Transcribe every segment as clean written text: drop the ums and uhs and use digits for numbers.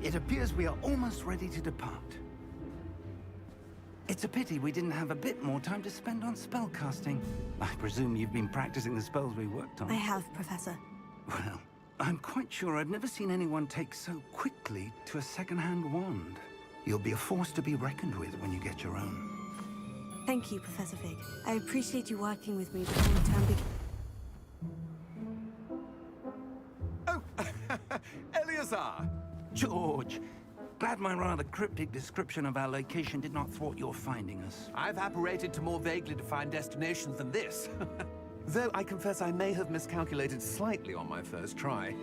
It appears we are almost ready to depart. It's a pity we didn't have a bit more time to spend on spellcasting. I presume you've been practicing the spells we worked on. I have, Professor. Well, I'm quite sure I've never seen anyone take so quickly to a second-hand wand. You'll be a force to be reckoned with when you get your own. Thank you, Professor Fig. I appreciate you working with me before the term begins. Oh, Eleazar! George, glad my rather cryptic description of our location did not thwart your finding us. I've apparated to more vaguely defined destinations than this. Though I confess I may have miscalculated slightly on my first try.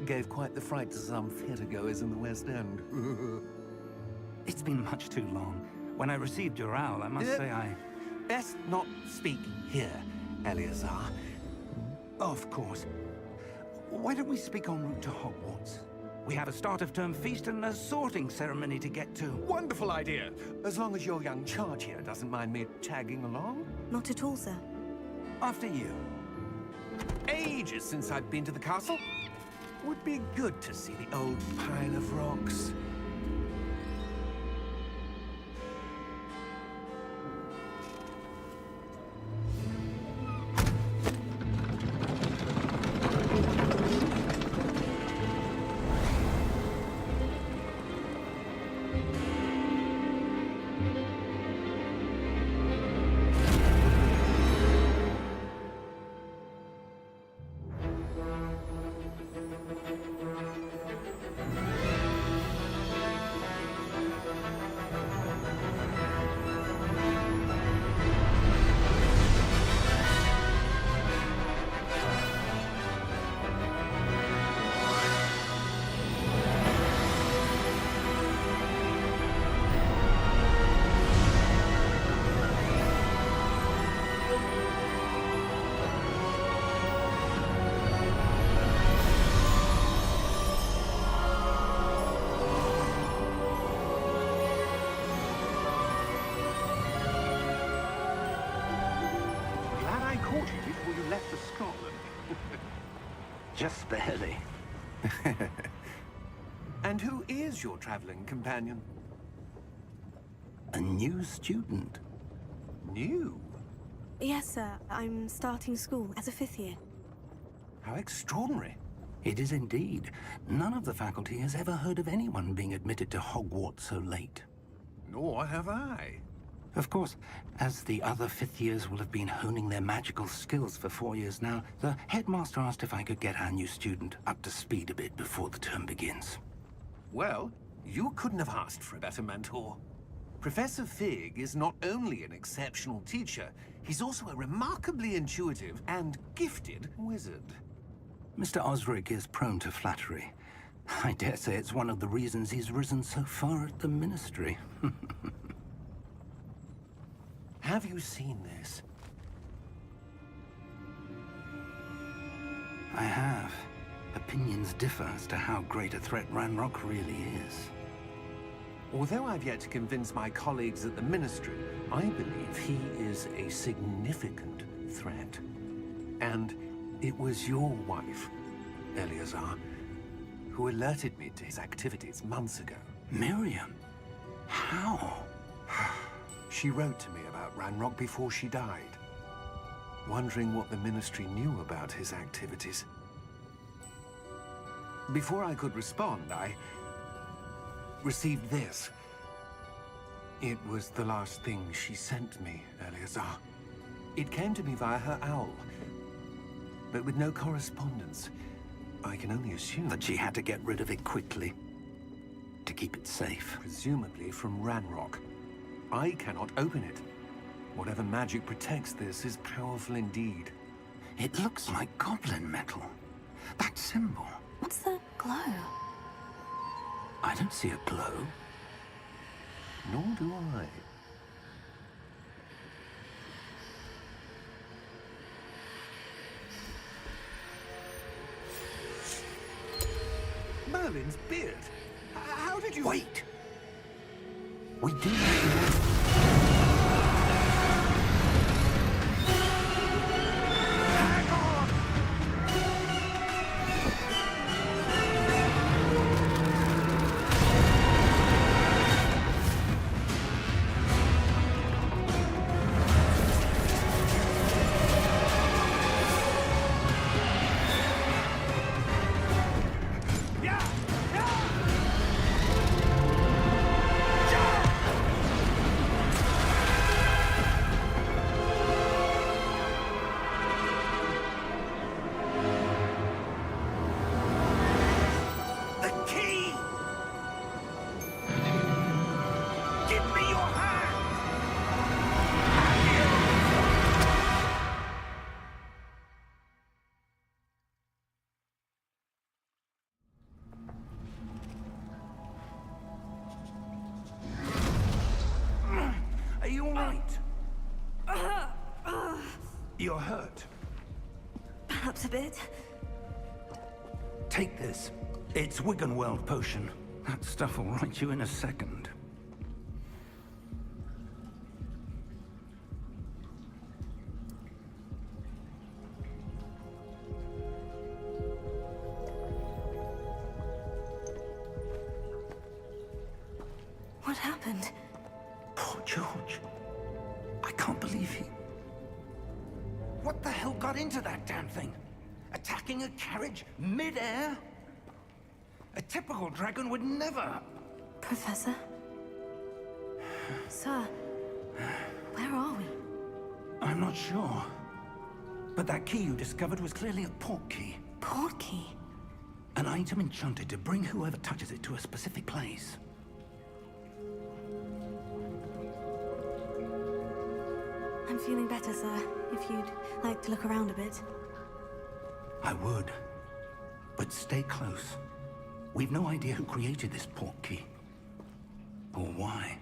Gave quite the fright to some theatergoers in the West End. It's been much too long. When I received your owl, I must say I... Best not speak here, Eleazar. Of course. Why don't we speak en route to Hogwarts? We have a start-of-term feast and a sorting ceremony to get to. Wonderful idea! As long as your young charge here doesn't mind me tagging along. Not at all, sir. After you. Ages since I've been to the castle. Would be good to see the old pile of rocks. Before you left for Scotland. Just barely. And who is your traveling companion? A new student. New? Yes, sir. I'm starting school as a 5th year. How extraordinary. It is indeed. None of the faculty has ever heard of anyone being admitted to Hogwarts so late. Nor have I. Of course, as the other 5th years will have been honing their magical skills for 4 years now, the headmaster asked if I could get our new student up to speed a bit before the term begins. Well, you couldn't have asked for a better mentor. Professor Fig is not only an exceptional teacher, he's also a remarkably intuitive and gifted wizard. Mr. Osric is prone to flattery. I dare say it's one of the reasons he's risen so far at the Ministry. Have you seen this? I have. Opinions differ as to how great a threat Ranrock really is. Although I've yet to convince my colleagues at the Ministry, I believe he is a significant threat. And it was your wife, Eleazar, who alerted me to his activities months ago. Miriam? How? She wrote to me about Ranrock before she died, wondering what the Ministry knew about his activities. Before I could respond, I received this. It was the last thing she sent me, Eleazar. It came to me via her owl, but with no correspondence. I can only assume That she had to get rid of it quickly, to keep it safe. presumably from Ranrock. I cannot open it. Whatever magic protects this is powerful indeed. It looks like goblin metal. That symbol. What's that glow? I don't see a glow. Nor do I. Merlin's beard. How did you... Wait! We do have to... you're hurt. Perhaps a bit. Take this. It's Wiggenweld potion. That stuff will right you in a second. What happened? Poor George. I can't believe he... What the hell got into that damn thing? Attacking a carriage mid-air? A typical dragon would never... Professor? Sir, where are we? I'm not sure. But that key you discovered was clearly a port key. Port key? An item enchanted to bring whoever touches it to a specific place. I'm feeling better, sir. If you'd like to look around a bit. I would. But stay close. We've no idea who created this port key. Or why.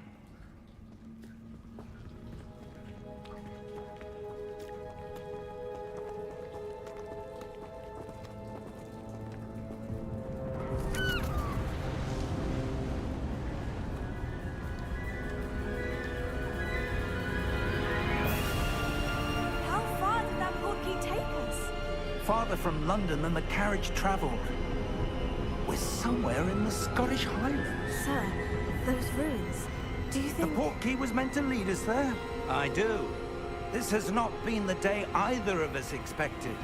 How far did that port key take us? Farther from London than the carriage traveled. We're somewhere in the Scottish Highlands. Sir, those ruins. Do you The think... port key was meant to lead us there? I do. This has not been the day either of us expected.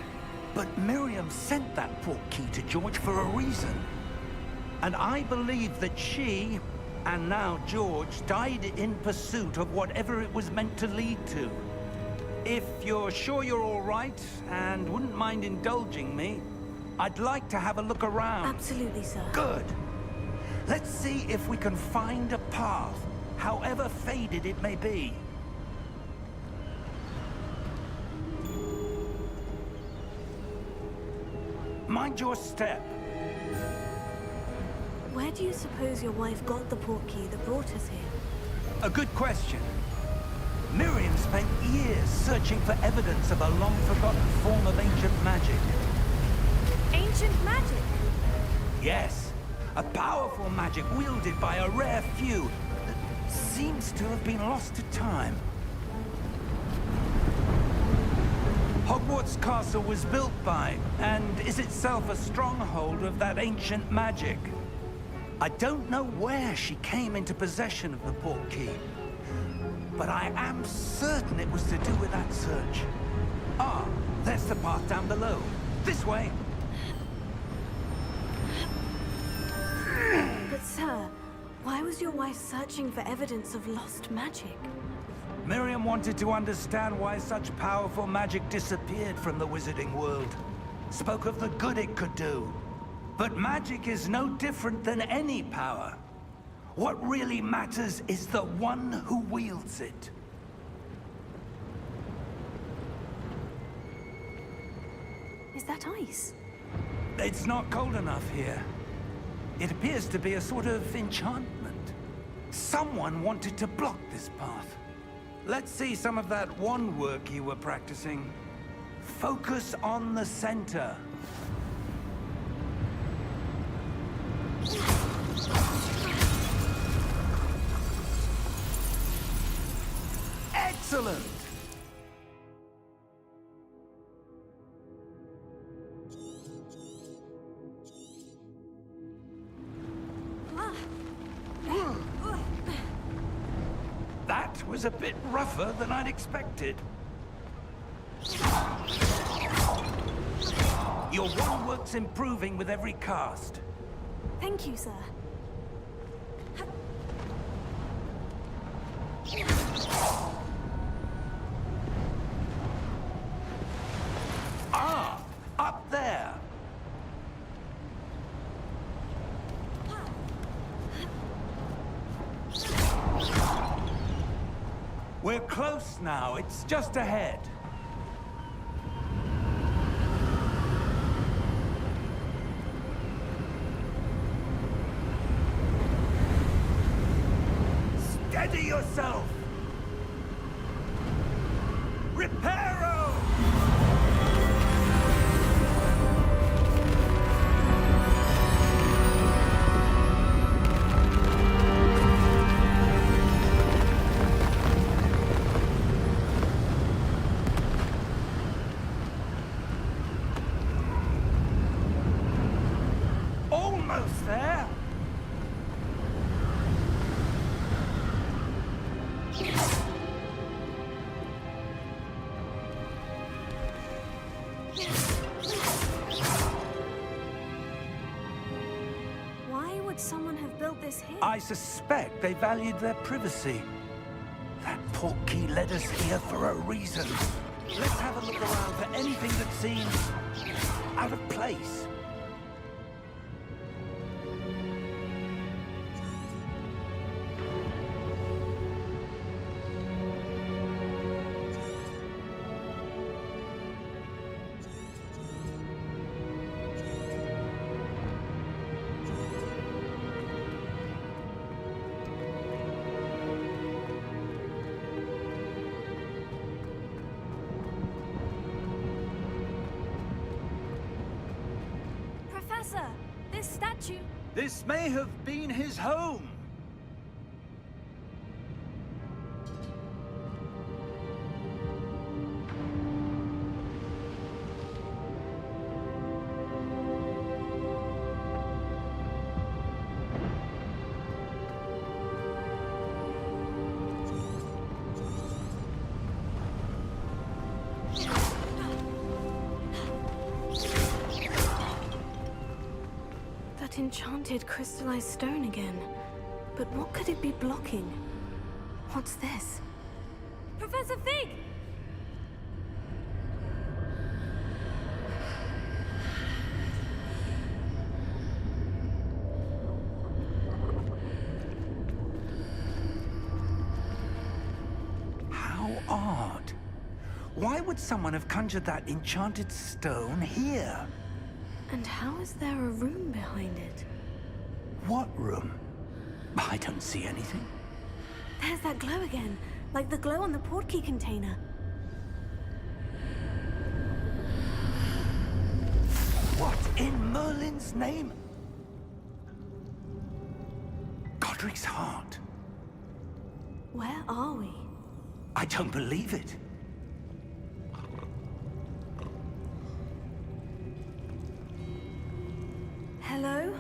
But Miriam sent that port key to George for a reason. And I believe that she, and now George, died in pursuit of whatever it was meant to lead to. If you're sure you're all right, and wouldn't mind indulging me, I'd like to have a look around. Absolutely, sir. Good. Let's see if we can find a path, however faded it may be. Mind your step. Where do you suppose your wife got the port key that brought us here? A good question. Miriam spent years searching for evidence of a long-forgotten form of ancient magic. Ancient magic? Yes, a powerful magic wielded by a rare few that seems to have been lost to time. Hogwarts Castle was built by, and is itself a stronghold of that ancient magic. I don't know where she came into possession of the port key, but I am certain it was to do with that search. Ah, there's the path down below. This way. But sir, why was your wife searching for evidence of lost magic? Miriam wanted to understand why such powerful magic disappeared from the wizarding world. Spoke of the good it could do. But magic is no different than any power. What really matters is the one who wields it. Is that ice? It's not cold enough here. It appears to be a sort of enchantment. Someone wanted to block this path. Let's see some of that wand work you were practicing. Focus on the center. Excellent! That was a bit rougher than I'd expected. Your wand work's improving with every cast. Thank you, sir. Ah, up there. We're close now. It's just ahead. Steady yourself. Reparo! almost there. Why would someone have built this here? I suspect they valued their privacy. That portkey led us here for a reason. Let's have a look around for anything that seems out of place. Professor, this statue... This may have been his home. That enchanted crystallized stone again. But what could it be blocking? What's this? Professor Fig! How odd. Why would someone have conjured that enchanted stone here? And how is there a room behind it? What room? I don't see anything. There's that glow again, like the glow on the portkey container. What in Merlin's name? Godric's heart. Where are we? I don't believe it. Hello?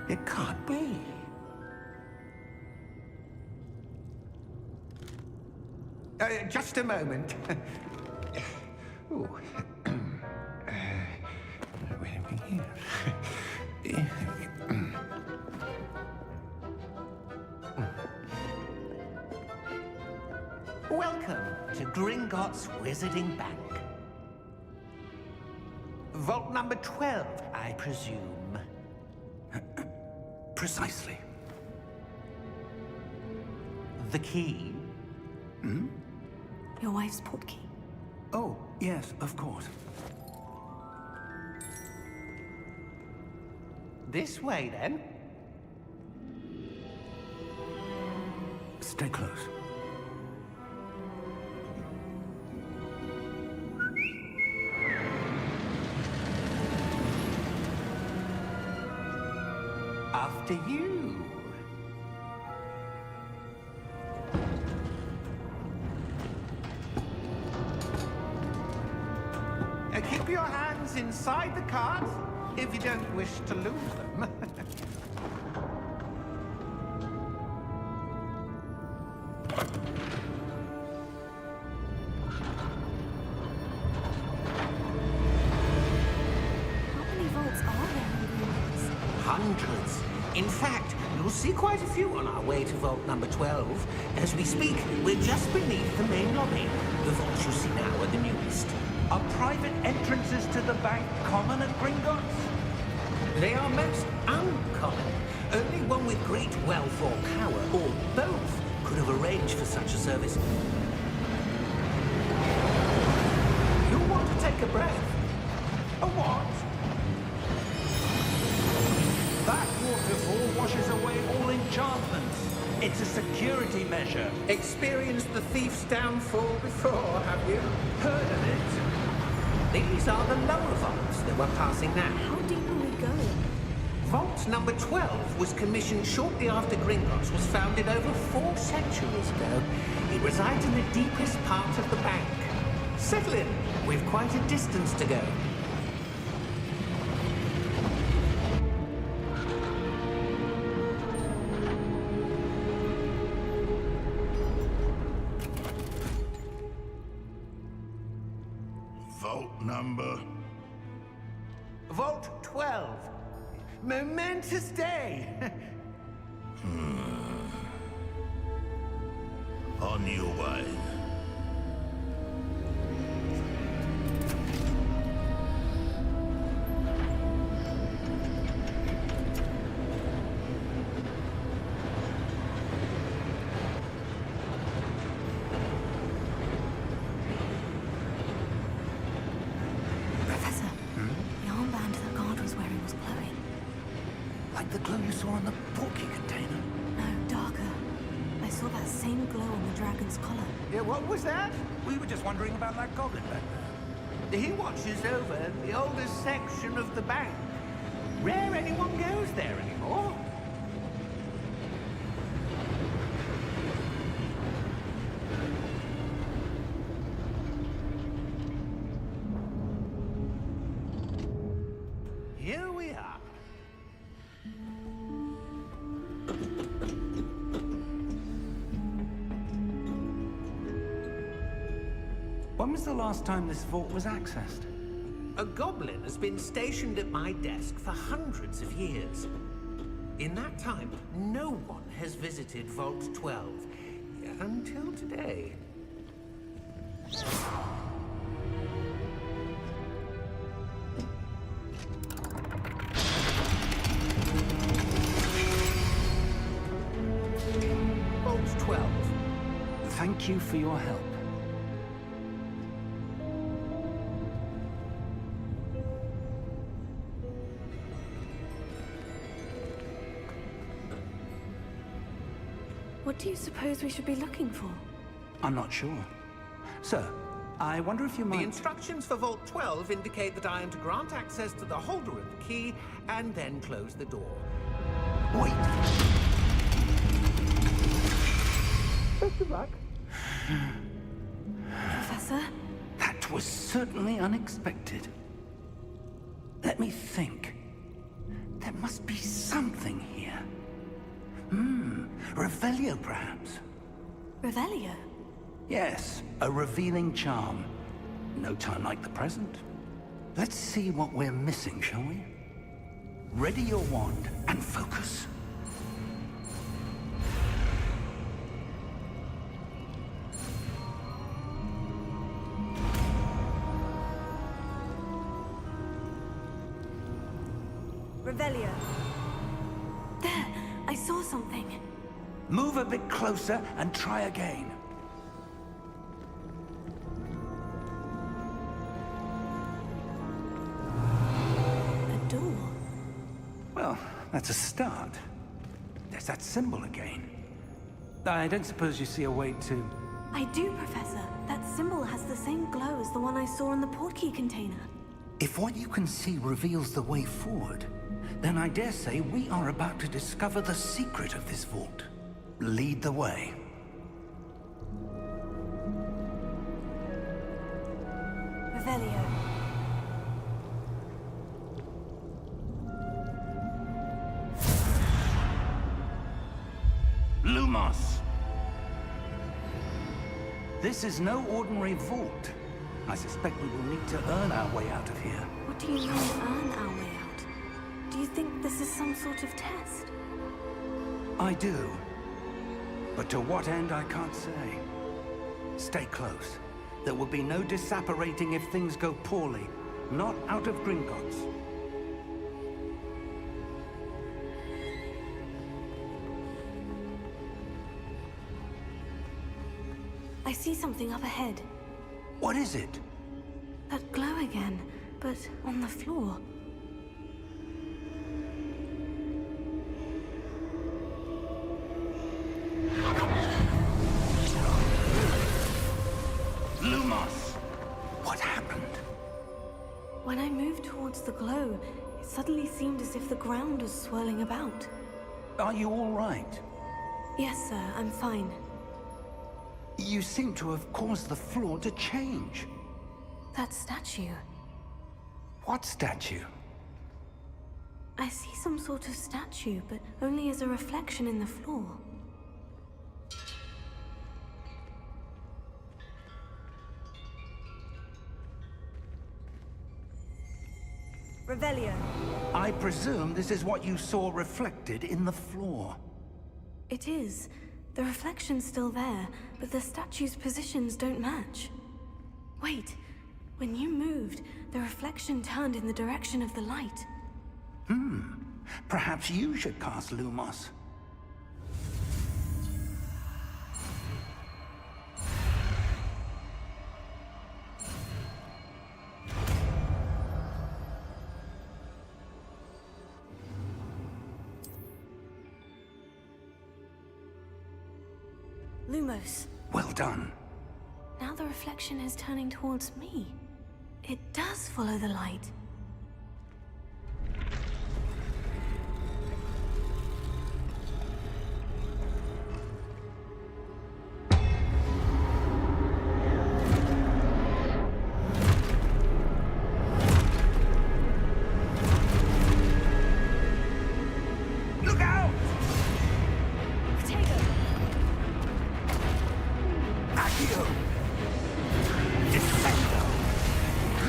It can't be. Just a moment. Ooh. Wait a minute here. Welcome to Gringotts Wizarding Bank. Vault number 12, I presume. Precisely. The key? Your wife's portkey. Oh, yes, of course. This way, then. Stay close. After you. Keep your hands inside the cards if you don't wish to lose them. How many vaults are there in Gringotts? Hundreds. In fact, you'll see quite a few on our way to vault number 12. As we speak, we're just beneath the main lobby. The vaults you see now are the newest. Are private entrances to the bank common at Gringotts? They are most uncommon. Only one with great wealth or power, or both, could have arranged for such a service. You'll want to take a breath. A what? That waterfall washes away all enchantments. It's a security measure. Explain. experienced the thief's downfall before, have you? Heard of it? These are the lower vaults that we're passing now. How deep are we going? Vault number 12 was commissioned shortly after Gringotts was founded over 4 centuries ago. It resides in the deepest part of the bank. Settle in. We've quite a distance to go. Vault number? Vault 12. Momentous day. On your way. Professor, the armband that guard was wearing was glowing. Like the glow you saw on the porky container. No, darker. I saw that same glow on the dragon's collar. Yeah, what was that? We were just wondering about that goblin back there. He watches over the oldest section of the bank. Rare anyone goes there anymore. Here we are. When was the last time this vault was accessed? A goblin has been stationed at my desk for hundreds of years. In that time, no one has visited Vault 12 until today. Vault 12. Thank you for your help. What do you suppose we should be looking for? I'm not sure. Sir, I wonder if you The might... instructions for Vault 12 indicate that I am to grant access to the holder of the key and then close the door. Wait! Best of luck. Professor? That was certainly unexpected. Let me think. There must be something here. Revelio, perhaps? Revelio? Yes, a revealing charm. No time like the present. Let's see what we're missing, shall we? Ready your wand and focus. Revelio. There! I saw something. Move a bit closer and try again. A door. Well, that's a start. There's that symbol again. I don't suppose you see a way to... I do, Professor. That symbol has the same glow as the one I saw in the portkey container. If what you can see reveals the way forward, then I dare say we are about to discover the secret of this vault. Lead the way. Revelio. Lumos! This is no ordinary vault. I suspect we will need to earn our way out of here. What do you mean, earn our way out? Do you think this is some sort of test? I do. But to what end, I can't say. Stay close. There will be no disapparating if things go poorly. Not out of Gringotts. I see something up ahead. What is it? That glow again, but on the floor. Lumos! What happened? When I moved towards the glow, it suddenly seemed as if the ground was swirling about. Are you all right? Yes, sir, I'm fine. You seem to have caused the floor to change. That statue. What statue? I see some sort of statue, but only as a reflection in the floor. Revelio. I presume this is what you saw reflected in the floor. It is. The reflection's still there, but the statue's positions don't match. Wait. When you moved, the reflection turned in the direction of the light. Perhaps you should cast Lumos. Lumos. Well done. Now the reflection is turning towards me. It does follow the light. Look out! Accio! Descendo!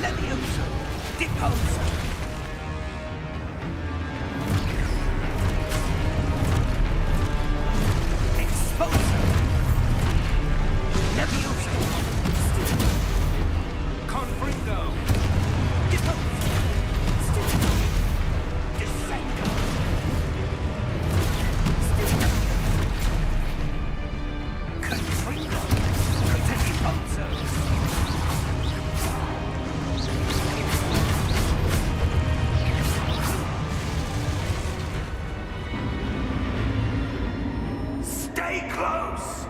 Levioso! Deposo! Exposo! Levioso! Confringo! Deposo! Descendo! Confringo! Deposo! Stay close!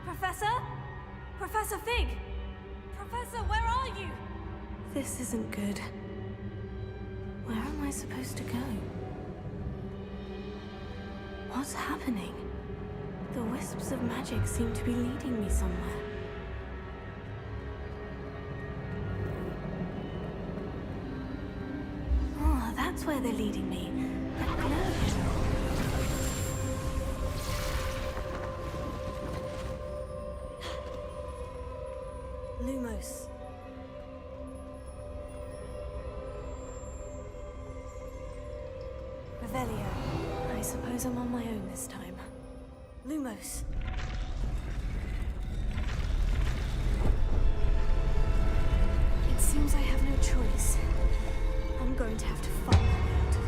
Professor? Professor Fig! Professor, where are you? This isn't good. Where am I supposed to go? What's happening? The wisps of magic seem to be leading me somewhere. Oh, that's where they're leading me. That glow. Lumos. Revelio. I suppose I'm on my own this time. Lumos. It seems I have no choice. I'm going to have to fight my way out of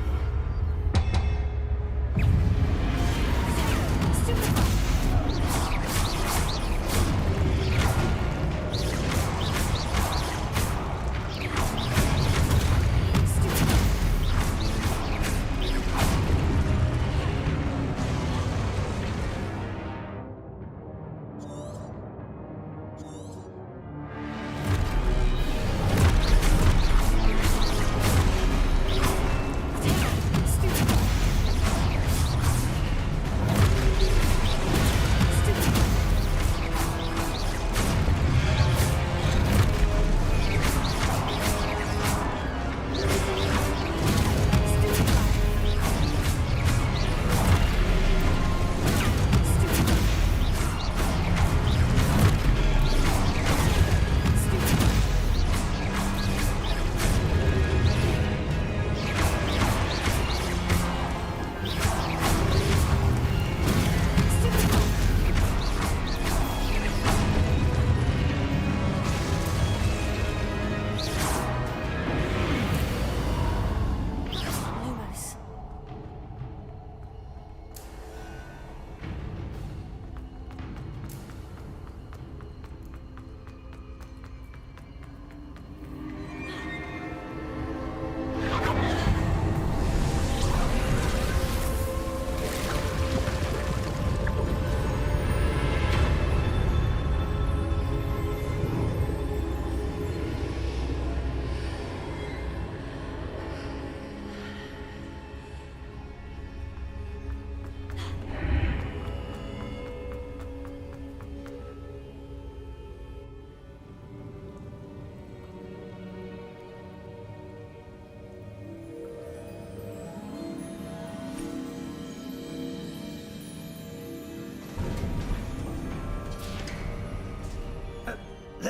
here. Stupefy!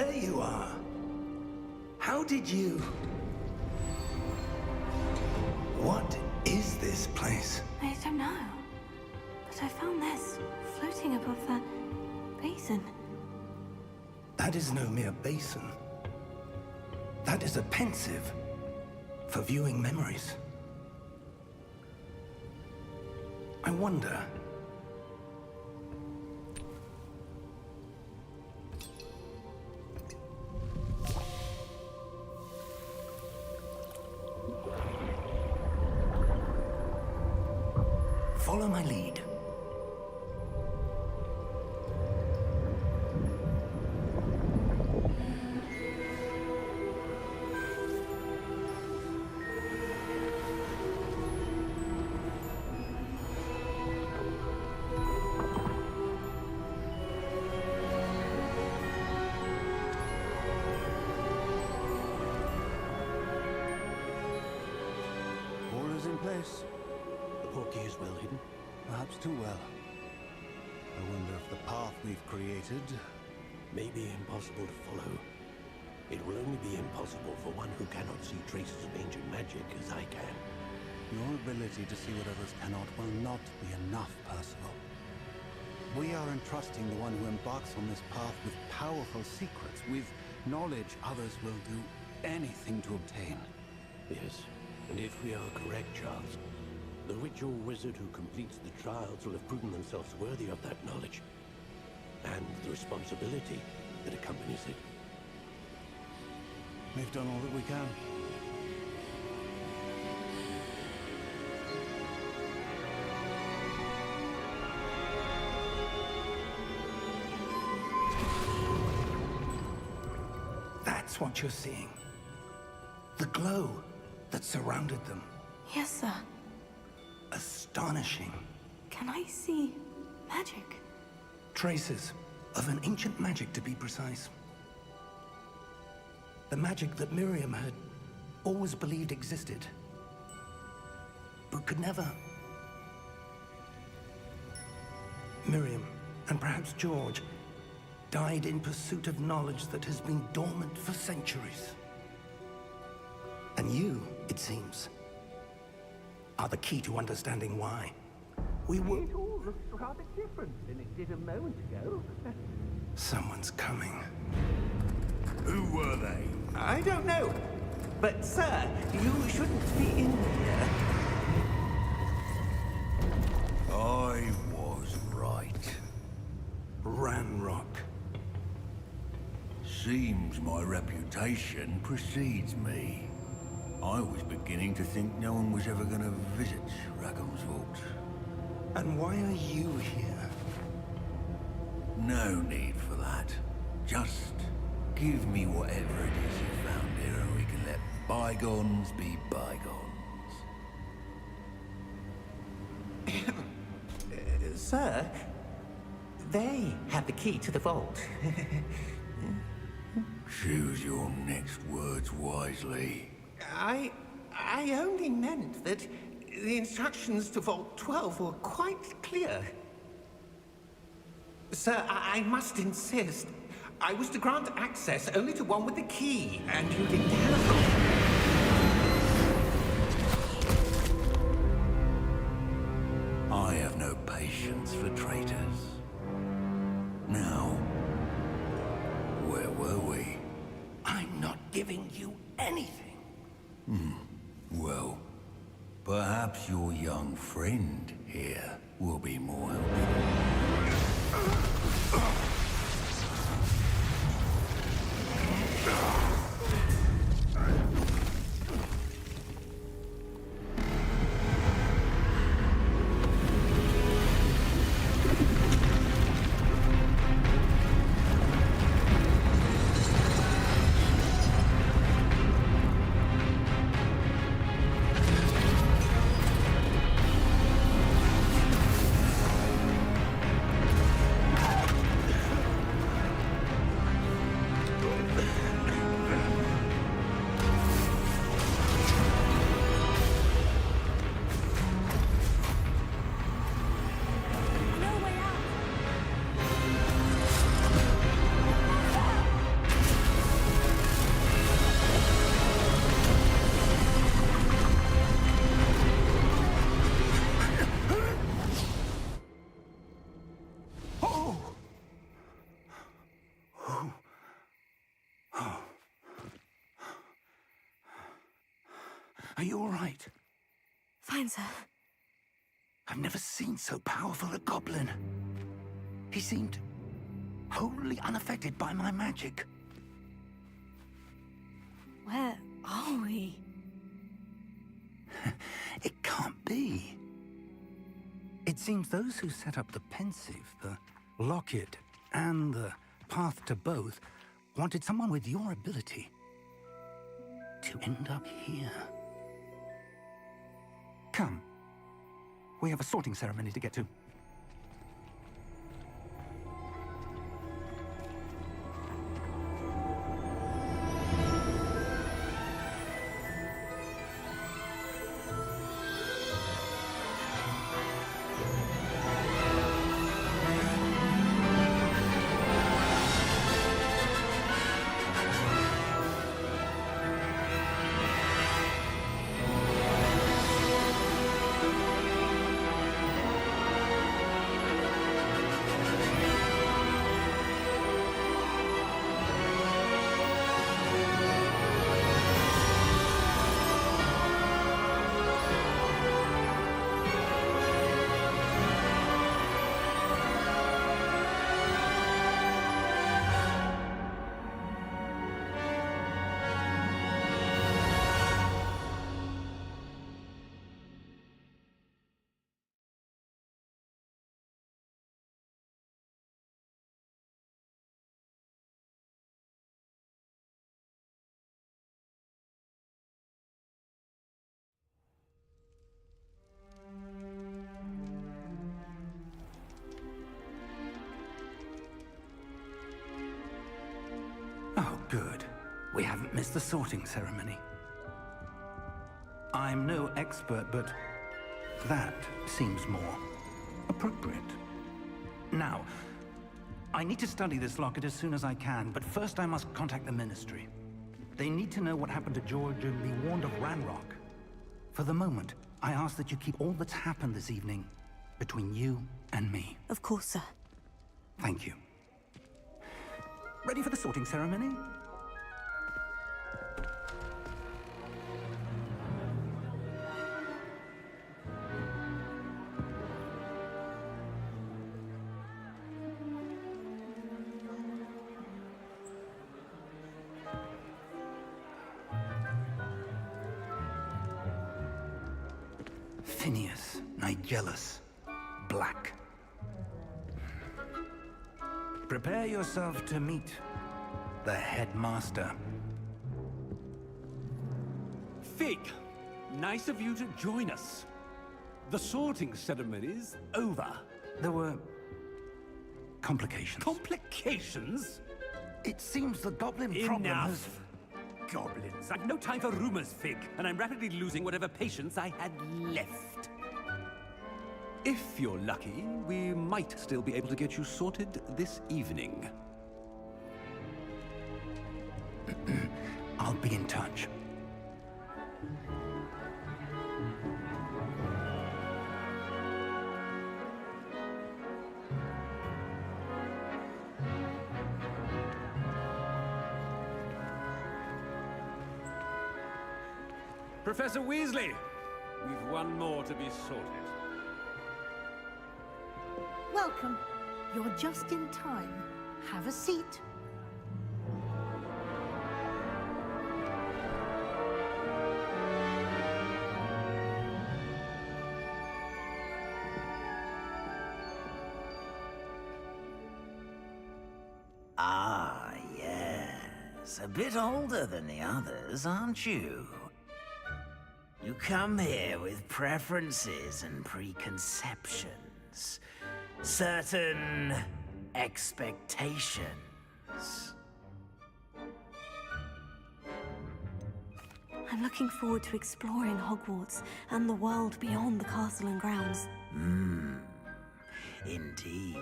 there you are. How did you... What is this place? I don't know. But I found this floating above that basin. That is no mere basin. That is a pensive for viewing memories. I wonder... Follow my lead. All is in place. The portkey is well hidden. Perhaps too well. I wonder if the path we've created... May be impossible to follow. It will only be impossible for one who cannot see traces of ancient magic as I can. Your ability to see what others cannot will not be enough, Percival. We are entrusting the one who embarks on this path with powerful secrets, with knowledge others will do anything to obtain. Yes, and if we are correct, Charles, the witch or wizard who completes the trials will have proven themselves worthy of that knowledge, and the responsibility that accompanies it. We've done all that we can. That's what you're seeing. The glow that surrounded them. Yes, sir. Astonishing. Can I see magic? Traces of an ancient magic, to be precise. The magic that Miriam had always believed existed, but could never. Miriam, and perhaps George, died in pursuit of knowledge that has been dormant for centuries. And you, it seems, are the key to understanding why. We were... It all looks rather different than it did a moment ago. Someone's coming. Who were they? I don't know. But, sir, you shouldn't be in here. I was right. Ranrock. Seems my reputation precedes me. I was beginning to think no one was ever going to visit Raggum's vault. And why are you here? No need for that. Just give me whatever it is you found here and we can let bygones be bygones. Sir, they have the key to the vault. Choose your next words wisely. I only meant that the instructions to Vault 12 were quite clear. Sir, I must insist. I was to grant access only to one with the key, and you didn't have them. I have no patience for traitors. Now, where were we? I'm not giving you anything. Well, perhaps your young friend here will be more helpful. Are you all right? Fine, sir. I've never seen so powerful a goblin. He seemed wholly unaffected by my magic. Where are we? It can't be. It seems those who set up the pensive, the locket, and the path to both wanted someone with your ability to end up here. Come. We have a sorting ceremony to get to. Oh, good. We haven't missed the sorting ceremony. I'm no expert, but that seems more appropriate. Now, I need to study this locket as soon as I can, but first I must contact the Ministry. They need to know what happened to George and be warned of Ranrock. For the moment, I ask that you keep all that's happened this evening between you and me. Of course, sir. Thank you. Ready for the sorting ceremony? Phineas, Nigellus, Black. Prepare yourself to meet the headmaster. Fig, nice of you to join us. The sorting ceremony's over. There were complications. Complications? It seems the goblin problem has... Enough! Goblins. I've no time for rumors, Fig, and I'm rapidly losing whatever patience I had left. If you're lucky, we might still be able to get you sorted this evening. I'll be in touch. Professor Weasley, we've one more to be sorted. Welcome. You're just in time. Have a seat. Ah, yes. A bit older than the others, aren't you? You come here with preferences and preconceptions. Certain expectations. I'm looking forward to exploring Hogwarts and the world beyond the castle and grounds. Indeed.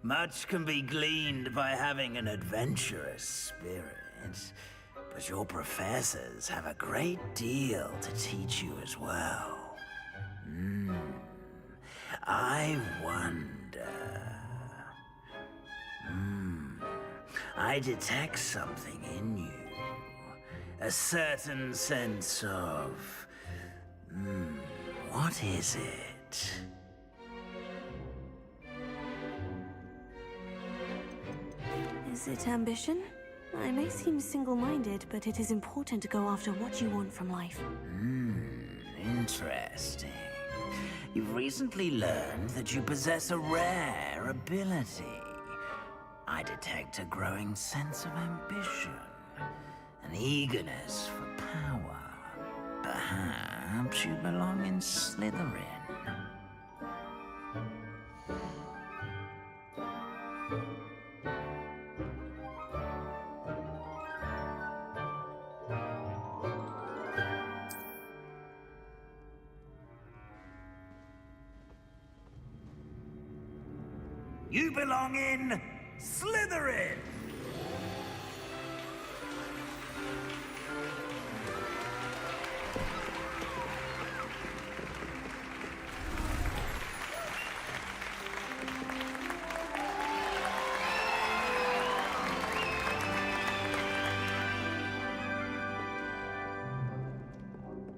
Much can be gleaned by having an adventurous spirit. But your professors have a great deal to teach you as well. I wonder... I detect something in you. A certain sense of... what is it? Is it ambition? I may seem single-minded, but it is important to go after what you want from life. Interesting. You've recently learned that you possess a rare ability. I detect a growing sense of ambition, an eagerness for power. Perhaps you belong in Slytherin. You belong in Slytherin!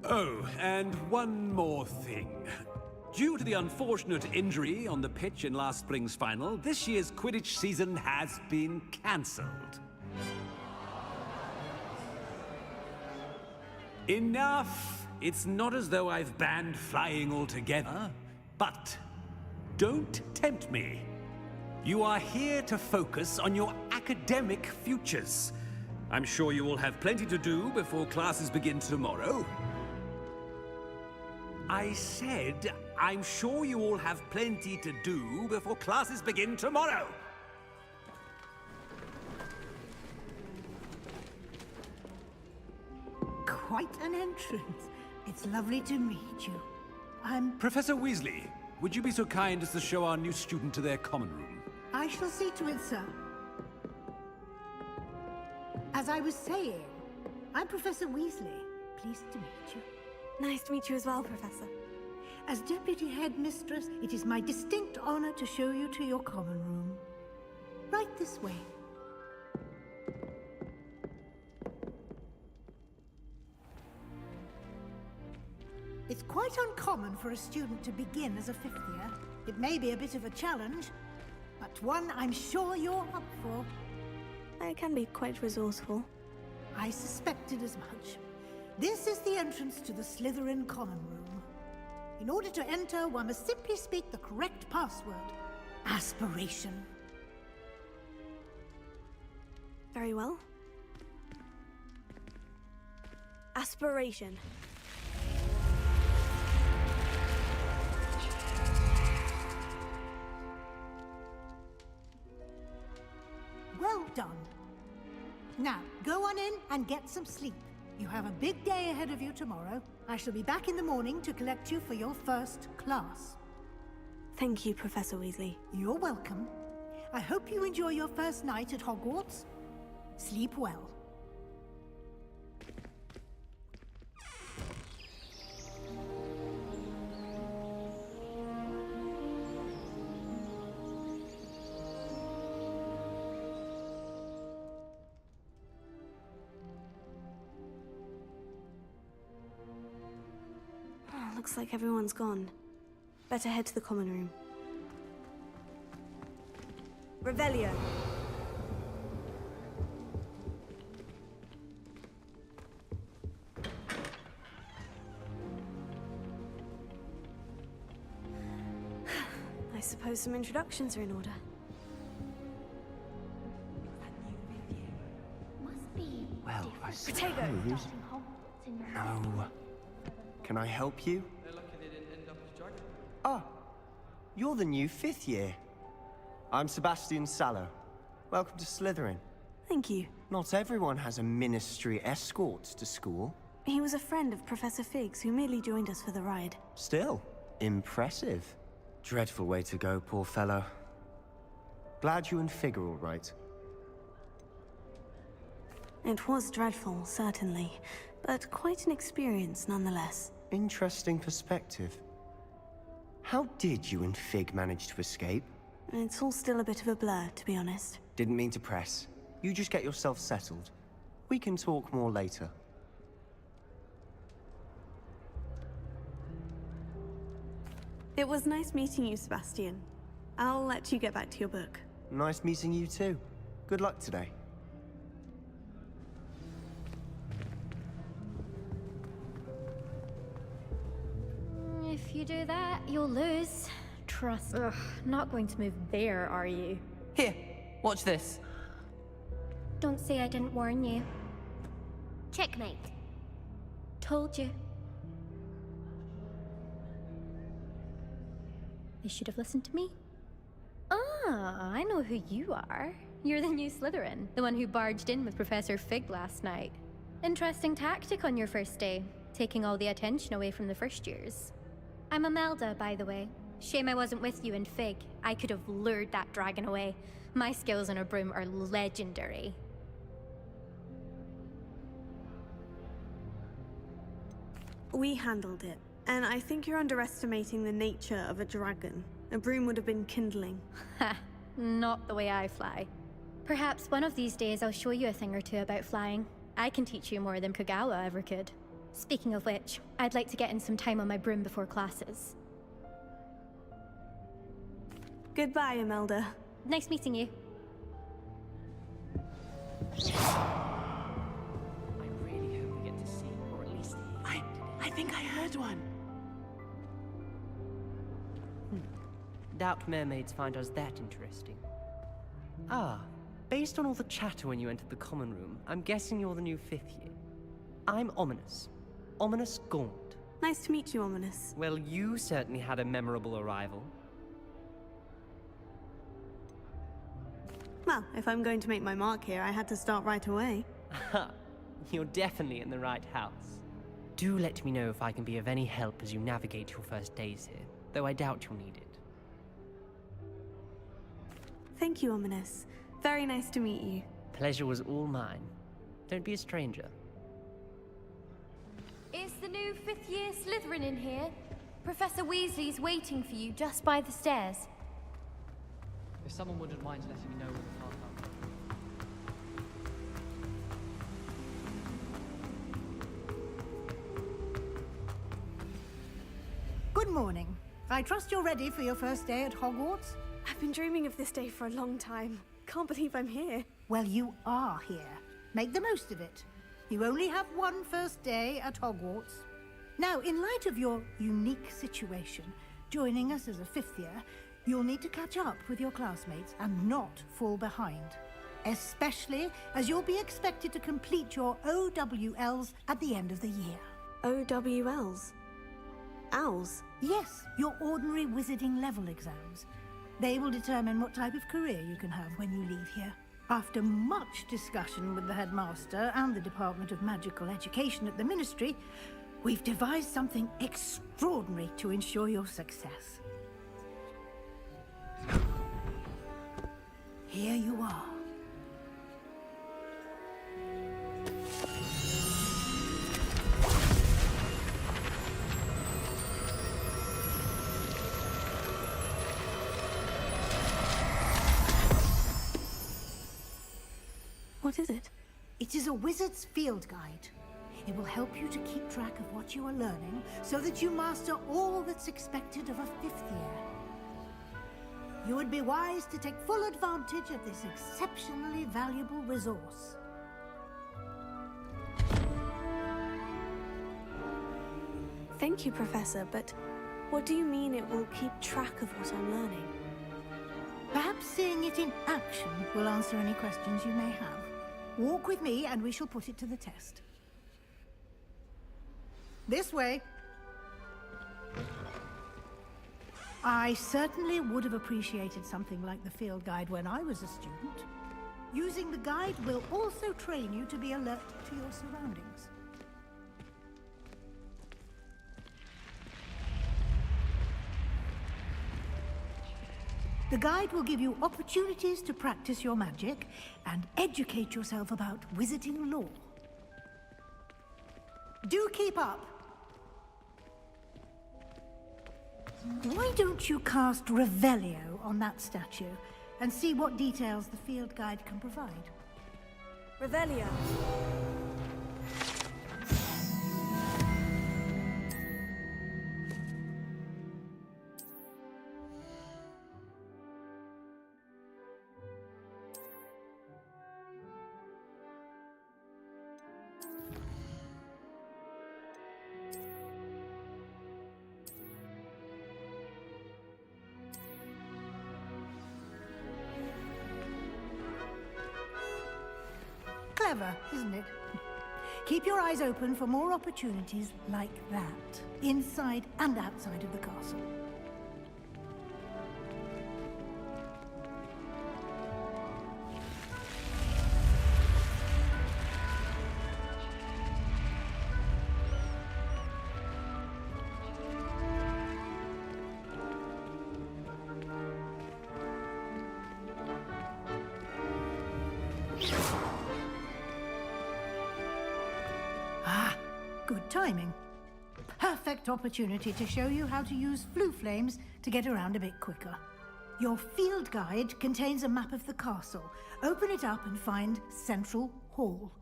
Oh, and one more thing. Due to the unfortunate injury on the pitch in last spring's final, this year's Quidditch season has been cancelled. Enough! It's not as though I've banned flying altogether, but don't tempt me. You are here to focus on your academic futures. I'm sure you will have plenty to do before classes begin tomorrow. I said, I'm sure you all have plenty to do before classes begin tomorrow. Quite an entrance. It's lovely to meet you. Professor Weasley, would you be so kind as to show our new student to their common room? I shall see to it, sir. As I was saying, I'm Professor Weasley. Pleased to meet you. Nice to meet you as well, Professor. As Deputy Headmistress, it is my distinct honor to show you to your common room. Right this way. It's quite uncommon for a student to begin as a fifth year. It may be a bit of a challenge, but one I'm sure you're up for. I can be quite resourceful. I suspected as much. This is the entrance to the Slytherin common room. In order to enter, one must simply speak the correct password. Aspiration. Very well. Aspiration. Well done. Now, go on in and get some sleep. You have a big day ahead of you tomorrow. I shall be back in the morning to collect you for your first class. Thank you, Professor Weasley. You're welcome. I hope you enjoy your first night at Hogwarts. Sleep well. Looks like everyone's gone. Better head to the common room. Revelio. I suppose some introductions are in order. Well, I suppose... Potato. No. Can I help you? Ah, you're the new fifth year. I'm Sebastian Sallow. Welcome to Slytherin. Thank you. Not everyone has a ministry escort to school. He was a friend of Professor Figgs, who merely joined us for the ride. Still, impressive. Dreadful way to go, poor fellow. Glad you and Fig are all right. It was dreadful, certainly, but quite an experience nonetheless. Interesting perspective. How did you and Fig manage to escape? It's all still a bit of a blur, to be honest. Didn't mean to press. You just get yourself settled. We can talk more later. It was nice meeting you, Sebastian. I'll let you get back to your book. Nice meeting you too. Good luck today. If you do that, you'll lose. Trust. Ugh, not going to move there, are you? Here, watch this. Don't say I didn't warn you. Checkmate. Told you. They should have listened to me. Ah, I know who you are. You're the new Slytherin, the one who barged in with Professor Fig last night. Interesting tactic on your first day, taking all the attention away from the first years. I'm Imelda, by the way. Shame I wasn't with you in Fig. I could have lured that dragon away. My skills on a broom are legendary. We handled it, and I think you're underestimating the nature of a dragon. A broom would have been kindling. Ha! Not the way I fly. Perhaps one of these days I'll show you a thing or two about flying. I can teach you more than Kagawa ever could. Speaking of which, I'd like to get in some time on my broom before classes. Goodbye, Imelda. Nice meeting you. I really hope we get to see, or at least I think I heard one. doubt mermaids find us that interesting. Ah, based on all the chatter when you entered the common room, I'm guessing you're the new 5th year. I'm Ominous. Ominous Gaunt. Nice to meet you, Ominous. Well, you certainly had a memorable arrival. Well, if I'm going to make my mark here, I had to start right away. You're definitely in the right house. Do let me know if I can be of any help as you navigate your first days here, though I doubt you'll need it. Thank you, Ominous. Very nice to meet you. Pleasure was all mine. Don't be a stranger. Is the new 5th year Slytherin in here? Professor Weasley's waiting for you just by the stairs. If someone wouldn't mind letting me know when the path up. Good morning. I trust you're ready for your first day at Hogwarts? I've been dreaming of this day for a long time. Can't believe I'm here. Well, you are here. Make the most of it. You only have one first day at Hogwarts. Now, in light of your unique situation, joining us as a 5th year, you'll need to catch up with your classmates and not fall behind. Especially as you'll be expected to complete your OWLs at the end of the year. OWLs? Owls? Yes, your ordinary wizarding level exams. They will determine what type of career you can have when you leave here. After much discussion with the headmaster and the Department of Magical Education at the Ministry, we've devised something extraordinary to ensure your success. Here you are. What is it? It is a wizard's field guide. It will help you to keep track of what you are learning so that you master all that's expected of a 5th year. You would be wise to take full advantage of this exceptionally valuable resource. Thank you, Professor, but what do you mean it will keep track of what I'm learning? Perhaps seeing it in action will answer any questions you may have. Walk with me and we shall put it to the test. This way. I certainly would have appreciated something like the field guide when I was a student. Using the guide will also train you to be alert to your surroundings. The guide will give you opportunities to practice your magic and educate yourself about wizarding lore. Do keep up! Why don't you cast Revelio on that statue and see what details the field guide can provide? Revelio. Clever, isn't it? Keep your eyes open for more opportunities like that, inside and outside of the castle. Good timing. Perfect opportunity to show you how to use flue flames to get around a bit quicker. Your field guide contains a map of the castle. Open it up and find Central Hall.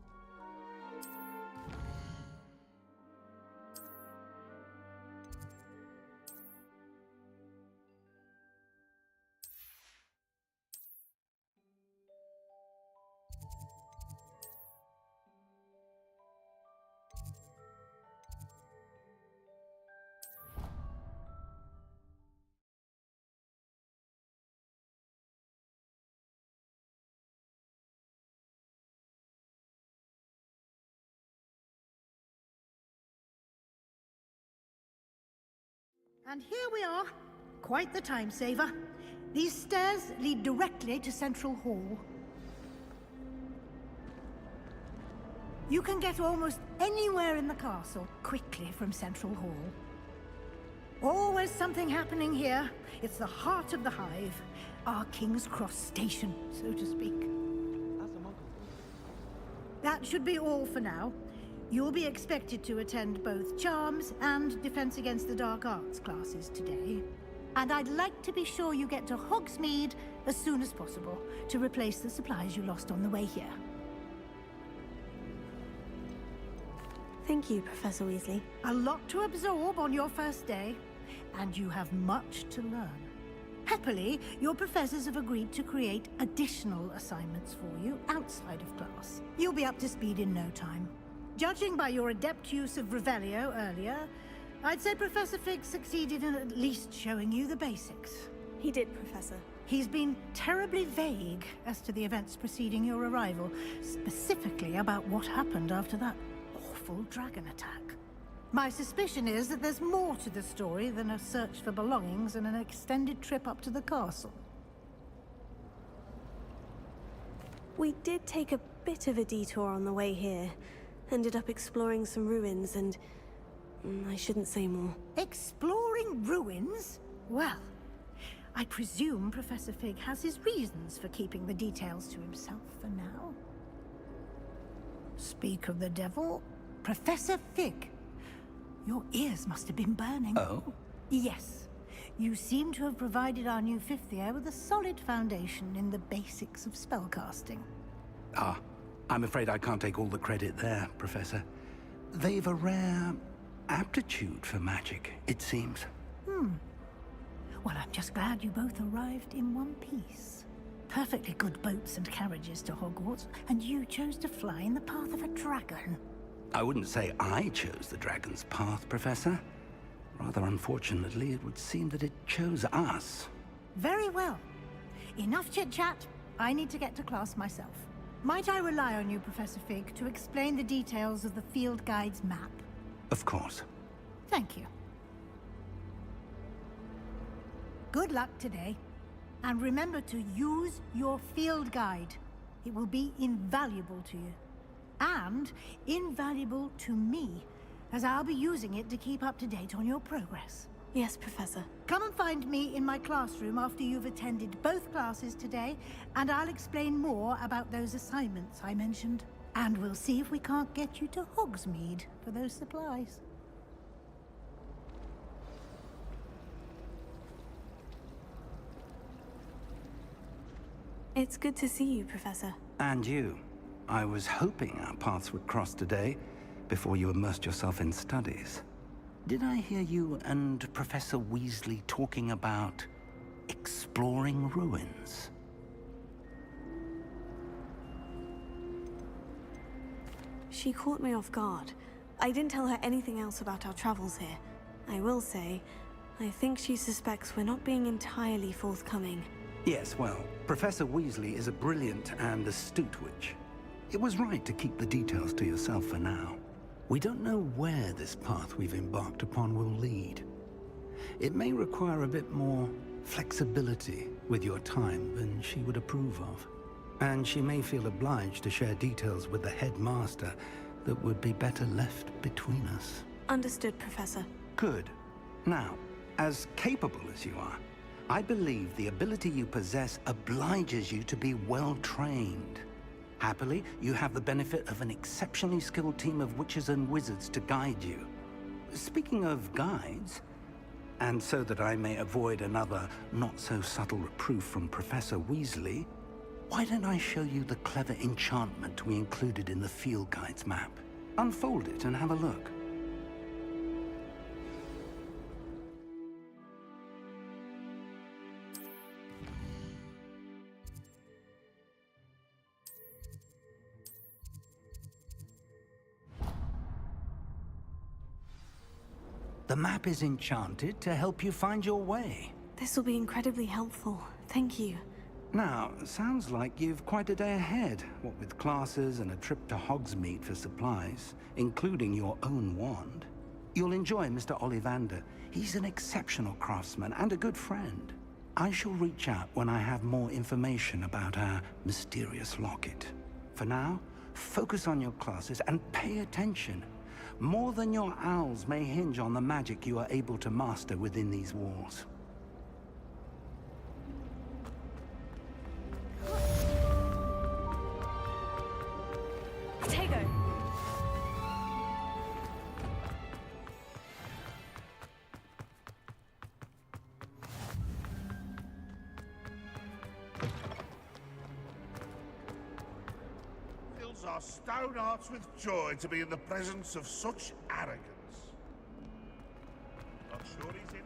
And here we are. Quite the time saver. These stairs lead directly to Central Hall. You can get almost anywhere in the castle quickly from Central Hall. Always something happening here. It's the heart of the Hive. Our King's Cross station, so to speak. That should be all for now. You'll be expected to attend both Charms and Defense Against the Dark Arts classes today. And I'd like to be sure you get to Hogsmeade as soon as possible to replace the supplies you lost on the way here. Thank you, Professor Weasley. A lot to absorb on your first day, and you have much to learn. Happily, your professors have agreed to create additional assignments for you outside of class. You'll be up to speed in no time. Judging by your adept use of Revelio earlier, I'd say Professor Fig succeeded in at least showing you the basics. He did, Professor. He's been terribly vague as to the events preceding your arrival, specifically about what happened after that awful dragon attack. My suspicion is that there's more to the story than a search for belongings and an extended trip up to the castle. We did take a bit of a detour on the way here. Ended up exploring some ruins and... I shouldn't say more. Exploring ruins? Well, I presume Professor Fig has his reasons for keeping the details to himself for now. Speak of the devil, Professor Fig. Your ears must have been burning. Oh? Yes. You seem to have provided our new fifth year with a solid foundation in the basics of spellcasting. Ah, I'm afraid I can't take all the credit there, Professor. They've a rare aptitude for magic, it seems. Well, I'm just glad you both arrived in one piece. Perfectly good boats and carriages to Hogwarts, and you chose to fly in the path of a dragon. I wouldn't say I chose the dragon's path, Professor. Rather unfortunately, it would seem that it chose us. Very well. Enough chit-chat. I need to get to class myself. Might I rely on you, Professor Fig, to explain the details of the field guide's map? Of course. Thank you. Good luck today. And remember to use your field guide. It will be invaluable to you. And invaluable to me, as I'll be using it to keep up to date on your progress. Yes, Professor. Come and find me in my classroom after you've attended both classes today, and I'll explain more about those assignments I mentioned. And we'll see if we can't get you to Hogsmeade for those supplies. It's good to see you, Professor. And you. I was hoping our paths would cross today, before you immersed yourself in studies. Did I hear you and Professor Weasley talking about exploring ruins? She caught me off guard. I didn't tell her anything else about our travels here. I will say, I think she suspects we're not being entirely forthcoming. Yes, well, Professor Weasley is a brilliant and astute witch. It was right to keep the details to yourself for now. We don't know where this path we've embarked upon will lead. It may require a bit more flexibility with your time than she would approve of. And she may feel obliged to share details with the headmaster that would be better left between us. Understood, Professor. Good. Now, as capable as you are, I believe the ability you possess obliges you to be well-trained. Happily, you have the benefit of an exceptionally skilled team of witches and wizards to guide you. Speaking of guides, and so that I may avoid another not-so-subtle reproof from Professor Weasley, why don't I show you the clever enchantment we included in the field guide's map? Unfold it and have a look. The map is enchanted to help you find your way. This will be incredibly helpful. Thank you. Now, sounds like you've quite a day ahead, what with classes and a trip to Hogsmeade for supplies, including your own wand. You'll enjoy Mr. Ollivander. He's an exceptional craftsman and a good friend. I shall reach out when I have more information about our mysterious locket. For now, focus on your classes and pay attention. More than your owls may hinge on the magic you are able to master within these walls. Tego! Fills our stone hearts with joy to be in the presence of such arrogance. Not sure he's in it.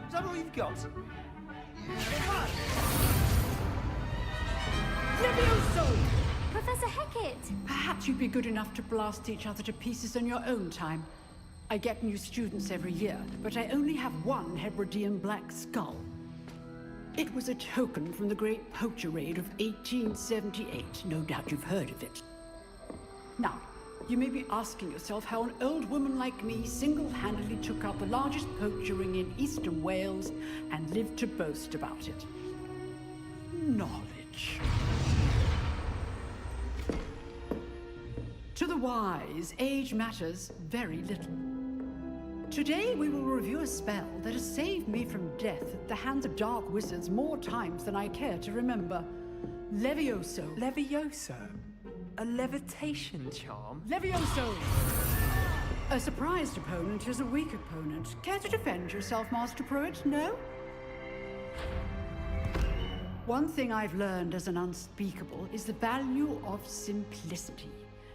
Is that all you've got? Levioso! Professor Hecat! Perhaps you'd be good enough to blast each other to pieces on your own time. I get new students every year, but I only have one Hebridean black skull. It was a token from the Great Poacher Raid of 1878. No doubt you've heard of it. Now, you may be asking yourself how an old woman like me single-handedly took out the largest poacher ring in eastern Wales and lived to boast about it. Knowledge. To the wise, age matters very little. Today we will review a spell that has saved me from death at the hands of dark wizards more times than I care to remember. Levioso. Levioso? A levitation charm? Levioso! A surprised opponent is a weak opponent. Care to defend yourself, Master Pruitt? No? One thing I've learned as an unspeakable is the value of simplicity,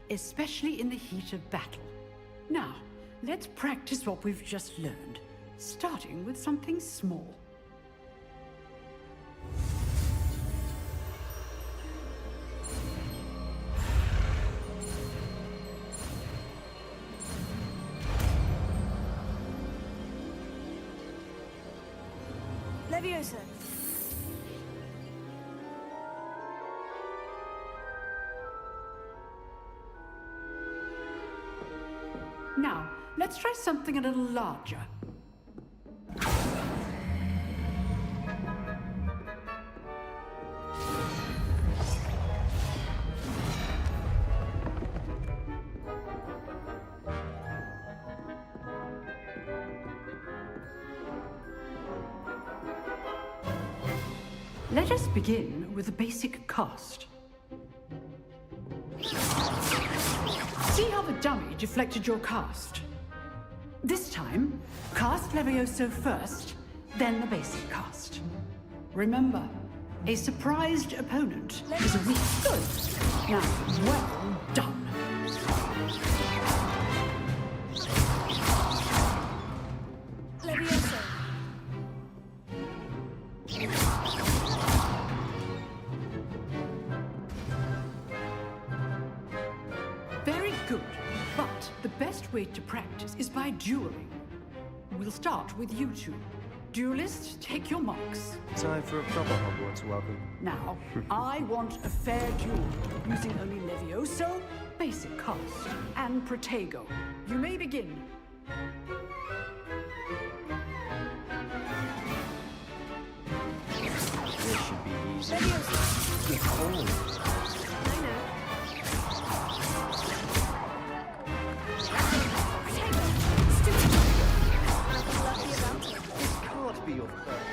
especially in the heat of battle. Now, let's practice what we've just learned, starting with something small. Levioso! Now, let's try something a little larger. Let us begin with a basic cast. See how the dummy deflected your cast? This time, cast Levioso first, then the basic cast. Remember, a surprised opponent is a weak. Good. Now, well done. Levioso! best way to practice is by dueling. We'll start with you two. Duelists, take your marks. Time for a proper Hogwarts welcome. Now, I want a fair duel, using only Levioso, basic cast, and Protego. You may begin. This should be easy. Good call. This can't be your first.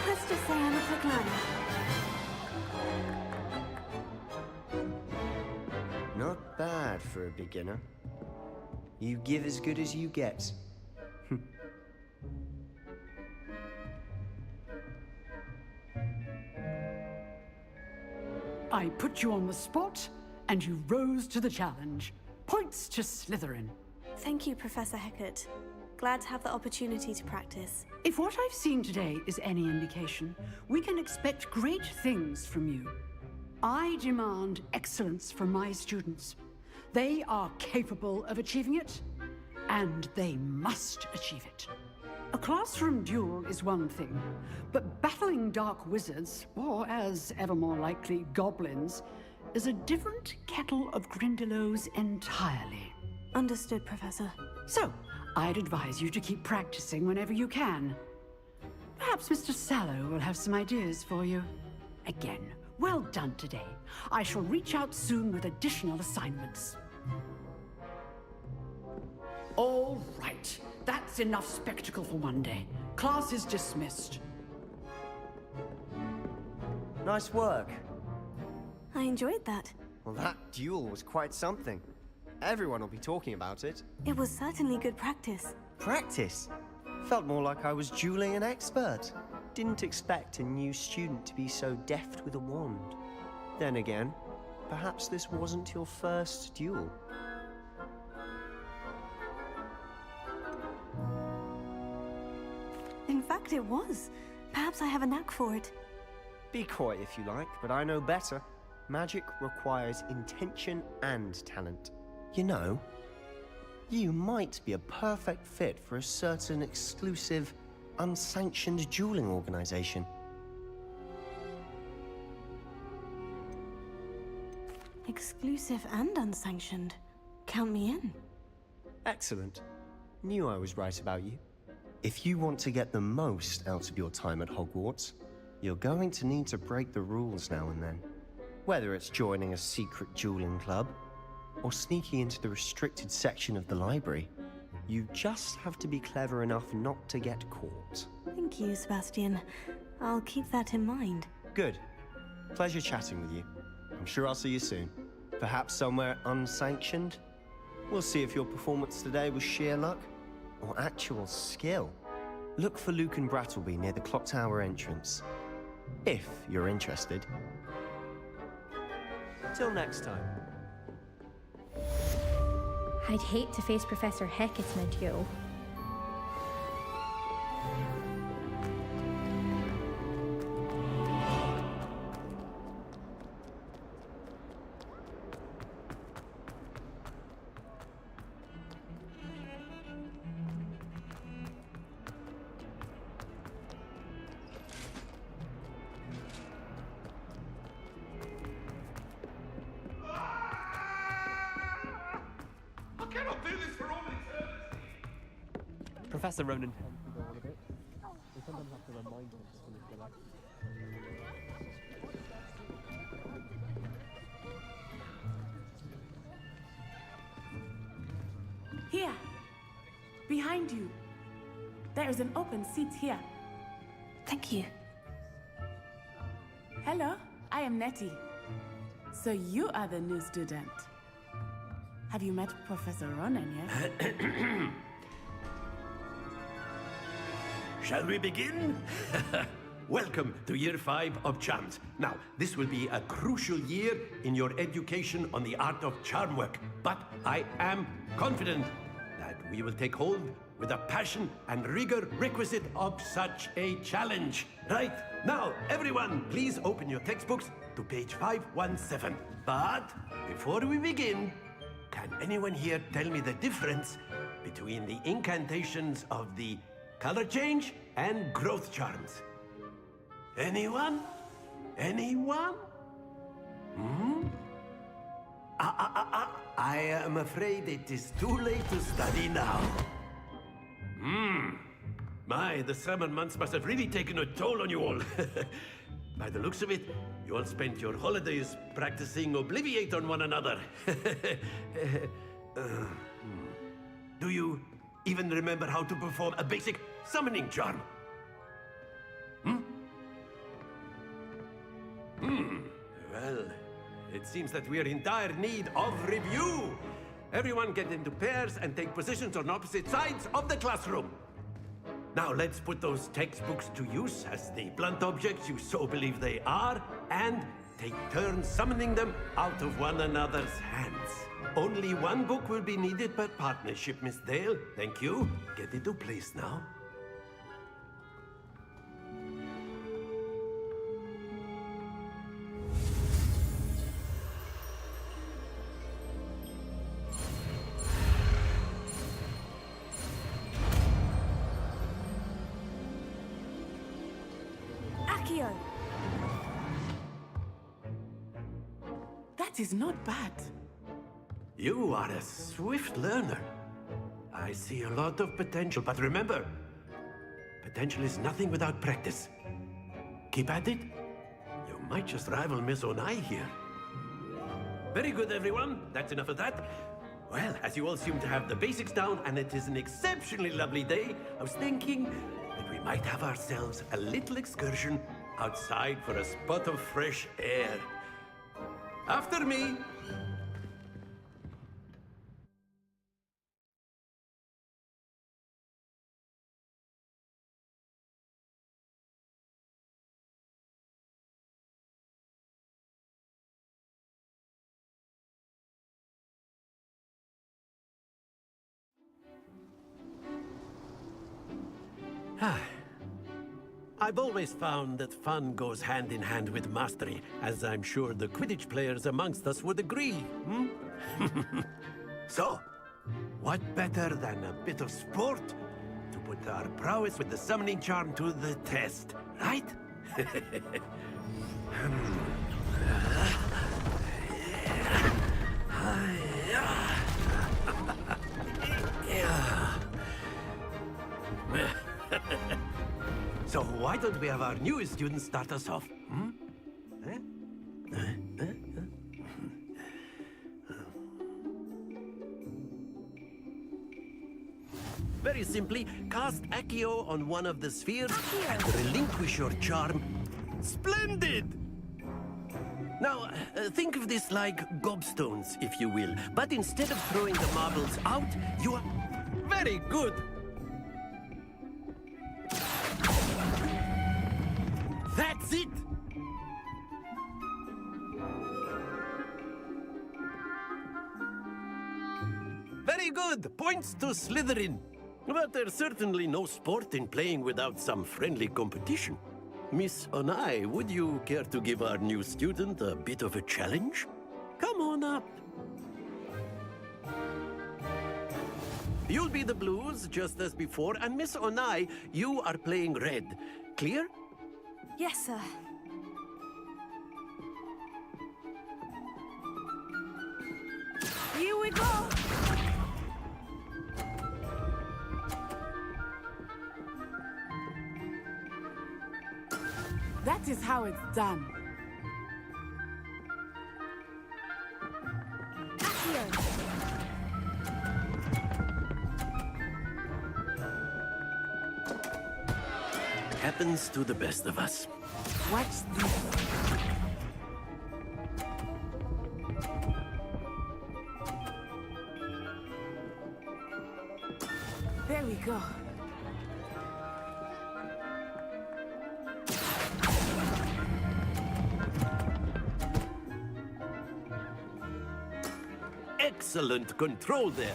Let's just say I'm a quick learner. Not bad for a beginner. You give as good as you get. I put you on the spot, and you rose to the challenge. Points to Slytherin. Thank you, Professor Hecat. Glad to have the opportunity to practice. If what I've seen today is any indication, we can expect great things from you. I demand excellence from my students. They are capable of achieving it, and they must achieve it. A classroom duel is one thing, but battling dark wizards, or as ever more likely, goblins, is a different kettle of Grindylows entirely. Understood, Professor. So, I'd advise you to keep practicing whenever you can. Perhaps Mr. Sallow will have some ideas for you. Again, well done today. I shall reach out soon with additional assignments. All right. That's enough spectacle for one day. Class is dismissed. Nice work. I enjoyed that. Well, that duel was quite something. Everyone will be talking about it. It was certainly good practice. Practice? Felt more like I was dueling an expert. Didn't expect a new student to be so deft with a wand. Then again, perhaps this wasn't your first duel. In fact, it was. Perhaps I have a knack for it. Be coy if you like, but I know better. Magic requires intention and talent. You know, you might be a perfect fit for a certain exclusive, unsanctioned dueling organization. Exclusive and unsanctioned. Count me in. Excellent. Knew I was right about you. If you want to get the most out of your time at Hogwarts, you're going to need to break the rules now and then. Whether it's joining a secret dueling club, or sneaking into the restricted section of the library, you just have to be clever enough not to get caught. Thank you, Sebastian. I'll keep that in mind. Good. Pleasure chatting with you. I'm sure I'll see you soon. Perhaps somewhere unsanctioned? We'll see if your performance today was sheer luck or actual skill. Look for Luke and Brattleby near the clock tower entrance, if you're interested. Till next time. I'd hate to face Professor Hecat in a duel. Professor Ronan tends to go on a bit. We sometimes have to remind him when he's relaxed. Here. Behind you. There is an open seat here. Thank you. Hello, I am Nettie. So you are the new student. Have you met Professor Ronan yet? Shall we begin? Welcome to Year 5 of Charms. Now, this will be a crucial year in your education on the art of charm work, but I am confident that we will take hold with the passion and rigor requisite of such a challenge. Right, now, everyone, please open your textbooks to page 517. But before we begin, Can anyone here tell me the difference between the incantations of the color change and growth charms? Anyone? Anyone? Hmm? I am afraid it is too late to study now. The summer months must have really taken a toll on you all. By the looks of it, you all spent your holidays practicing Obliviate on one another. Do you even remember how to perform a basic summoning charm? Well, it seems that we are in dire need of review. Everyone get into pairs and take positions on opposite sides of the classroom. Now let's put those textbooks to use as the blunt objects you so believe they are, and take turns summoning them out of one another's hands. Only one book will be needed per partnership, Miss Dale. Thank you. Get into place now. That is not bad. You are a swift learner. I see a lot of potential, but remember, potential is nothing without practice. Keep at it. You might just rival Miss Onai here. Very good, everyone. That's enough of that. Well, as you all seem to have the basics down, and it is an exceptionally lovely day, I was thinking that we might have ourselves a little excursion outside for a spot of fresh air. After me. I've always found that fun goes hand in hand with mastery, as I'm sure the Quidditch players amongst us would agree. So, what better than a bit of sport to put our prowess with the summoning charm to the test, right? So why don't we have our newest students start us off? Very simply, cast Accio on one of the spheres and relinquish your charm. Splendid! Now, think of this like gobstones, if you will. But instead of throwing the marbles out, you are... Very good! That's it! Very good! Points to Slytherin. But there's certainly no sport in playing without some friendly competition. Miss Onai, would you care to give our new student a bit of a challenge? Come on up. You'll be the blues, just as before, and Miss Onai, you are playing red. Clear? Yes, sir. Here we go! That is how it's done. Happens to the best of us. Watch this. There we go. Excellent control there.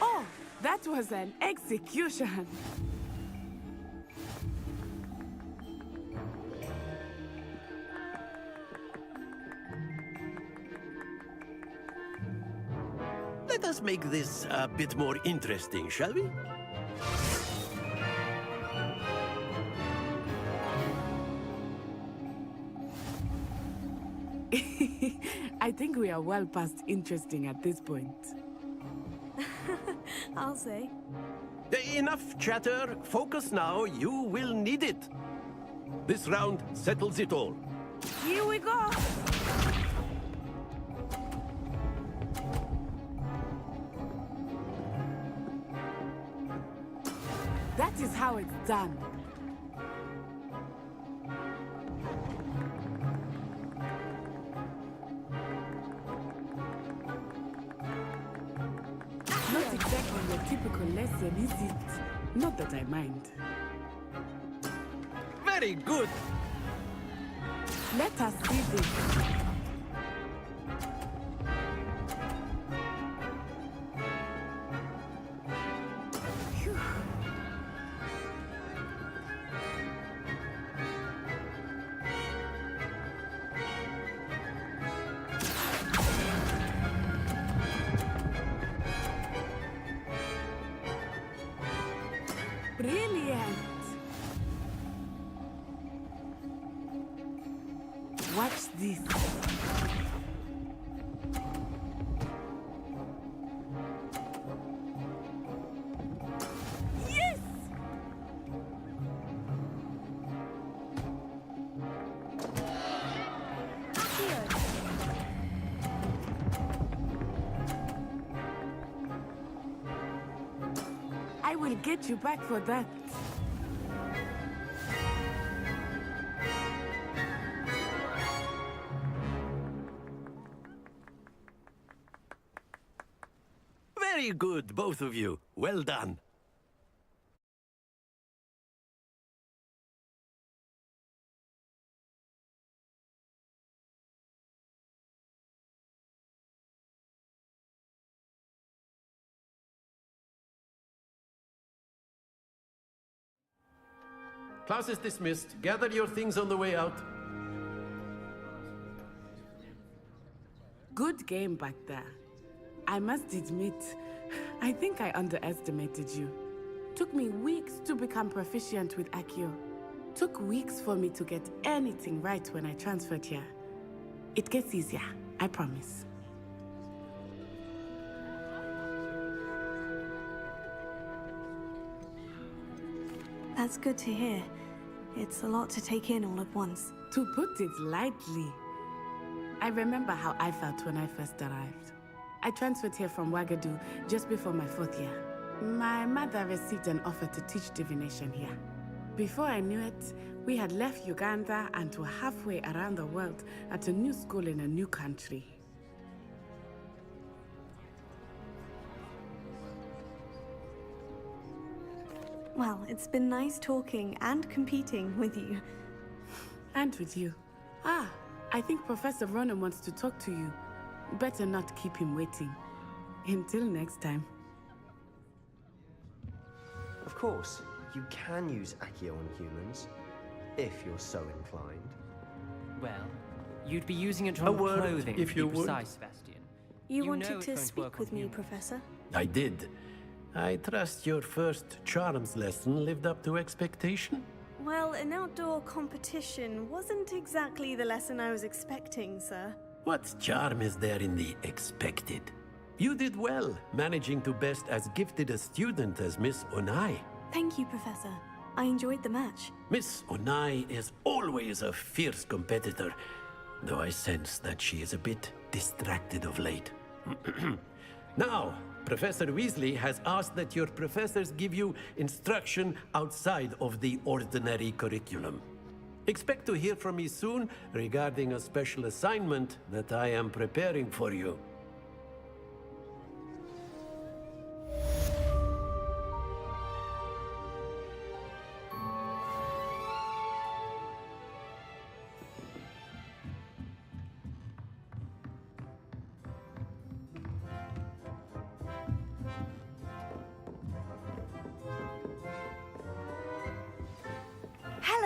Oh, that was an execution. Let us make this a bit more interesting, shall we? I think we are well past interesting at this point. I'll say. Enough chatter. Focus now. You will need it. This round settles it all. Here we go! That is how it's done. Not exactly your typical lesson, is it? Not that I mind. Very good. Let us see this. Phew. Brilliant! Watch this. Yes! I will get you back for that. Very good, both of you. Well done. Class is dismissed. Gather your things on the way out. Good game back there. I must admit, I think I underestimated you. Took me weeks to become proficient with Accio. Took weeks for me to get anything right when I transferred here. It gets easier, I promise. That's good to hear. It's a lot to take in all at once. To put it lightly, I remember how I felt when I first arrived. I transferred here from Ouagadougou just before my 4th year. My mother received an offer to teach divination here. Before I knew it, we had left Uganda and were halfway around the world at a new school in a new country. Well, it's been nice talking and competing with you. And with you. Ah, I think Professor Ronan wants to talk to you. Better not keep him waiting. Until next time. Of course, you can use Accio on humans, if you're so inclined. Well, you'd be using it A on word, clothing, if to you be would. precise, Sebastian. You know wanted it's to going speak work with on me, humans. Professor? I did. I trust your first charms lesson lived up to expectation? Well, an outdoor competition wasn't exactly the lesson I was expecting, sir. What charm is there in the expected? You did well, managing to best as gifted a student as Miss Onai. Thank you, Professor. I enjoyed the match. Miss Onai is always a fierce competitor, though I sense that she is a bit distracted of late. Now, Professor Weasley has asked that your professors give you instruction outside of the ordinary curriculum. Expect to hear from me soon regarding a special assignment that I am preparing for you.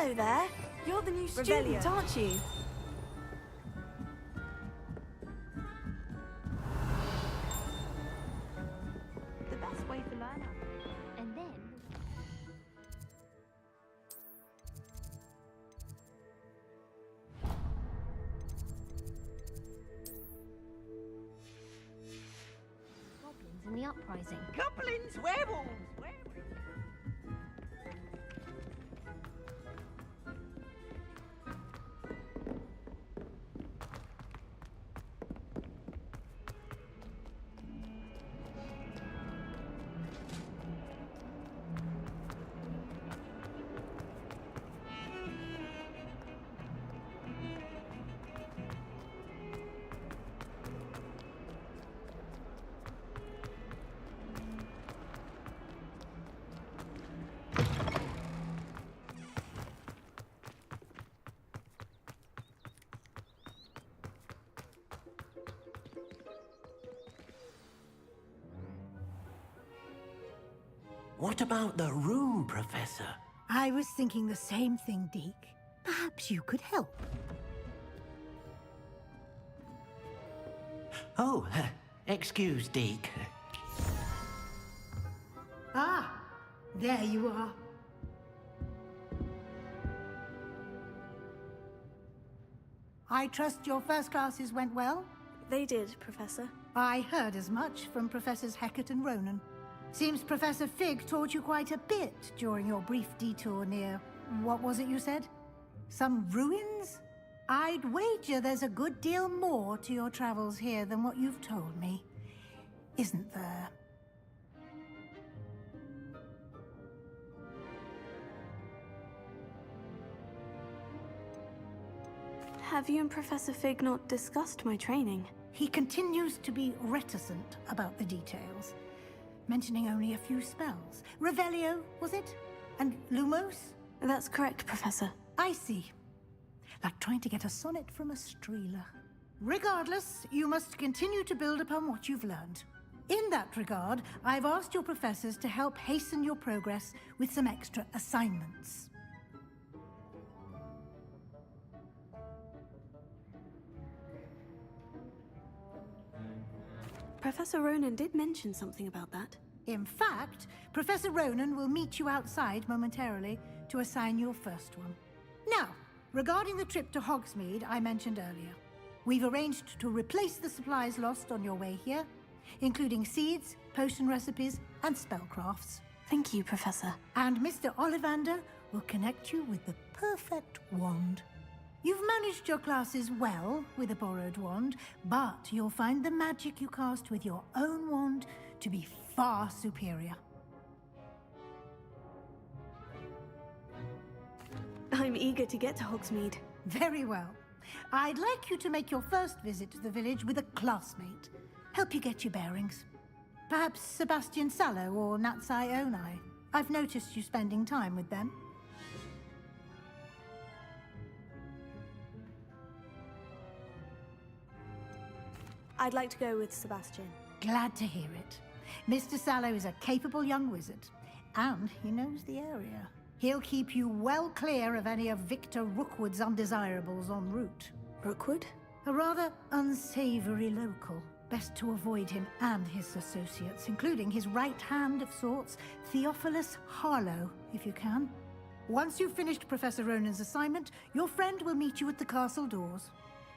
Hello there. You're the new student, aren't you? The best way to learn. And then... Goblins in the uprising. Goblins, werewolves, What about the room, Professor? I was thinking the same thing, Deke. Perhaps you could help. Oh, excuse, Deke. Ah, there you are. I trust your first classes went well? They did, Professor. I heard as much from Professors Hecat and Ronan. Seems Professor Fig taught you quite a bit during your brief detour near... what was it you said? Some ruins? I'd wager there's a good deal more to your travels here than what you've told me. Isn't there? Have you and Professor Fig not discussed my training? He continues to be reticent about the details, mentioning only a few spells. Revelio, was it? And Lumos? That's correct, Professor. I see. Like trying to get a sonnet from a streeler. Regardless, you must continue to build upon what you've learned. In that regard, I've asked your professors to help hasten your progress with some extra assignments. Professor Ronan did mention something about that. In fact, Professor Ronan will meet you outside momentarily to assign your first one. Now, regarding the trip to Hogsmeade I mentioned earlier, we've arranged to replace the supplies lost on your way here, including seeds, potion recipes, and spellcrafts. Thank you, Professor. And Mr. Ollivander will connect you with the perfect wand. You've managed your classes well with a borrowed wand, but you'll find the magic you cast with your own wand to be far superior. I'm eager to get to Hogsmeade. Very well. I'd like you to make your first visit to the village with a classmate. Help you get your bearings. Perhaps Sebastian Sallow or Natsai Onai. I've noticed you spending time with them. I'd like to go with Sebastian. Glad to hear it. Mr. Sallow is a capable young wizard, and he knows the area. He'll keep you well clear of any of Victor Rookwood's undesirables en route. Rookwood? A rather unsavory local. Best to avoid him and his associates, including his right hand of sorts, Theophilus Harlow, if you can. Once you've finished Professor Ronan's assignment, your friend will meet you at the castle doors.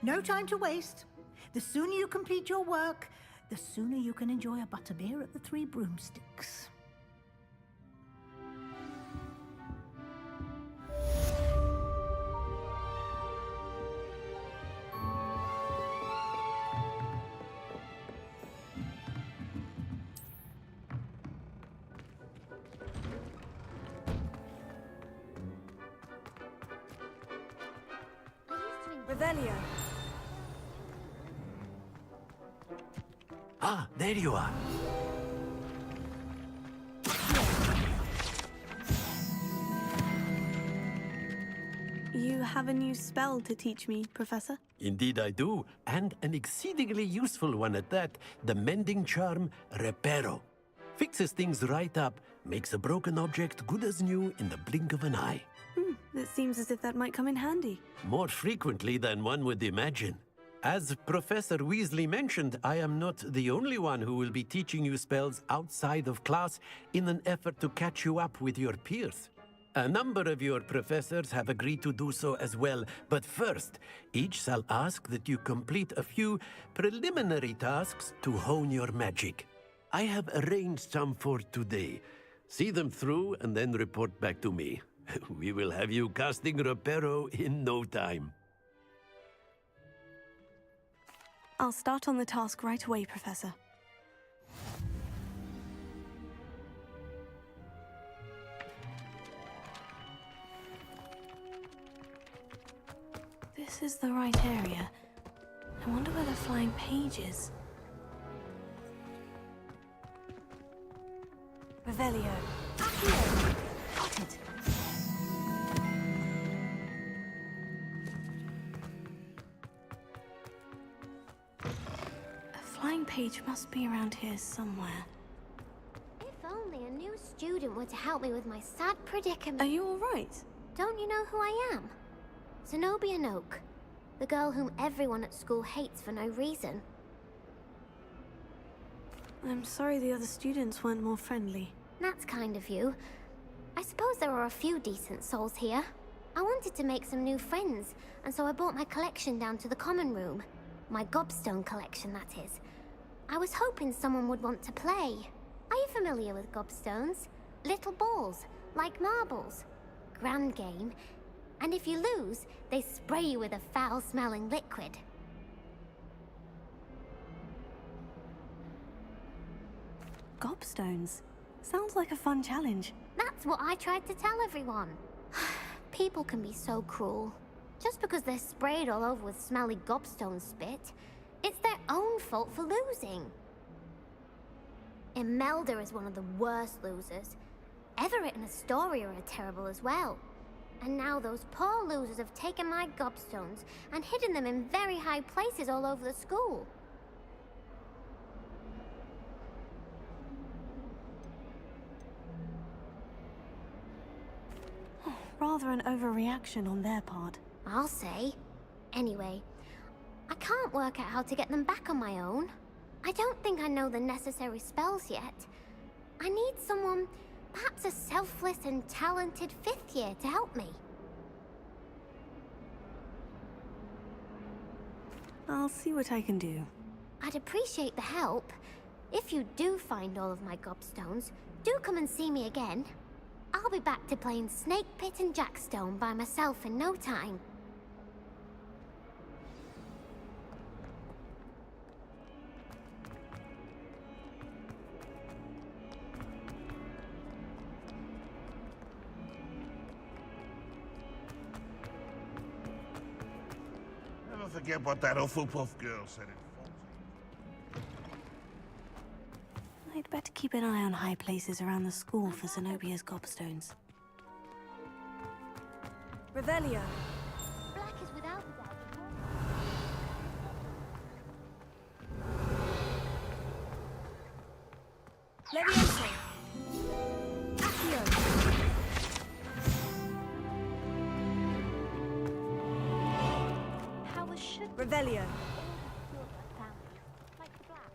No time to waste. The sooner you complete your work, the sooner you can enjoy a butterbeer at the Three Broomsticks. Revelio. Ah, there you are. You have a new spell to teach me, Professor? Indeed I do, and an exceedingly useful one at that. The mending charm, Reparo. Fixes things right up, makes a broken object good as new in the blink of an eye. It seems as if that might come in handy. More frequently than one would imagine. As Professor Weasley mentioned, I am not the only one who will be teaching you spells outside of class in an effort to catch you up with your peers. A number of your professors have agreed to do so as well, but first, each shall ask that you complete a few preliminary tasks to hone your magic. I have arranged some for today. See them through and then report back to me. We will have you casting Reparo in no time. I'll start on the task right away, Professor. This is the right area. I wonder where the flying page is. Revelio. Accio. Got it. A flying page must be around here somewhere. If only a new student were to help me with my sad predicament. Are you all right? Don't you know who I am? Zenobia Noak, the girl whom everyone at school hates for no reason. I'm sorry the other students weren't more friendly. That's kind of you. I suppose there are a few decent souls here. I wanted to make some new friends, and so I brought my collection down to the common room. My gobstone collection, that is. I was hoping someone would want to play. Are you familiar with gobstones? Little balls, like marbles. Grand game. And if you lose, they spray you with a foul-smelling liquid. Gobstones? Sounds like a fun challenge. That's what I tried to tell everyone. People can be so cruel. Just because they're sprayed all over with smelly gobstone spit, it's their own fault for losing. Imelda is one of the worst losers. Everett and Astoria are terrible as well. And now those poor losers have taken my gobstones and hidden them in very high places all over the school. Rather an overreaction on their part. I'll say. Anyway, I can't work out how to get them back on my own. I don't think I know the necessary spells yet. I need someone, perhaps a selfless and talented 5th year to help me. I'll see what I can do. I'd appreciate the help. If you do find all of my gobstones, do come and see me again. I'll be back to playing Snake Pit and Jackstone by myself in no time. Never forget what that Hufflepuff girl said in I'd better keep an eye on high places around the school for Zenobia's gobstones. Revelio. Black is without a doubt. Leviosa. Accio. How was sugar? Revelio. Like the black.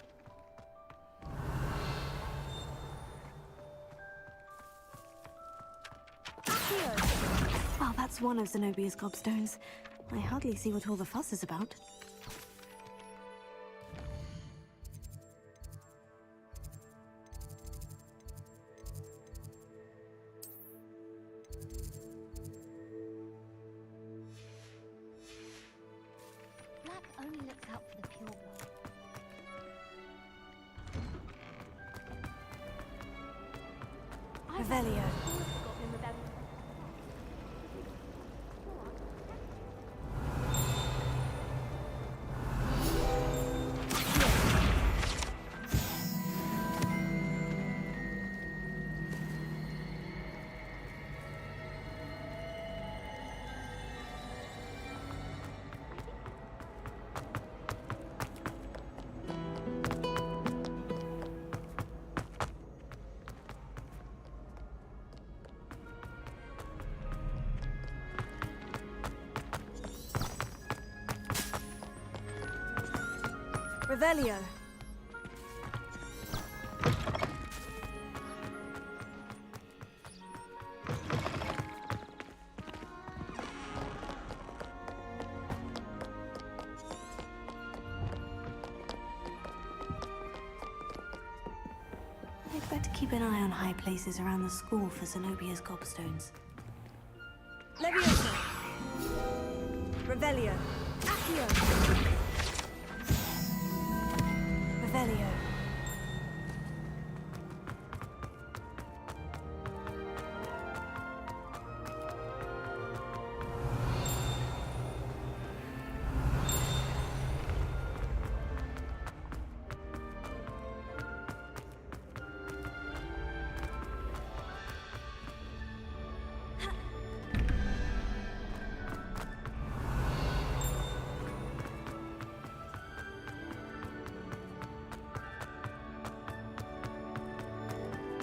Well, that's one of Zenobia's gobstones. I hardly see what all the fuss is about. Black only looks out for the pure blood. Revelio. Revelio. I'd better keep an eye on high places around the school for Zenobia's gobstones. Leviosa! Revelio! Accio! Revelio.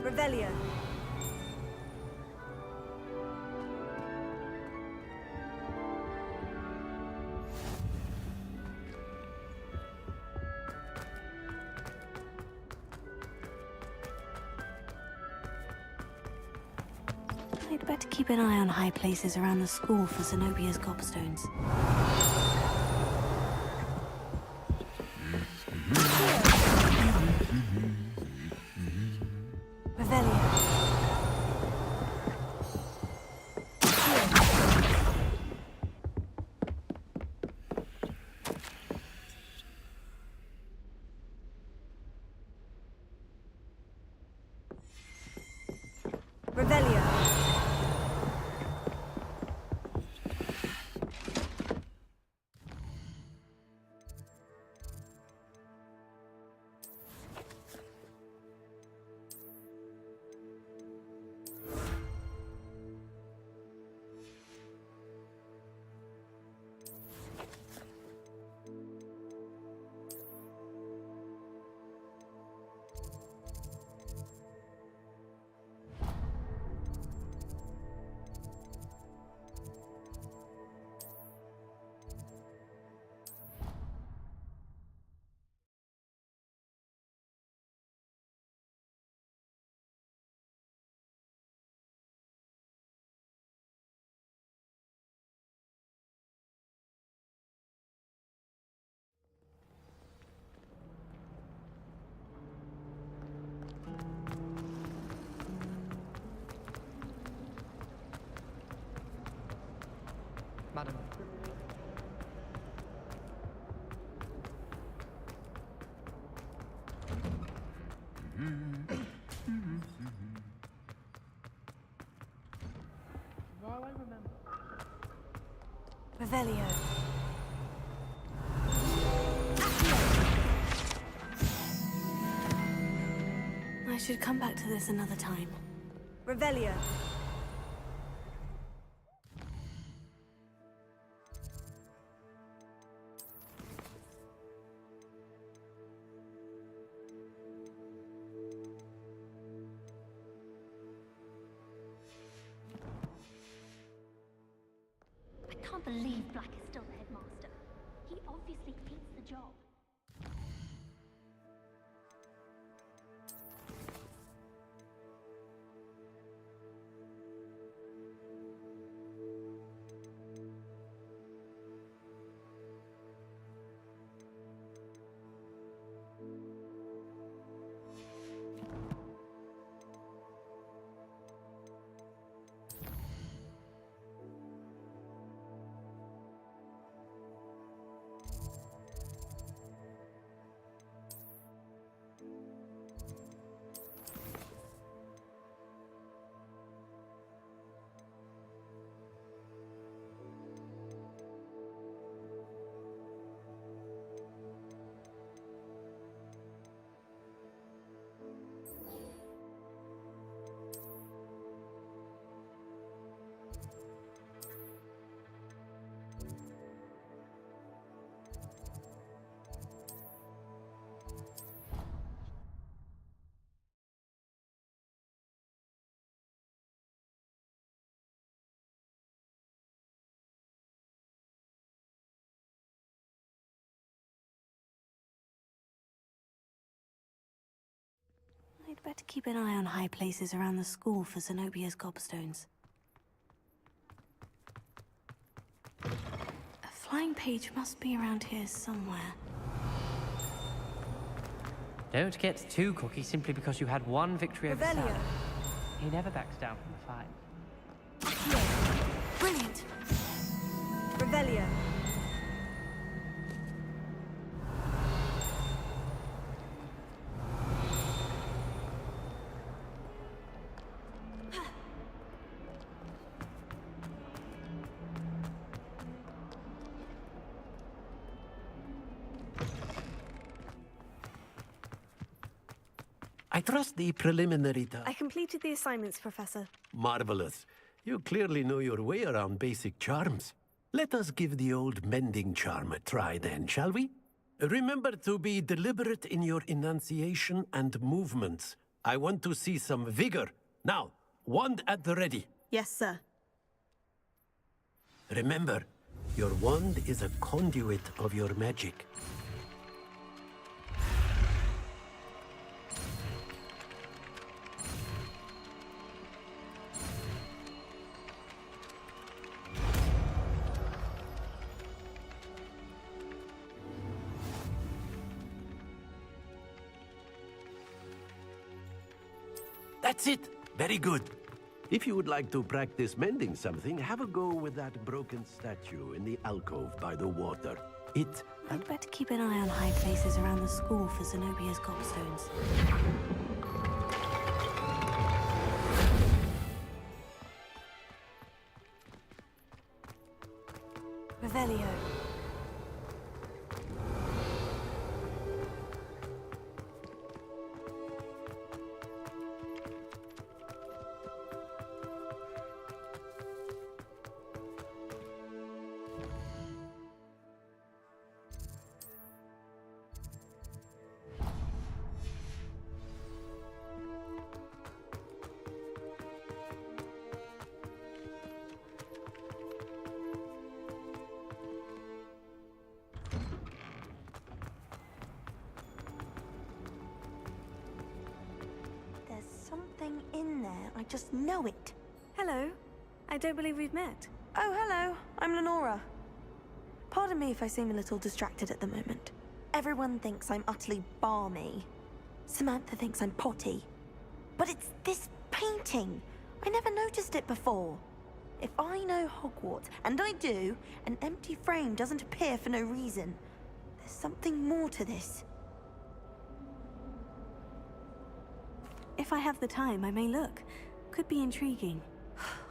Revelio. I'd better keep an eye on high places around the school for Zenobia's gobstones. Revelio. Madam. Well, I remember. Revelio. I should come back to this another time. Revelio. I can't believe Black is still the headmaster. He obviously hates the job. better keep an eye on high places around the school for Zenobia's gobstones. A flying page must be around here somewhere. Don't get too cocky simply because you had one victory over Revelio. Sam. He never backs down from the fight. Brilliant! Revelio. I trust the preliminary I completed the assignments, Professor. Marvelous. You clearly know your way around basic charms. Let us give the old mending charm a try then, shall we? Remember to be deliberate in your enunciation and movements. I want to see some vigor. Now, wand at the ready. Yes, sir. Remember, your wand is a conduit of your magic. That's it! Very good. If you would like to practice mending something, have a go with that broken statue in the alcove by the water. I'd better keep an eye on high places around the school for Zenobia's gobstones. Revelio. Something in there. I just know it. Hello. I don't believe we've met. Oh, hello. I'm Lenora. Pardon me if I seem a little distracted at the moment. Everyone thinks I'm utterly balmy. Samantha thinks I'm potty. But it's this painting. I never noticed it before. If I know Hogwarts, and I do, an empty frame doesn't appear for no reason. There's something more to this. If I have the time, I may look. Could be intriguing.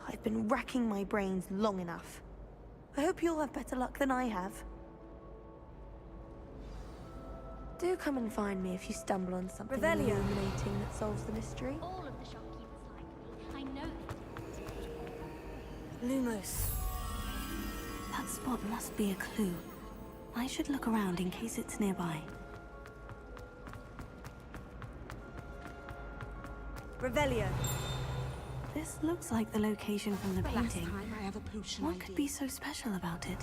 I've been racking my brains long enough. I hope you'll have better luck than I have. Do come and find me if you stumble on something Revelio. illuminating that solves the mystery. All of the shopkeepers like me. I know it. Lumos. That spot must be a clue. I should look around in case it's nearby. Revelio. This looks like the location from the The last painting. time I have a potion What ID. could be so special about it?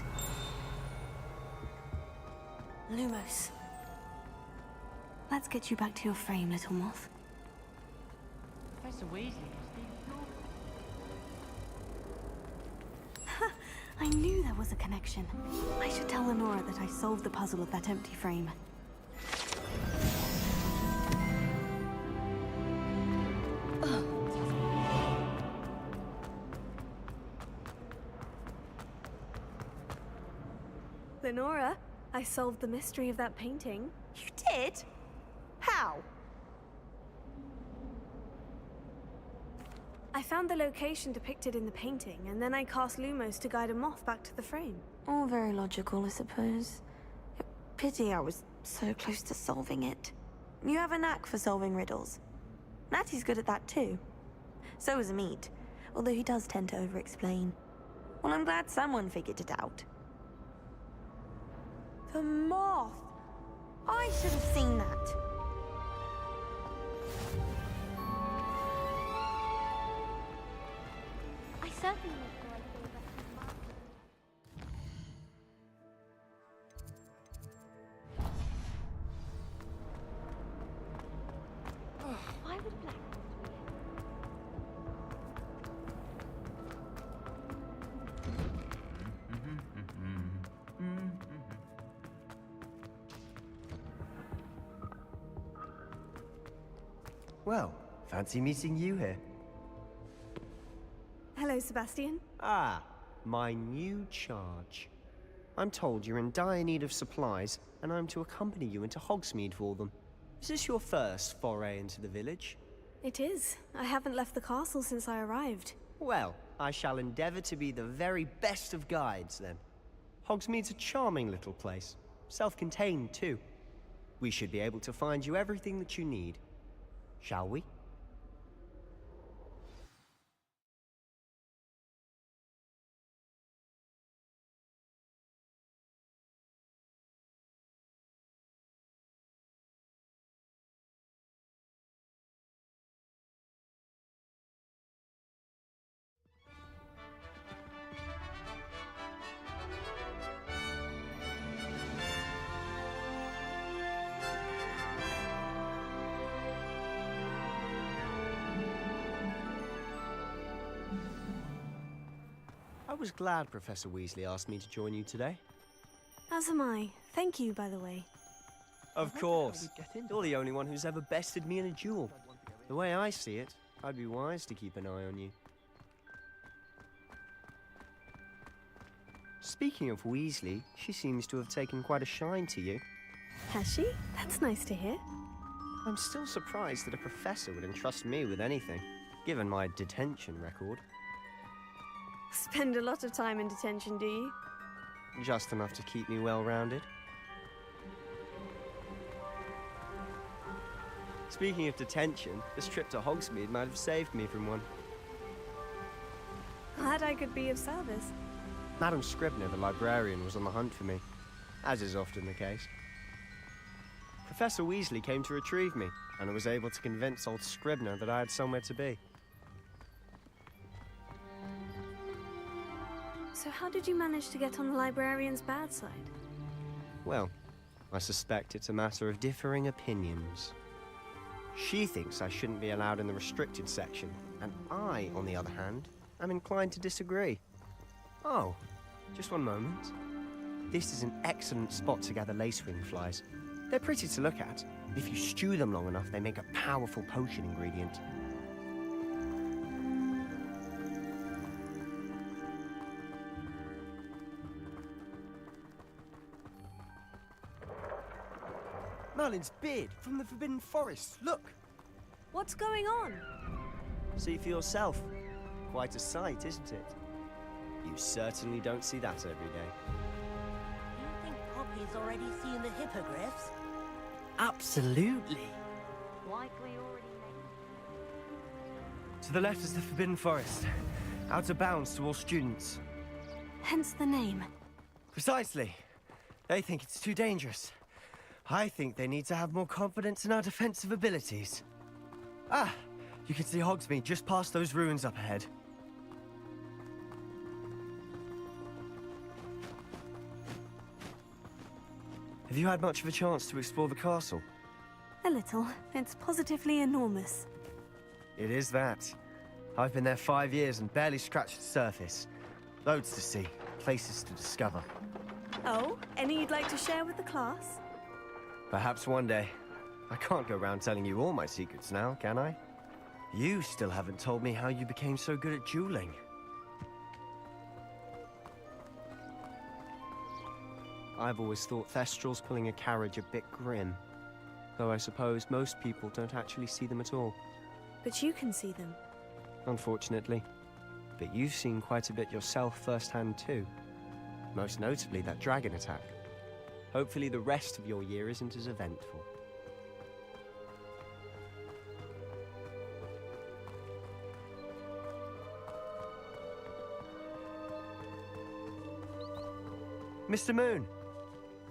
Lumos. Let's get you back to your frame, little moth. Professor Weasley, I knew there was a connection. I should tell Lenora that I solved the puzzle of that empty frame. Lenora, I solved the mystery of that painting. You did? How? I found the location depicted in the painting, and then I cast Lumos to guide a moth back to the frame. All very logical, I suppose. Pity I was so close to solving it. You have a knack for solving riddles. Natty's good at that too. So is Amit, although he does tend to over-explain. Well, I'm glad someone figured it out. The moth! I should have seen that. I certainly feel like they were. Why would Black Well, fancy meeting you here. Hello, Sebastian. Ah, my new charge. I'm told you're in dire need of supplies, and I'm to accompany you into Hogsmeade for them. Is this your first foray into the village? It is. I haven't left the castle since I arrived. Well, I shall endeavor to be the very best of guides, then. Hogsmeade's a charming little place. Self-contained, too. We should be able to find you everything that you need. Shall we? I was glad Professor Weasley asked me to join you today. As am I. Thank you, by the way. Of course. You're the only one who's ever bested me in a duel. The way I see it, I'd be wise to keep an eye on you. Speaking of Weasley, she seems to have taken quite a shine to you. Has she? That's nice to hear. I'm still surprised that a professor would entrust me with anything, given my detention record. Spend a lot of time in detention, do you? Just enough to keep me well-rounded. Speaking of detention, this trip to Hogsmeade might have saved me from one. Glad I could be of service. Madam Scribner, the librarian, was on the hunt for me, as is often the case. Professor Weasley came to retrieve me, and I was able to convince old Scribner that I had somewhere to be. So how did you manage to get on the librarian's bad side? Well, I suspect it's a matter of differing opinions. She thinks I shouldn't be allowed in the restricted section, and I, on the other hand, am inclined to disagree. Oh, just one moment. This is an excellent spot to gather lacewing flies. They're pretty to look at. If you stew them long enough, they make a powerful potion ingredient. Merlin's beard from the Forbidden Forest. Look! What's going on? See for yourself. Quite a sight, isn't it? You certainly don't see that every day. Do you think Poppy's already seen the hippogriffs? Absolutely. Likely already made. To the left is the Forbidden Forest. Out of bounds to all students. Hence the name. Precisely. They think it's too dangerous. I think they need to have more confidence in our defensive abilities. Ah! You can see Hogsmeade just past those ruins up ahead. Have you had much of a chance to explore the castle? A little. It's positively enormous. It is that. I've been there 5 years and barely scratched the surface. Loads to see, places to discover. Oh, any you'd like to share with the class? Perhaps one day. I can't go around telling you all my secrets now, can I? You still haven't told me how you became so good at dueling. I've always thought Thestrals pulling a carriage a bit grim. Though I suppose most people don't actually see them at all. But you can see them. Unfortunately. But you've seen quite a bit yourself firsthand too. Most notably that dragon attack. Hopefully the rest of your year isn't as eventful. Mr. Moon!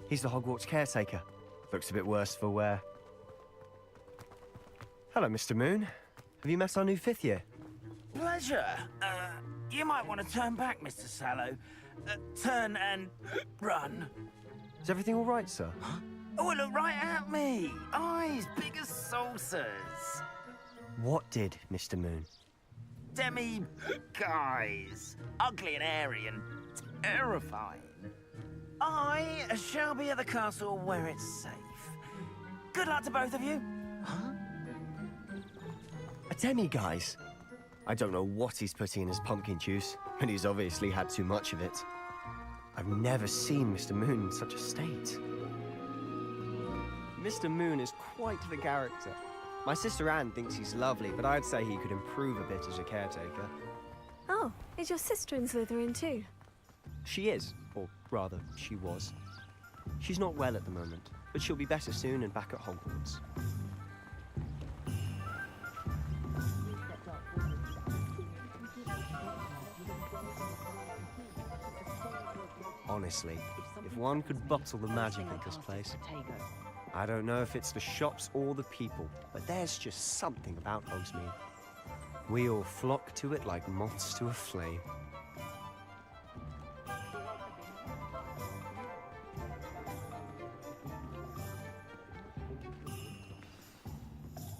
He's the Hogwarts caretaker. Looks a bit worse for wear. Hello, Mr. Moon. Have you met our new 5th year? Pleasure. You might want to turn back, Mr. Sallow. Turn and run. Is everything all right, sir? Oh, look right at me. Eyes big as saucers. What did, Mr. Moon? Guys. Ugly and airy and terrifying. I shall be at the castle where it's safe. Good luck to both of you. A demi-guise? I don't know what he's putting in his pumpkin juice, but he's obviously had too much of it. I've never seen Mr. Moon in such a state. Mr. Moon is quite the character. My sister Anne thinks he's lovely, but I'd say he could improve a bit as a caretaker. Oh, is your sister in Slytherin too? She is, or rather, she was. She's not well at the moment, but she'll be better soon and back at Hogwarts. Honestly, if one could bottle the magic of this place. I don't know if it's the shops or the people, but there's just something about Hogsmeade. We all flock to it like moths to a flame.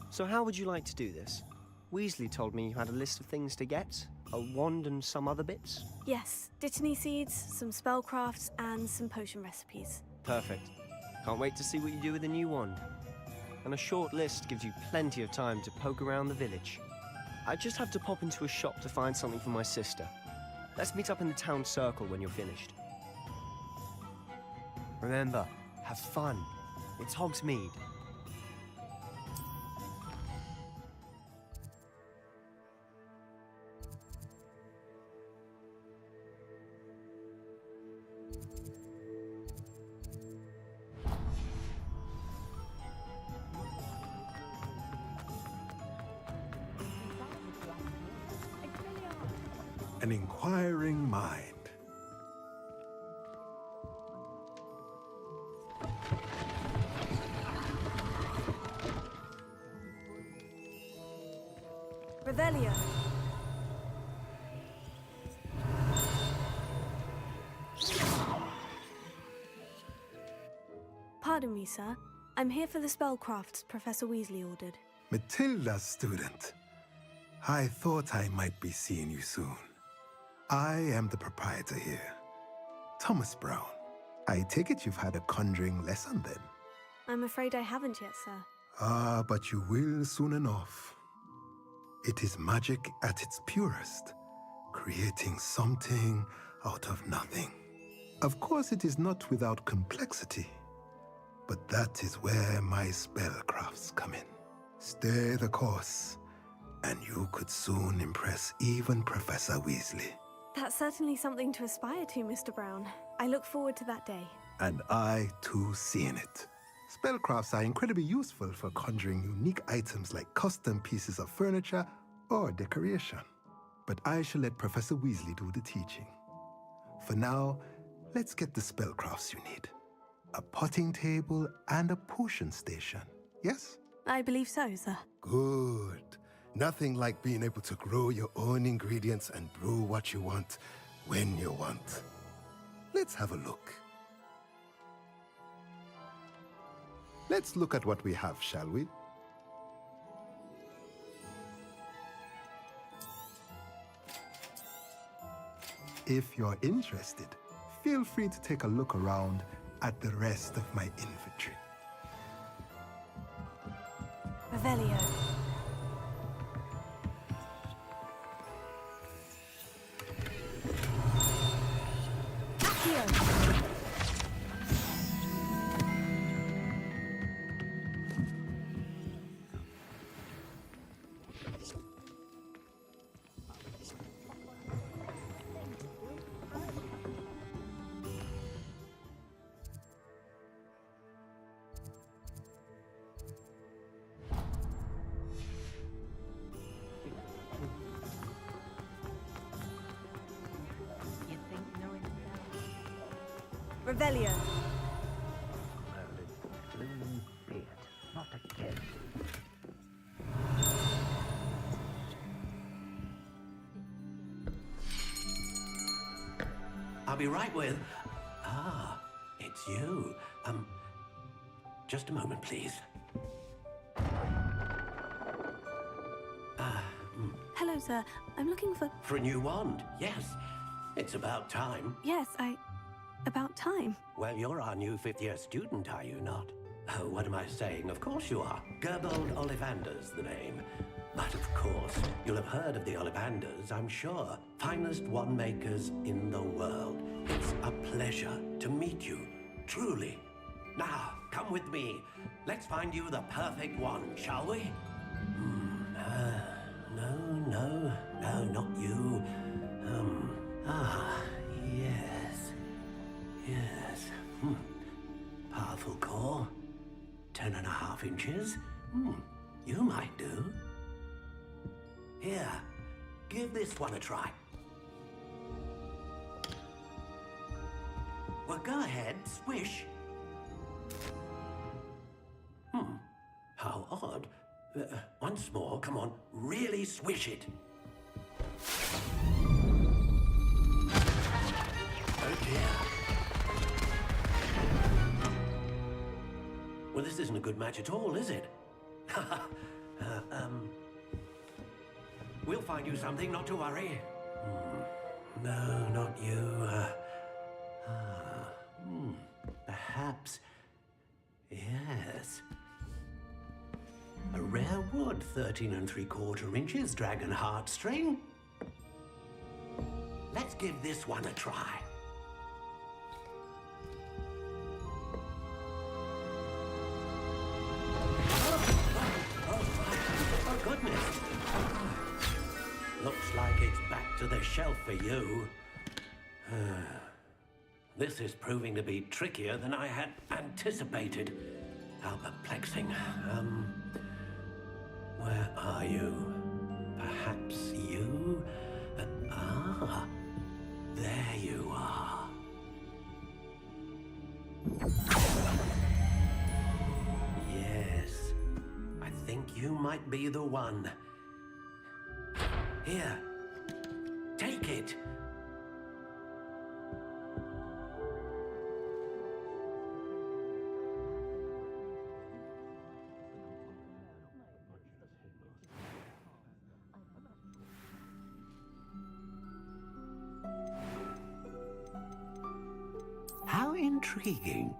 So how would you like to do this? Weasley told me you had a list of things to get, a wand and some other bits. Yes, Dittany seeds, some spellcrafts, and some potion recipes. Perfect. Can't wait to see what you do with the new wand. And a short list gives you plenty of time to poke around the village. I just have to pop into a shop to find something for my sister. Let's meet up in the town circle when you're finished. Remember, have fun. It's Hogsmeade. An inquiring mind. Revelio. Pardon me, sir. I'm here for the spellcrafts Professor Weasley ordered. Matilda's student. I thought I might be seeing you soon. I am the proprietor here, Thomas Brown. I take it you've had a conjuring lesson then? I'm afraid I haven't yet, sir. Ah, but you will soon enough. It is magic at its purest, creating something out of nothing. Of course, it is not without complexity, but that is where my spellcrafts come in. Stay the course, and you could soon impress even Professor Weasley. That's certainly something to aspire to, Mr. Brown. I look forward to that day. And I, too, seeing it. Spellcrafts are incredibly useful for conjuring unique items like custom pieces of furniture or decoration. But I shall let Professor Weasley do the teaching. For now, let's get the spellcrafts you need. A potting table and a potion station, yes? I believe so, sir. Good. Nothing like being able to grow your own ingredients and brew what you want when you want. Let's have a look. Let's look at what we have, shall we? If you're interested, feel free to take a look around at the rest of my inventory. Revelio. Revelio. Blue beard, not a kid. I'll be right with... Ah, it's you. Just a moment, please. Hello, sir. I'm looking for... For a new wand, yes. It's about time. Yes, about time. Well, you're our new fifth-year student, are you not? Oh, what am I saying? Of course you are. Gerbold Ollivander's the name. But of course, you'll have heard of the Ollivanders, I'm sure. Finest wand makers in the world. It's a pleasure to meet you, truly. Now, come with me. Let's find you the perfect wand, shall we? No, not you. Yes. Powerful core. 10.5 inches. You might do. Here, give this one a try. Well, go ahead, swish. How odd. Once more, come on, really swish it. Oh dear. Well, this isn't a good match at all, is it? We'll find you something, not to worry. No, not you. Perhaps. Yes. A rare wood, 13 3/4 inches, dragon heartstring. Let's give this one a try. Oh, goodness. Looks like it's back to the shelf for you. This is proving to be trickier than I had anticipated. How perplexing. Where are you? Perhaps you? There you are. Yes, I think you might be the one. Here, take it. How intriguing.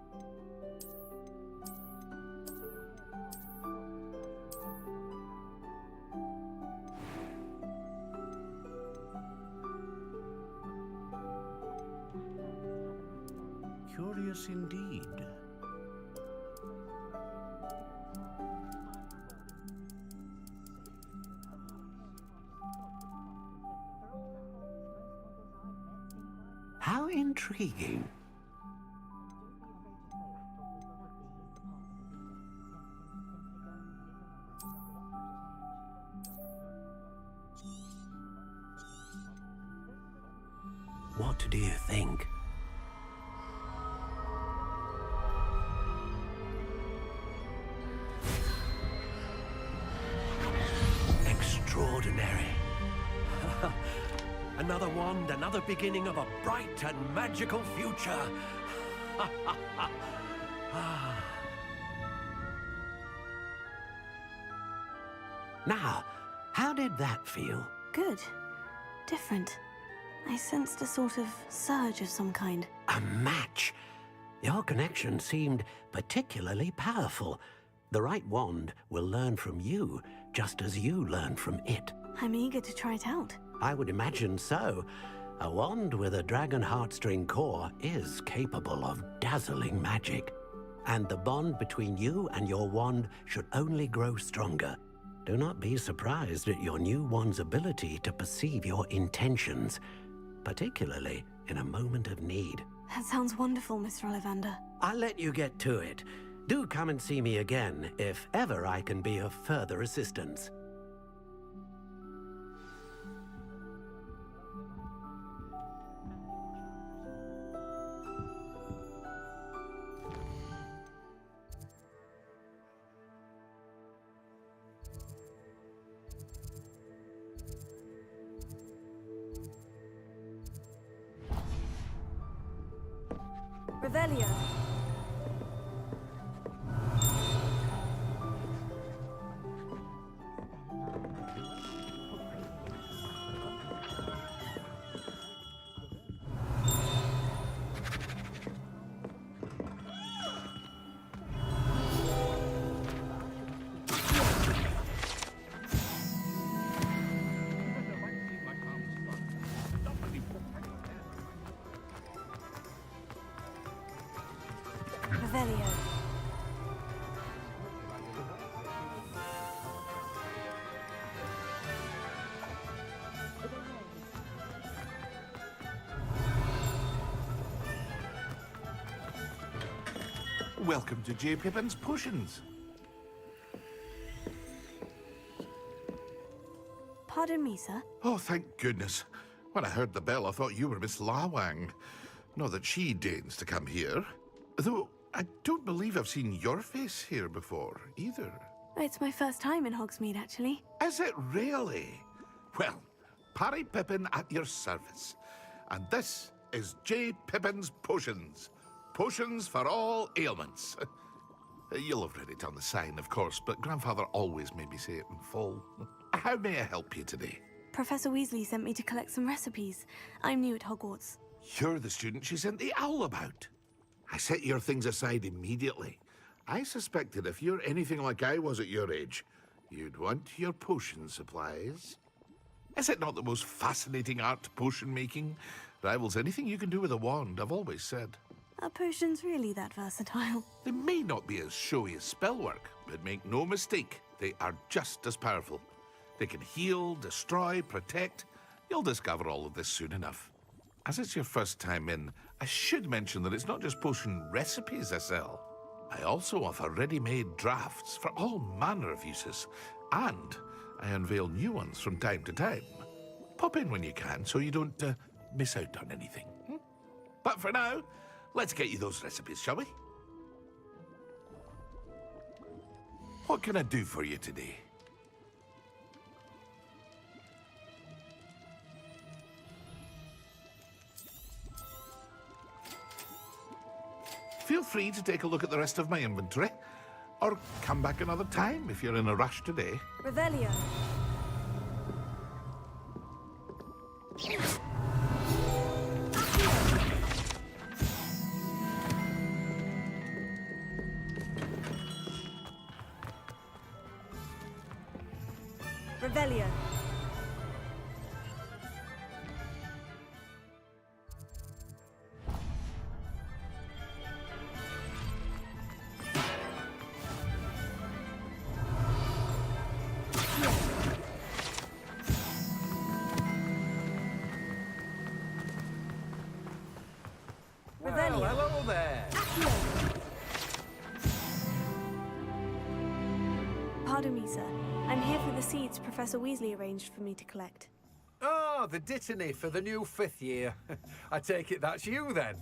Curious indeed. How intriguing. What do you think? Extraordinary. Another wand, another beginning of a bright and magical future. Now, how did that feel? Good. Different. I sensed a sort of surge of some kind. A match? Your connection seemed particularly powerful. The right wand will learn from you, just as you learn from it. I'm eager to try it out. I would imagine so. A wand with a dragon heartstring core is capable of dazzling magic. And the bond between you and your wand should only grow stronger. Do not be surprised at your new wand's ability to perceive your intentions, particularly in a moment of need. That sounds wonderful, Mr. Ollivander. I'll let you get to it. Do come and see me again if ever I can be of further assistance. Revelio. Welcome to J. Pippin's Potions. Pardon me, sir. Oh, thank goodness. When I heard the bell, I thought you were Miss Lawang. Not that she deigns to come here. Though, I don't believe I've seen your face here before, either. It's my first time in Hogsmeade, actually. Is it really? Well, Parry Pippin at your service. And this is J. Pippin's Potions. Potions for all ailments. You'll have read it on the sign, of course, but Grandfather always made me say it in full. How may I help you today? Professor Weasley sent me to collect some recipes. I'm new at Hogwarts. You're the student she sent the owl about. I set your things aside immediately. I suspected if you're anything like I was at your age, you'd want your potion supplies. Is it not the most fascinating art, potion making? Rivals anything you can do with a wand, I've always said. Are potions really that versatile? They may not be as showy as spellwork, but make no mistake, they are just as powerful. They can heal, destroy, protect. You'll discover all of this soon enough. As it's your first time in, I should mention that it's not just potion recipes I sell. I also offer ready-made drafts for all manner of uses, and I unveil new ones from time to time. Pop in when you can so you don't miss out on anything. But for now, let's get you those recipes, shall we? What can I do for you today? Feel free to take a look at the rest of my inventory, or come back another time if you're in a rush today. Revelio. Revelio. Well, hello there. Pardon me, sir. I'm here for the seeds Professor Weasley arranged for me to collect. Oh, the dittany for the new 5th year. I take it that's you, then.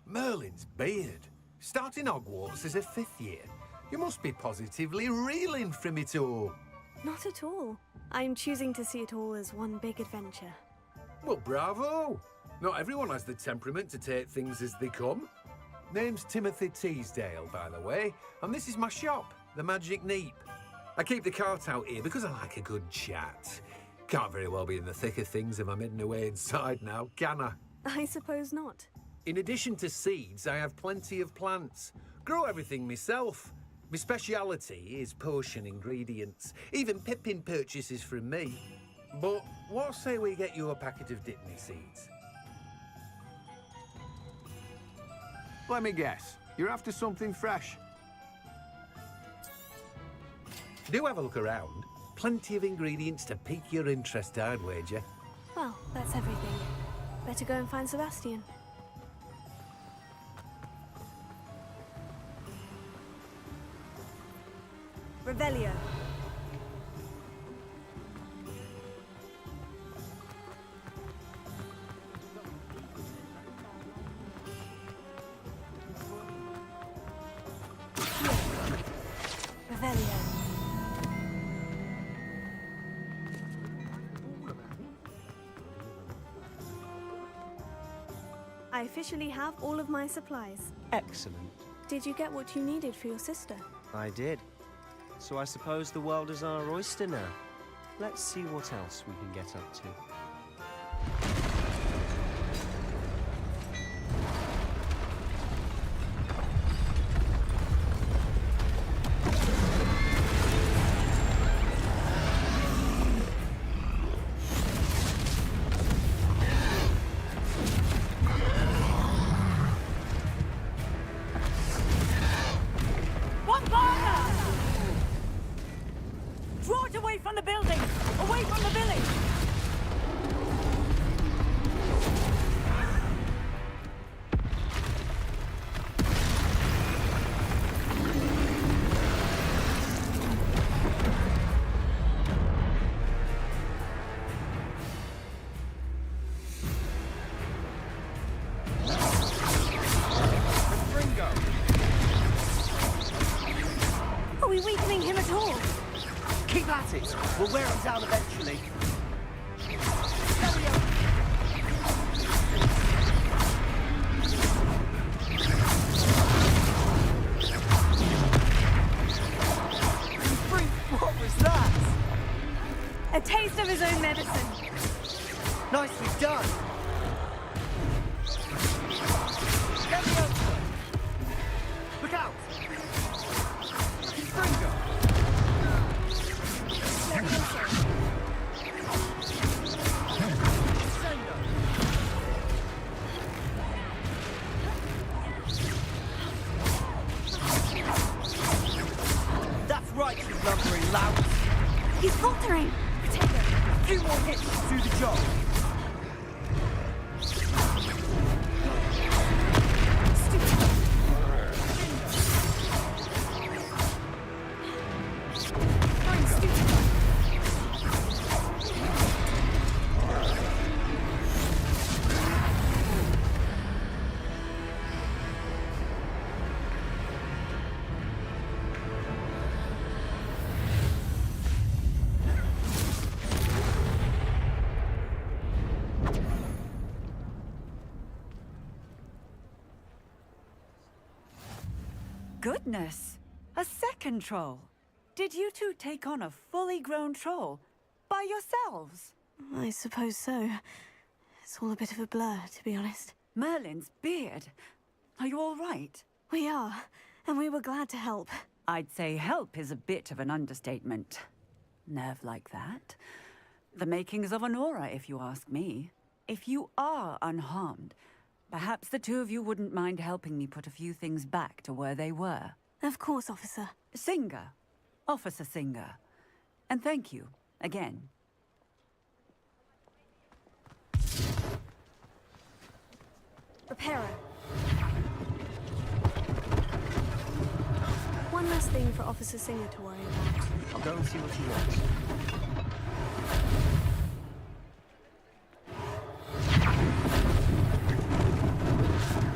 Merlin's beard. Starting Hogwarts as a 5th year. You must be positively reeling from it all. Not at all. I'm choosing to see it all as one big adventure. Well, bravo. Not everyone has the temperament to take things as they come. Name's Timothy Teasdale, by the way, and this is my shop, the Magic Neep. I keep the cart out here because I like a good chat. Can't very well be in the thick of things if I'm hidden away inside now, can I? I suppose not. In addition to seeds, I have plenty of plants. Grow everything myself. My speciality is potion ingredients. Even Pippin purchases from me. But what say we get you a packet of dittany seeds? Let me guess. You're after something fresh. Do have a look around. Plenty of ingredients to pique your interest, I'd wager. Well, that's everything. Better go and find Sebastian. Revelio. Revelio. I officially have all of my supplies. Excellent. Did you get what you needed for your sister? I did. So I suppose the world is our oyster now. Let's see what else we can get up to. Draw it away from the building! Away from the village! Keep at it. We'll wear it down eventually. What was that? A taste of his own medicine. Nicely done. Get me over. Look out. Springer. That's right, you lumbering lout. He's faltering. A few more hits to do the job. Goodness! A second troll. Did you two take on a fully grown troll by yourselves? I suppose so. It's all a bit of a blur, to be honest. Merlin's beard. Are you all right? We are, and we were glad to help. I'd say help is a bit of an understatement. Nerve like that. The makings of an aura, if you ask me. If you are unharmed, perhaps the two of you wouldn't mind helping me put a few things back to where they were. Of course, officer. Singer. Officer Singer. And thank you, again. Repairer. One last thing for Officer Singer to worry about. I'll go and see what he wants.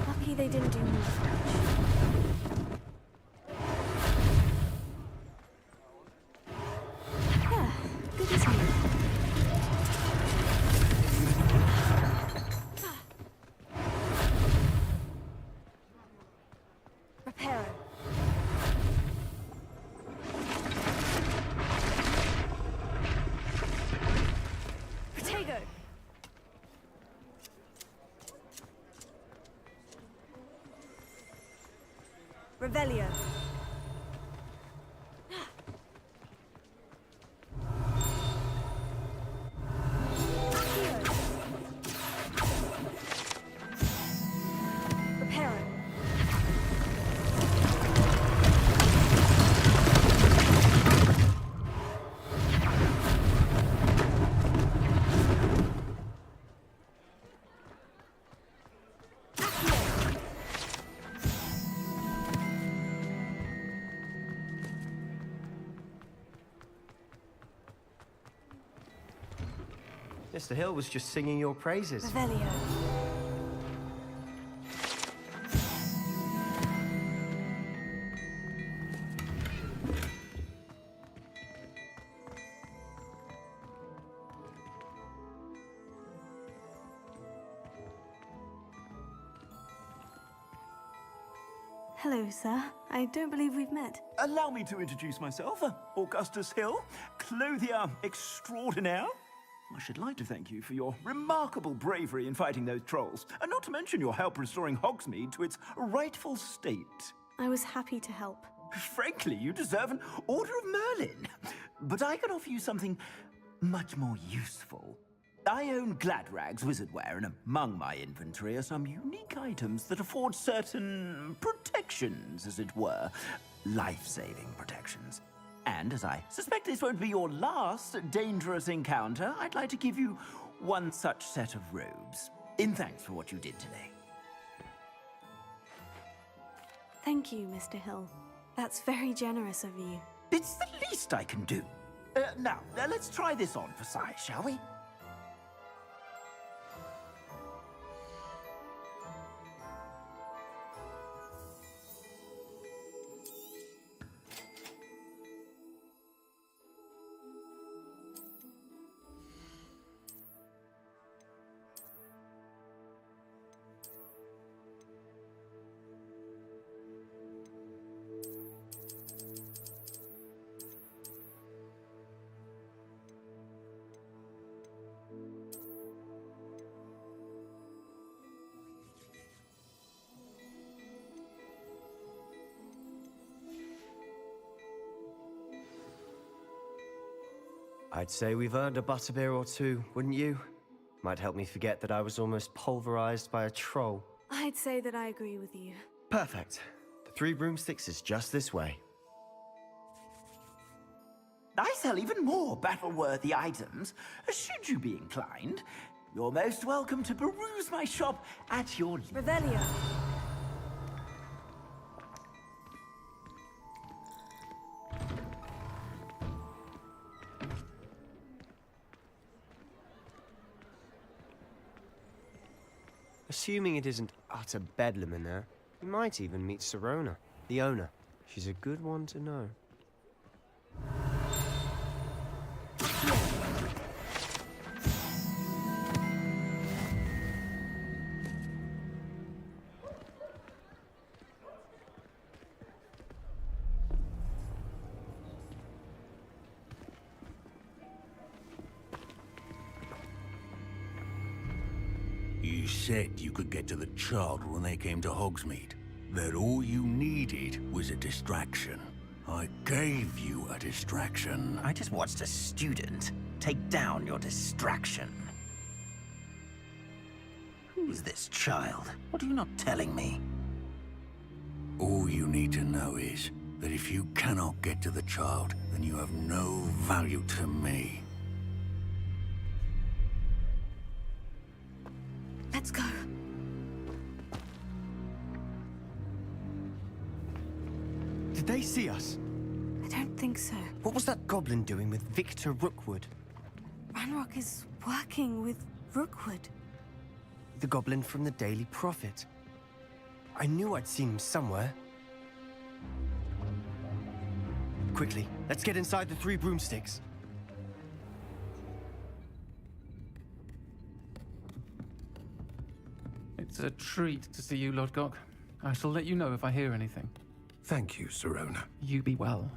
Lucky they didn't do more damage. Yeah, good as new. Repairer. Protego. Revelio. Repairer. Mr. Hill was just singing your praises. Revelio. Hello, sir. I don't believe we've met. Allow me to introduce myself, Augustus Hill, clothier extraordinaire. I should like to thank you for your remarkable bravery in fighting those trolls, and not to mention your help restoring Hogsmeade to its rightful state. I was happy to help. Frankly, you deserve an Order of Merlin. But I can offer you something much more useful. I own Gladrag's wizardware, and among my inventory are some unique items that afford certain protections, as it were. Life-saving protections. And as I suspect this won't be your last dangerous encounter, I'd like to give you one such set of robes, in thanks for what you did today. Thank you, Mr. Hill. That's very generous of you. It's the least I can do. Now, let's try this on for size, shall we? I'd say we've earned a butterbeer or two, wouldn't you? Might help me forget that I was almost pulverized by a troll. I'd say that I agree with you. Perfect. The Three Broomsticks is just this way. I sell even more battle-worthy items, should you be inclined. You're most welcome to peruse my shop at your leisure. Revelio. Assuming it isn't utter bedlam in there, you might even meet Sirona, the owner. She's a good one to know. You said you could get to the child when they came to Hogsmeade. That all you needed was a distraction. I gave you a distraction. I just watched a student take down your distraction. Who's this child? What are you not telling me? All you need to know is that if you cannot get to the child, then you have no value to me. Let's go. Did they see us? I don't think so. What was that goblin doing with Victor Rookwood? Ranrock is working with Rookwood. The goblin from the Daily Prophet. I knew I'd seen him somewhere. Quickly, let's get inside the Three Broomsticks. It's a treat to see you, Lodgok. I shall let you know if I hear anything. Thank you, Sirona. You be well.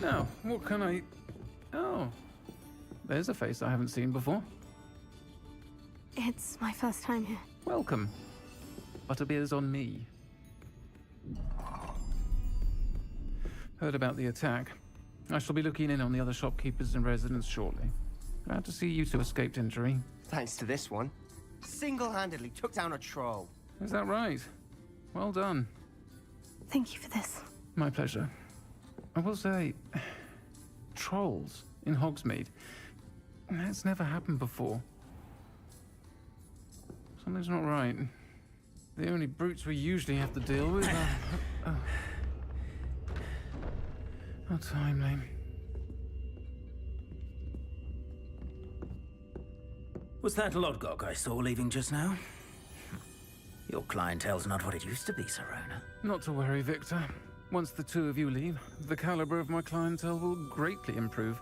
Now, what can I... Oh, there's a face I haven't seen before. It's my first time here. Welcome. Butterbeer's on me. Heard about the attack. I shall be looking in on the other shopkeepers and residents shortly. Glad to see you two escaped injury. Thanks to this one. Single-handedly took down a troll. Is that right? Well done. Thank you for this. My pleasure. I will say, trolls in Hogsmeade. That's never happened before. Something's not right. The only brutes we usually have to deal with are... How timely. Was that Lodgok I saw leaving just now? Your clientele's not what it used to be, Sirona. Not to worry, Victor. Once the two of you leave, the caliber of my clientele will greatly improve.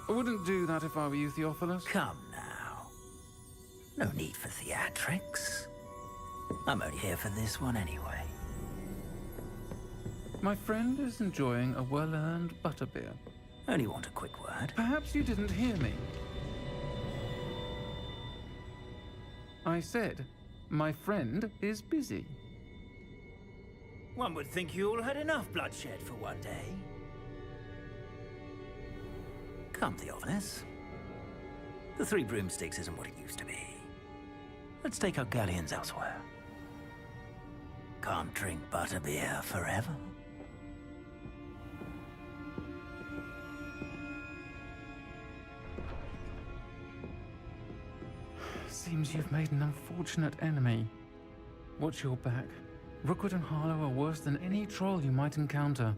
I wouldn't do that if I were you, Theophilus. Come now. No need for theatrics. I'm only here for this one anyway. My friend is enjoying a well-earned butterbeer. Only want a quick word. Perhaps you didn't hear me. I said, my friend is busy. One would think you all had enough bloodshed for one day. Come, Theophilus. The Three Broomsticks isn't what it used to be. Let's take our galleons elsewhere. Can't drink butterbeer forever. Seems you've made an unfortunate enemy. Watch your back. Rookwood and Harlow are worse than any troll you might encounter.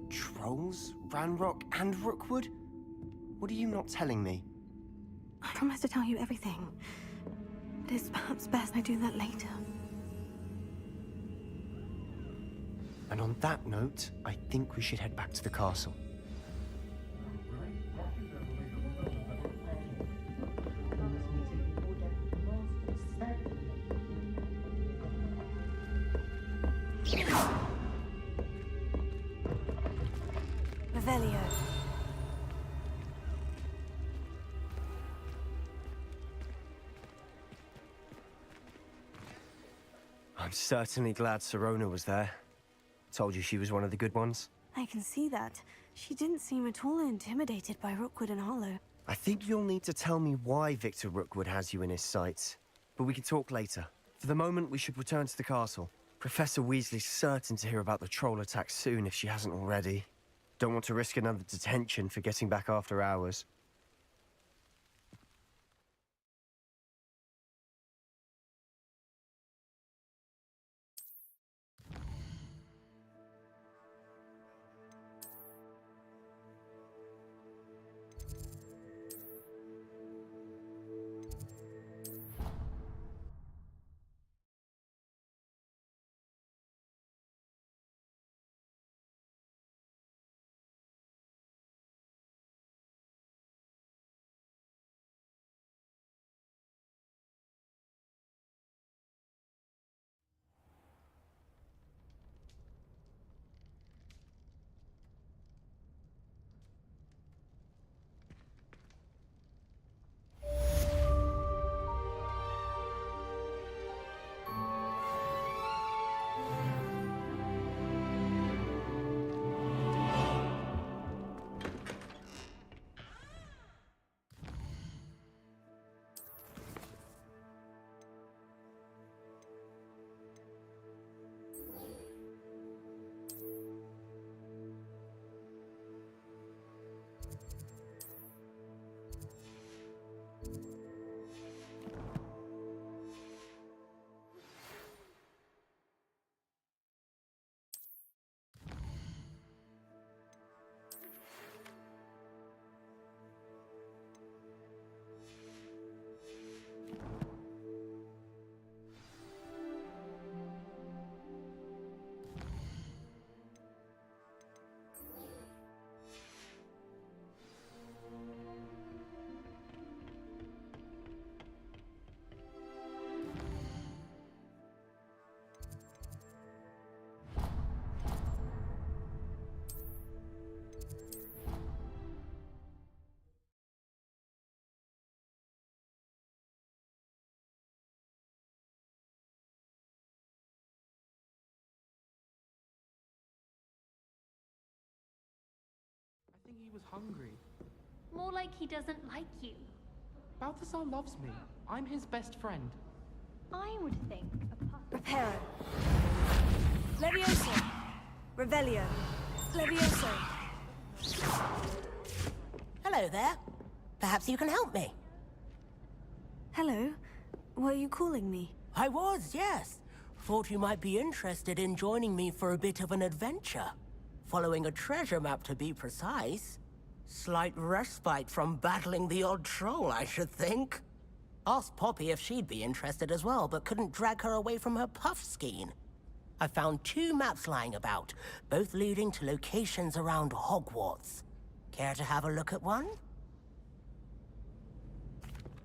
Trolls? Ranrock and Rookwood? What are you not telling me? I promise to tell you everything. It is perhaps best I do that later. And on that note, I think we should head back to the castle. Revelio. I'm certainly glad Sirona was there. Told you she was one of the good ones. I can see that. She didn't seem at all intimidated by Rookwood and Hollow. I think you'll need to tell me why Victor Rookwood has you in his sights. But we can talk later. For the moment, we should return to the castle. Professor Weasley's certain to hear about the troll attack soon if she hasn't already. Don't want to risk another detention for getting back after hours. I think he was hungry. More like he doesn't like you. Balthazar loves me. I'm his best friend. I would think a Reparo. Levioso. Revelio. Levioso. Hello there. Perhaps you can help me. Hello. Were you calling me? I was, yes. Thought you might be interested in joining me for a bit of an adventure. Following a treasure map, to be precise. Slight respite from battling the odd troll, I should think. Asked Poppy if she'd be interested as well, but couldn't drag her away from her puff skein. I found 2 maps lying about, both leading to locations around Hogwarts. Care to have a look at one?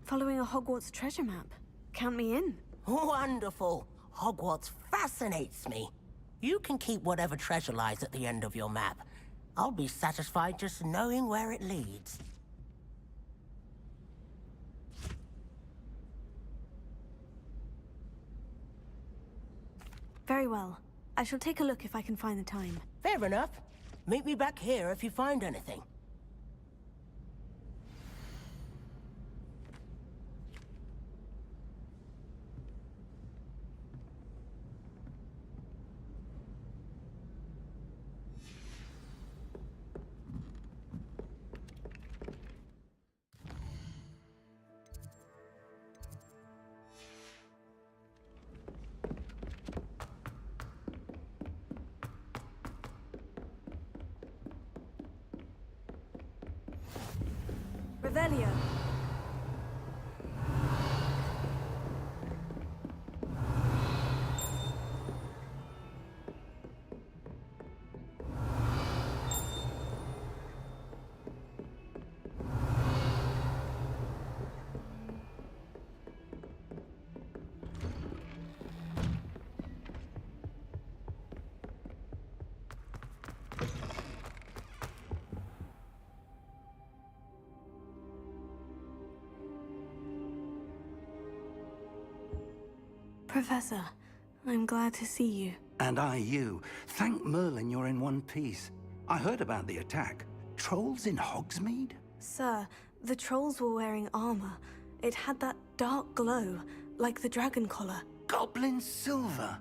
Following a Hogwarts treasure map. Count me in. Wonderful. Hogwarts fascinates me. You can keep whatever treasure lies at the end of your map. I'll be satisfied just knowing where it leads. Very well. I shall take a look if I can find the time. Fair enough. Meet me back here if you find anything. Revelio. Professor, I'm glad to see you. And I you. Thank Merlin you're in one piece. I heard about the attack. Trolls in Hogsmeade? Sir, the trolls were wearing armor. It had that dark glow, like the dragon collar. Goblin silver.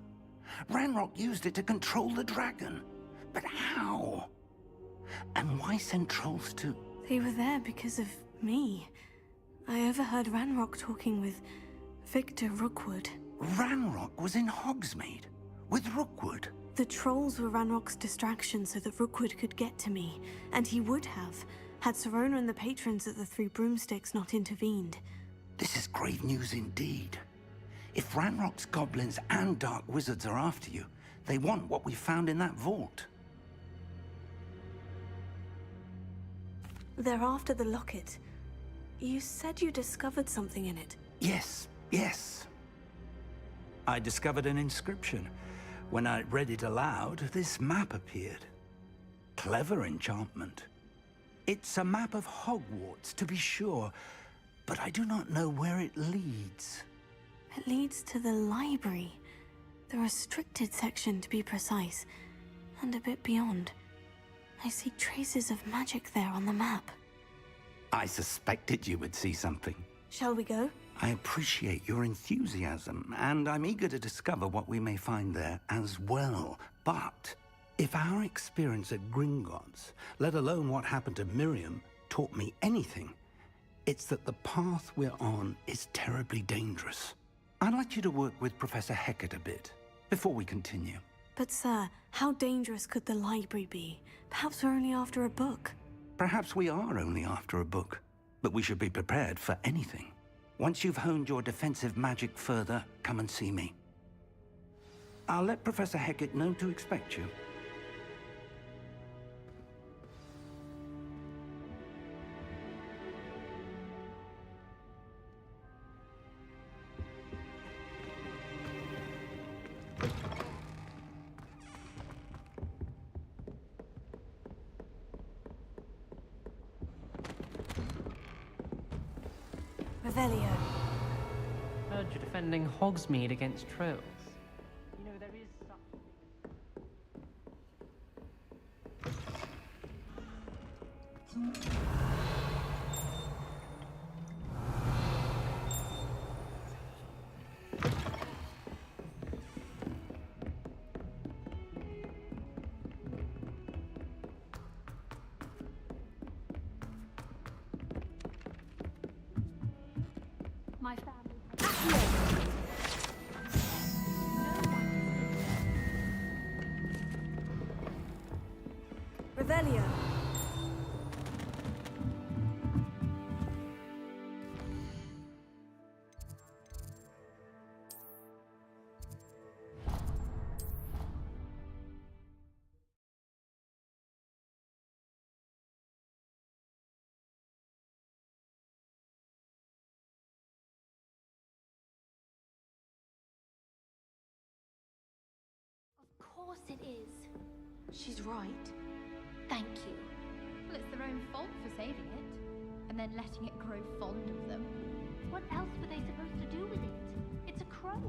Ranrock used it to control the dragon. But how? And why send trolls to... They were there because of me. I overheard Ranrock talking with Victor Rookwood. Ranrock was in Hogsmeade? With Rookwood? The trolls were Ranrock's distraction so that Rookwood could get to me. And he would have, had Sirona and the patrons at the Three Broomsticks not intervened. This is grave news indeed. If Ranrock's goblins and dark wizards are after you, they want what we found in that vault. They're after the locket. You said you discovered something in it. Yes, yes. I discovered an inscription. When I read it aloud, this map appeared. Clever enchantment. It's a map of Hogwarts, to be sure, but I do not know where it leads. It leads to the library. The restricted section, to be precise. And a bit beyond. I see traces of magic there on the map. I suspected you would see something. Shall we go? I appreciate your enthusiasm, and I'm eager to discover what we may find there as well. But if our experience at Gringotts, let alone what happened to Miriam, taught me anything, it's that the path we're on is terribly dangerous. I'd like you to work with Professor Hecat a bit, before we continue. But sir, how dangerous could the library be? Perhaps we're only after a book. Perhaps we are only after a book, but we should be prepared for anything. Once you've honed your defensive magic further, come and see me. I'll let Professor Hecat know to expect you. Revelio. Heard you're defending Hogsmeade against trolls. You know, there is My family. Revelio. Of course it is. She's right. Thank you. Well, it's their own fault for saving it. And then letting it grow fond of them. What else were they supposed to do with it? It's a crow.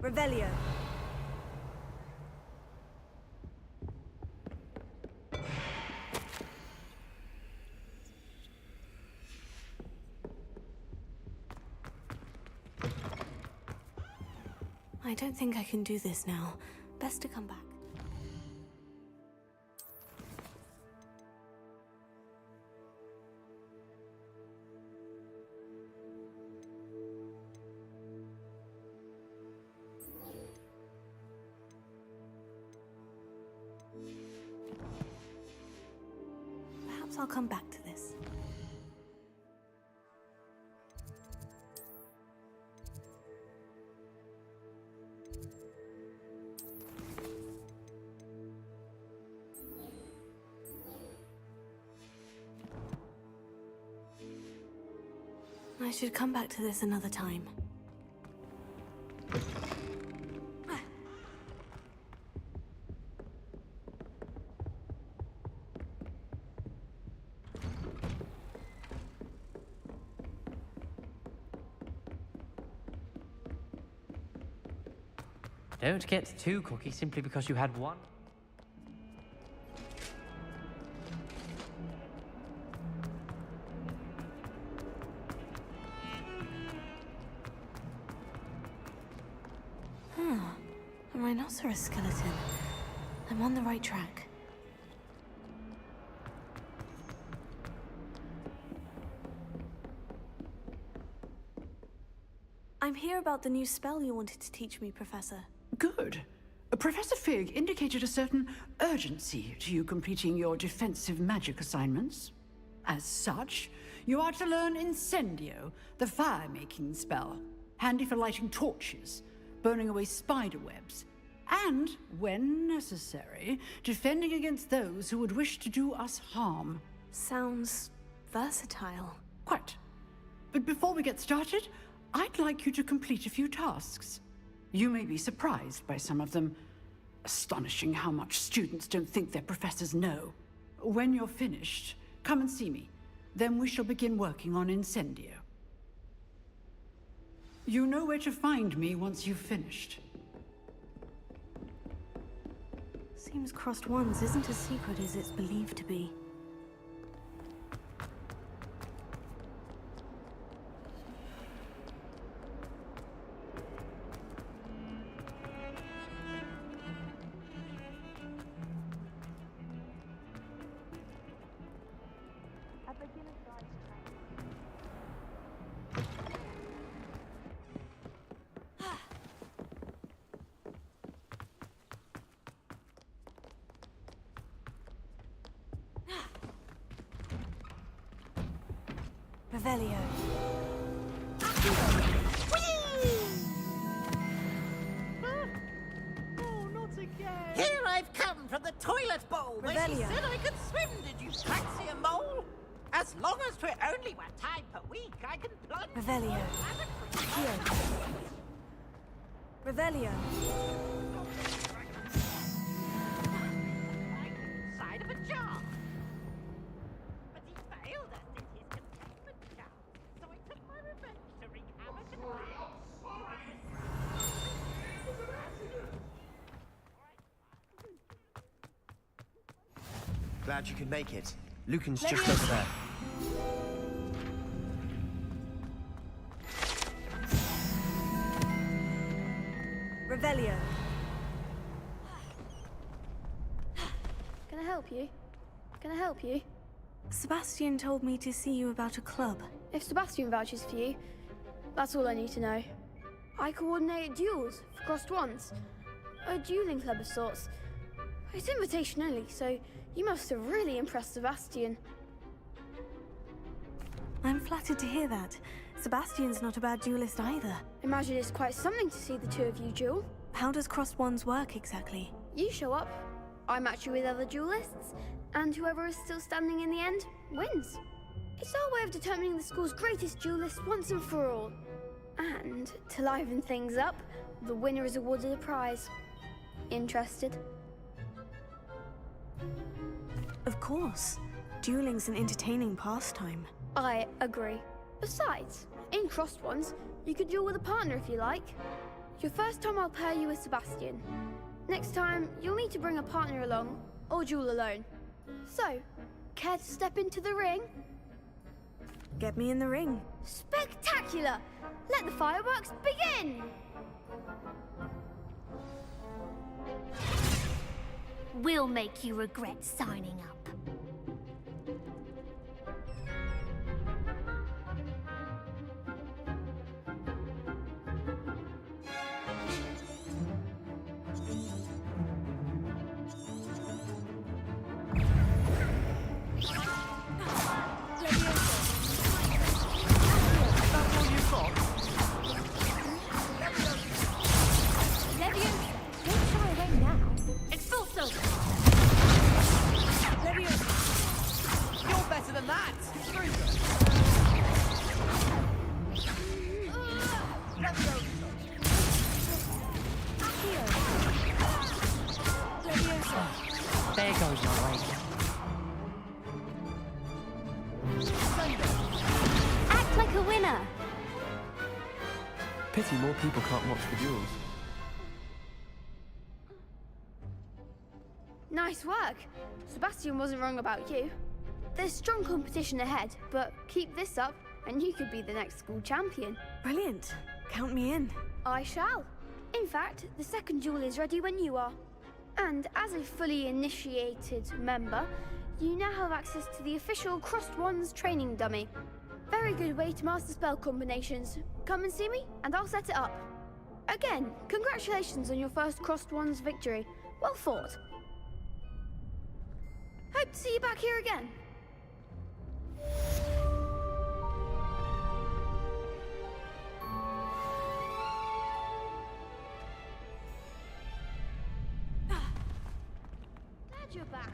Revelio. I don't think I can do this now. Best to come back. Perhaps I'll come back to this. I should come back to this another time. Don't get too cocky simply because you had one. A rhinoceros skeleton. I'm on the right track. I'm here about the new spell you wanted to teach me, Professor. Good. Professor Fig indicated a certain urgency to you completing your defensive magic assignments. As such, you are to learn Incendio, the fire-making spell, handy for lighting torches, burning away spider webs, and, when necessary, defending against those who would wish to do us harm. Sounds versatile. Quite. But before we get started, I'd like you to complete a few tasks. You may be surprised by some of them. Astonishing how much students don't think their professors know. When you're finished, come and see me. Then we shall begin working on Incendio. You know where to find me once you've finished. Seems Crossed Wands isn't as secret as it's believed to be. Revelio. Oh, not again! Here I've come from the toilet bowl where she Revelio. said I could swim. Did you fancy a mole? As long as we're only one time per week, I can plunge. Revelio. Here. Revelio. Side of a jar. But he failed us in his containment jar, so I took my revenge to wreak havoc and Glad you could make it. Lucan's just over there. Revelio. Can I help you? Can I help you? Sebastian told me to see you about a club. If Sebastian vouches for you, that's all I need to know. I coordinate duels for Crossed Wands. A dueling club of sorts. It's invitation only, so you must have really impressed Sebastian. I'm flattered to hear that. Sebastian's not a bad duelist either. Imagine it's quite something to see the two of you duel. How does Crossed Wands work exactly? You show up, I match you with other duelists, and whoever is still standing in the end wins. It's our way of determining the school's greatest duelist once and for all. And to liven things up, the winner is awarded a prize. Interested? Of course. Dueling's an entertaining pastime. I agree. Besides, in Crossed Wands, you could duel with a partner if you like. Your first time I'll pair you with Sebastian. Next time, you'll need to bring a partner along, or duel alone. So, care to step into the ring? Get me in the ring. Spectacular! Let the fireworks begin! We'll make you regret signing up. There goes my way. Act like a winner. Pity more people can't watch the duels. Nice work. Sebastian wasn't wrong about you. There's strong competition ahead, but keep this up and you could be the next school champion. Brilliant. Count me in. I shall. In fact, the second duel is ready when you are. And as a fully initiated member, you now have access to the official Crossed Wands training dummy. Very good way to master spell combinations. Come and see me, and I'll set it up. Again, congratulations on your first Crossed Wands victory. Well fought. Hope to see you back here again. Glad you're back.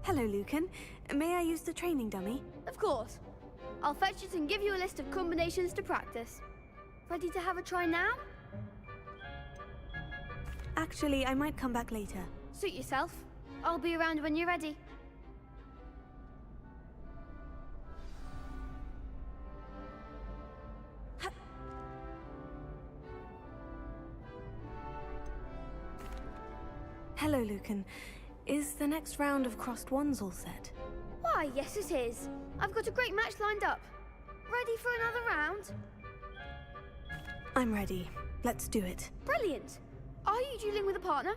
Hello, Lucan. May I use the training dummy? Of course. I'll fetch it and give you a list of combinations to practice. Ready to have a try now? Actually, I might come back later. Suit yourself. I'll be around when you're ready. Hello, Lucan. Is the next round of Crossed Wands all set? Why, yes it is. I've got a great match lined up. Ready for another round? I'm ready. Let's do it. Brilliant. Are you dueling with a partner?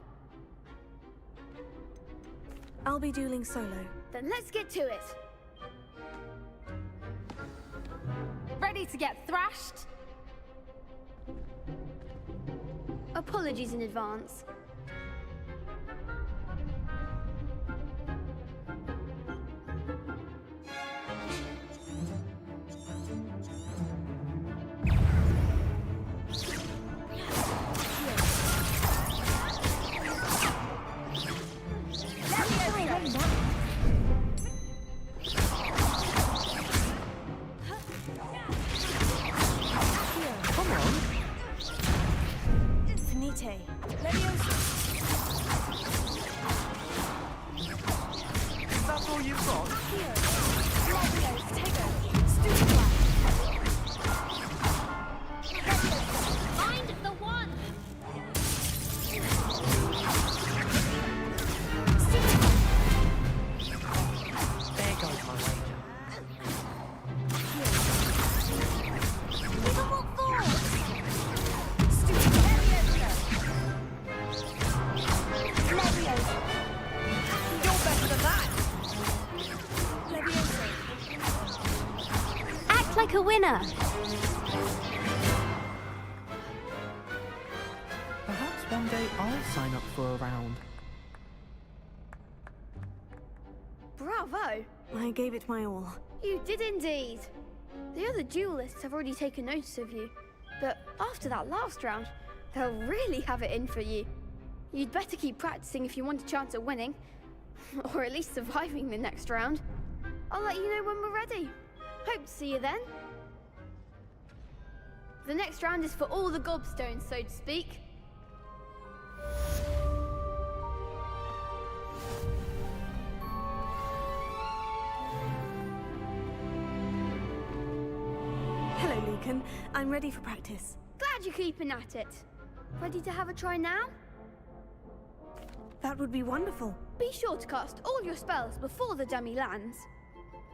I'll be dueling solo. Then let's get to it. Ready to get thrashed? Apologies in advance. Like a winner. Perhaps one day I'll sign up for a round. Bravo! I gave it my all. You did indeed. The other duelists have already taken notice of you, but after that last round, they'll really have it in for you. You'd better keep practicing if you want a chance at winning, or at least surviving the next round. I'll let you know when we're ready. Hope to see you then. The next round is for all the gobstones, so to speak. Hello, Lucan. I'm ready for practice. Glad you're keeping at it. Ready to have a try now? That would be wonderful. Be sure to cast all your spells before the dummy lands.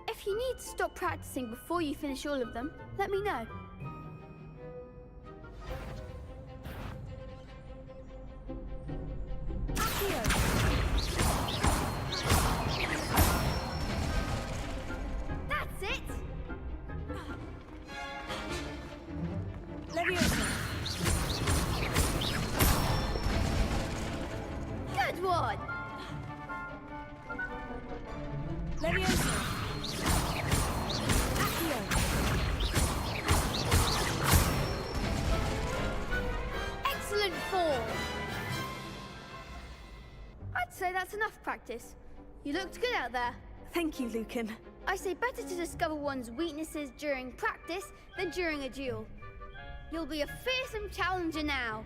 If you need to stop practicing before you finish all of them, let me know. That's it! Leviosa. Good one! Leviosa. Excellent fall! I'd say that's enough practice. You looked good out there. Thank you, Lucan. I say better to discover one's weaknesses during practice than during a duel. You'll be a fearsome challenger now.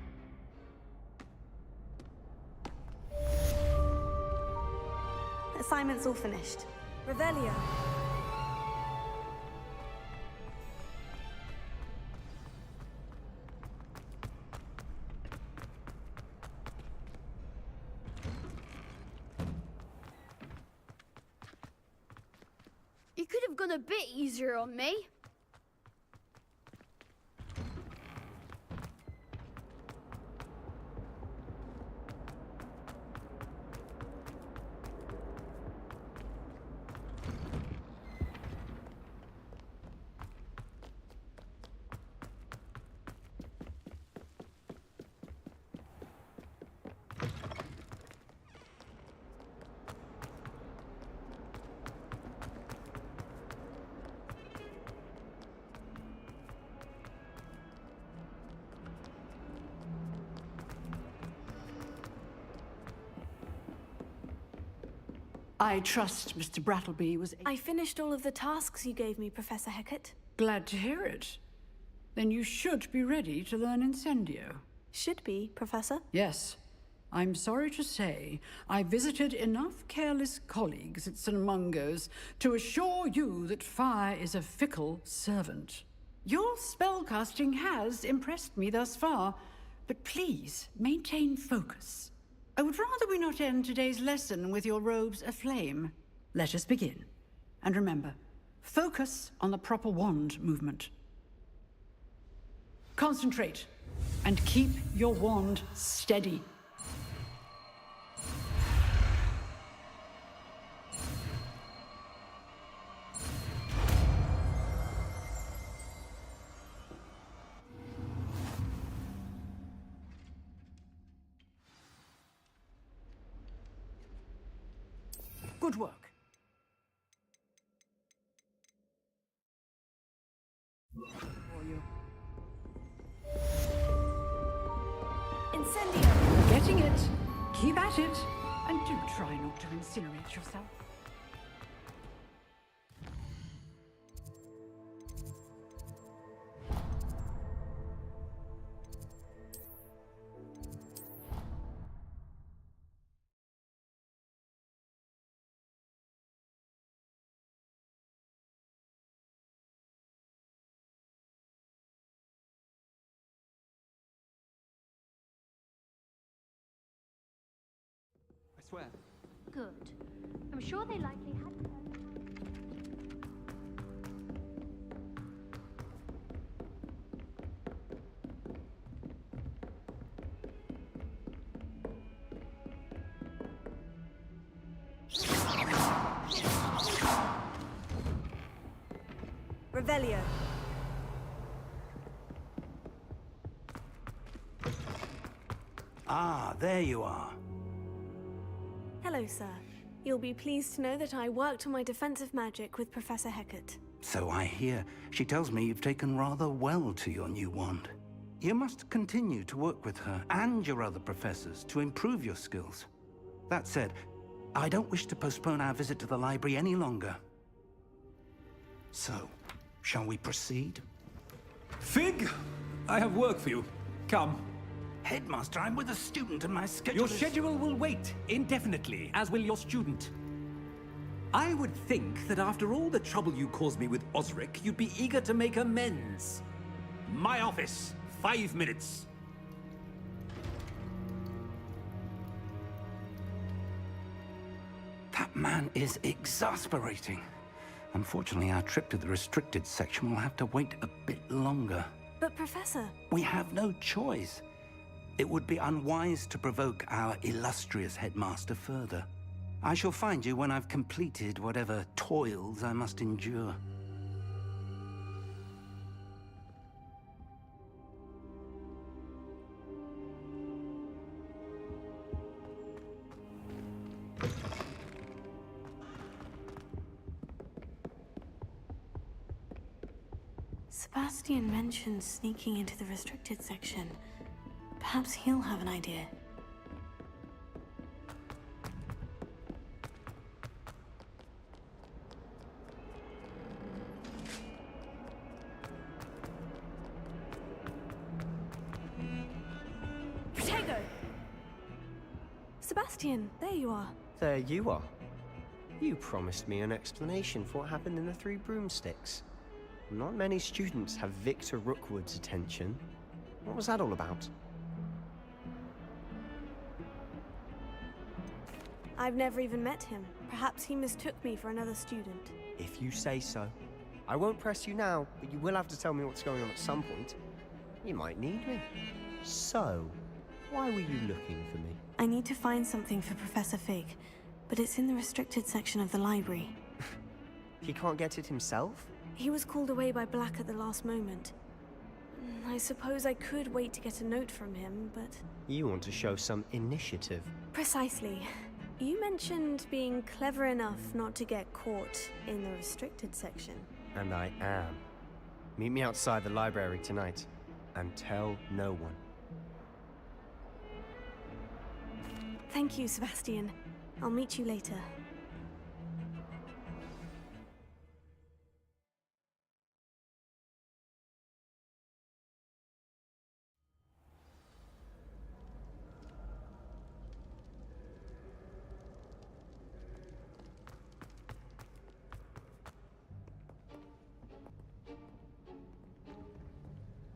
Assignment's all finished. Revelio. You could have gone a bit easier on me. I trust Mr. Brattleby was... I finished all of the tasks you gave me, Professor Hecat. Glad to hear it. Then you should be ready to learn Incendio. Should be, Professor? Yes. I'm sorry to say, I visited enough careless colleagues at St. Mungo's to assure you that fire is a fickle servant. Your spellcasting has impressed me thus far, but please maintain focus. I would rather we not end today's lesson with your robes aflame. Let us begin. And remember, focus on the proper wand movement. Concentrate, and keep your wand steady. Good work. Incendio! Getting it. Keep at it. And do try not to incinerate yourself. I swear. Good. I'm sure they likely had... Revelio. Ah, there you are. Hello, sir. You'll be pleased to know that I worked on my defensive magic with Professor Hecat. So I hear. She tells me you've taken rather well to your new wand. You must continue to work with her and your other professors to improve your skills. That said, I don't wish to postpone our visit to the library any longer. So, shall we proceed? Fig, I have work for you. Come. Headmaster, I'm with a student and my schedule Your schedule will wait indefinitely, as will your student. I would think that after all the trouble you caused me with Osric, you'd be eager to make amends. My office, 5 minutes. That man is exasperating. Unfortunately, our trip to the restricted section will have to wait a bit longer. But, Professor... We have no choice. It would be unwise to provoke our illustrious headmaster further. I shall find you when I've completed whatever toils I must endure. Sebastian mentioned sneaking into the restricted section. Perhaps he'll have an idea. Protego! Sebastian, there you are. There you are. You promised me an explanation for what happened in the Three Broomsticks. Not many students have Victor Rookwood's attention. What was that all about? I've never even met him. Perhaps he mistook me for another student. If you say so. I won't press you now, but you will have to tell me what's going on at some point. You might need me. So, why were you looking for me? I need to find something for Professor Fig, but it's in the restricted section of the library. He can't get it himself? He was called away by Black at the last moment. I suppose I could wait to get a note from him, but... You want to show some initiative. Precisely. You mentioned being clever enough not to get caught in the restricted section. And I am. Meet me outside the library tonight, and tell no one. Thank you, Sebastian. I'll meet you later.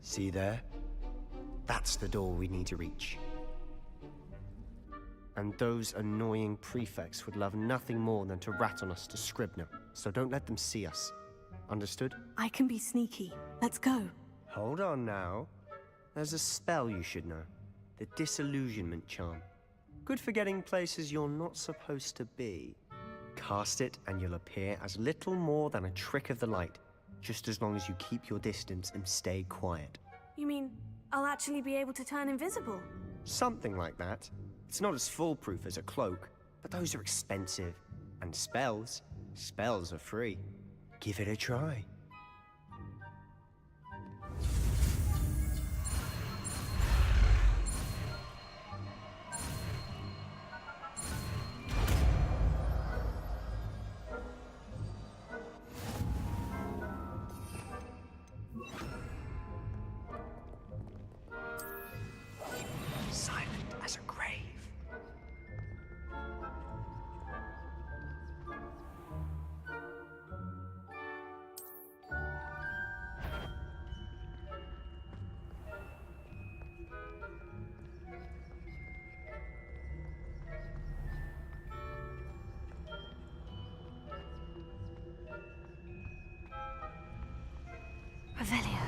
See there? That's the door we need to reach. And those annoying prefects would love nothing more than to rat on us to Scribner, so don't let them see us. Understood? I can be sneaky. Let's go. Hold on now. There's a spell you should know. The Disillusionment Charm. Good for getting places you're not supposed to be. Cast it and you'll appear as little more than a trick of the light, just as long as you keep your distance and stay quiet. You mean I'll actually be able to turn invisible? Something like that. It's not as foolproof as a cloak, but those are expensive. And spells are free. Give it a try. Silent as a grave. Revelio.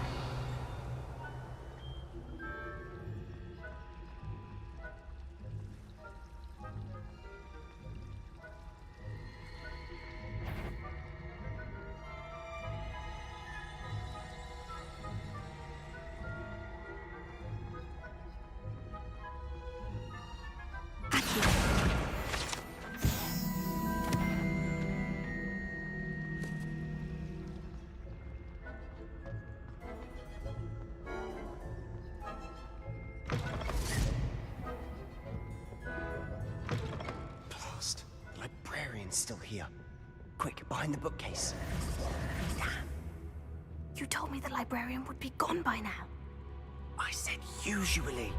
Blast. The librarian's still here. Quick, behind the bookcase. Damn. You told me the librarian would be gone by now. I said usually,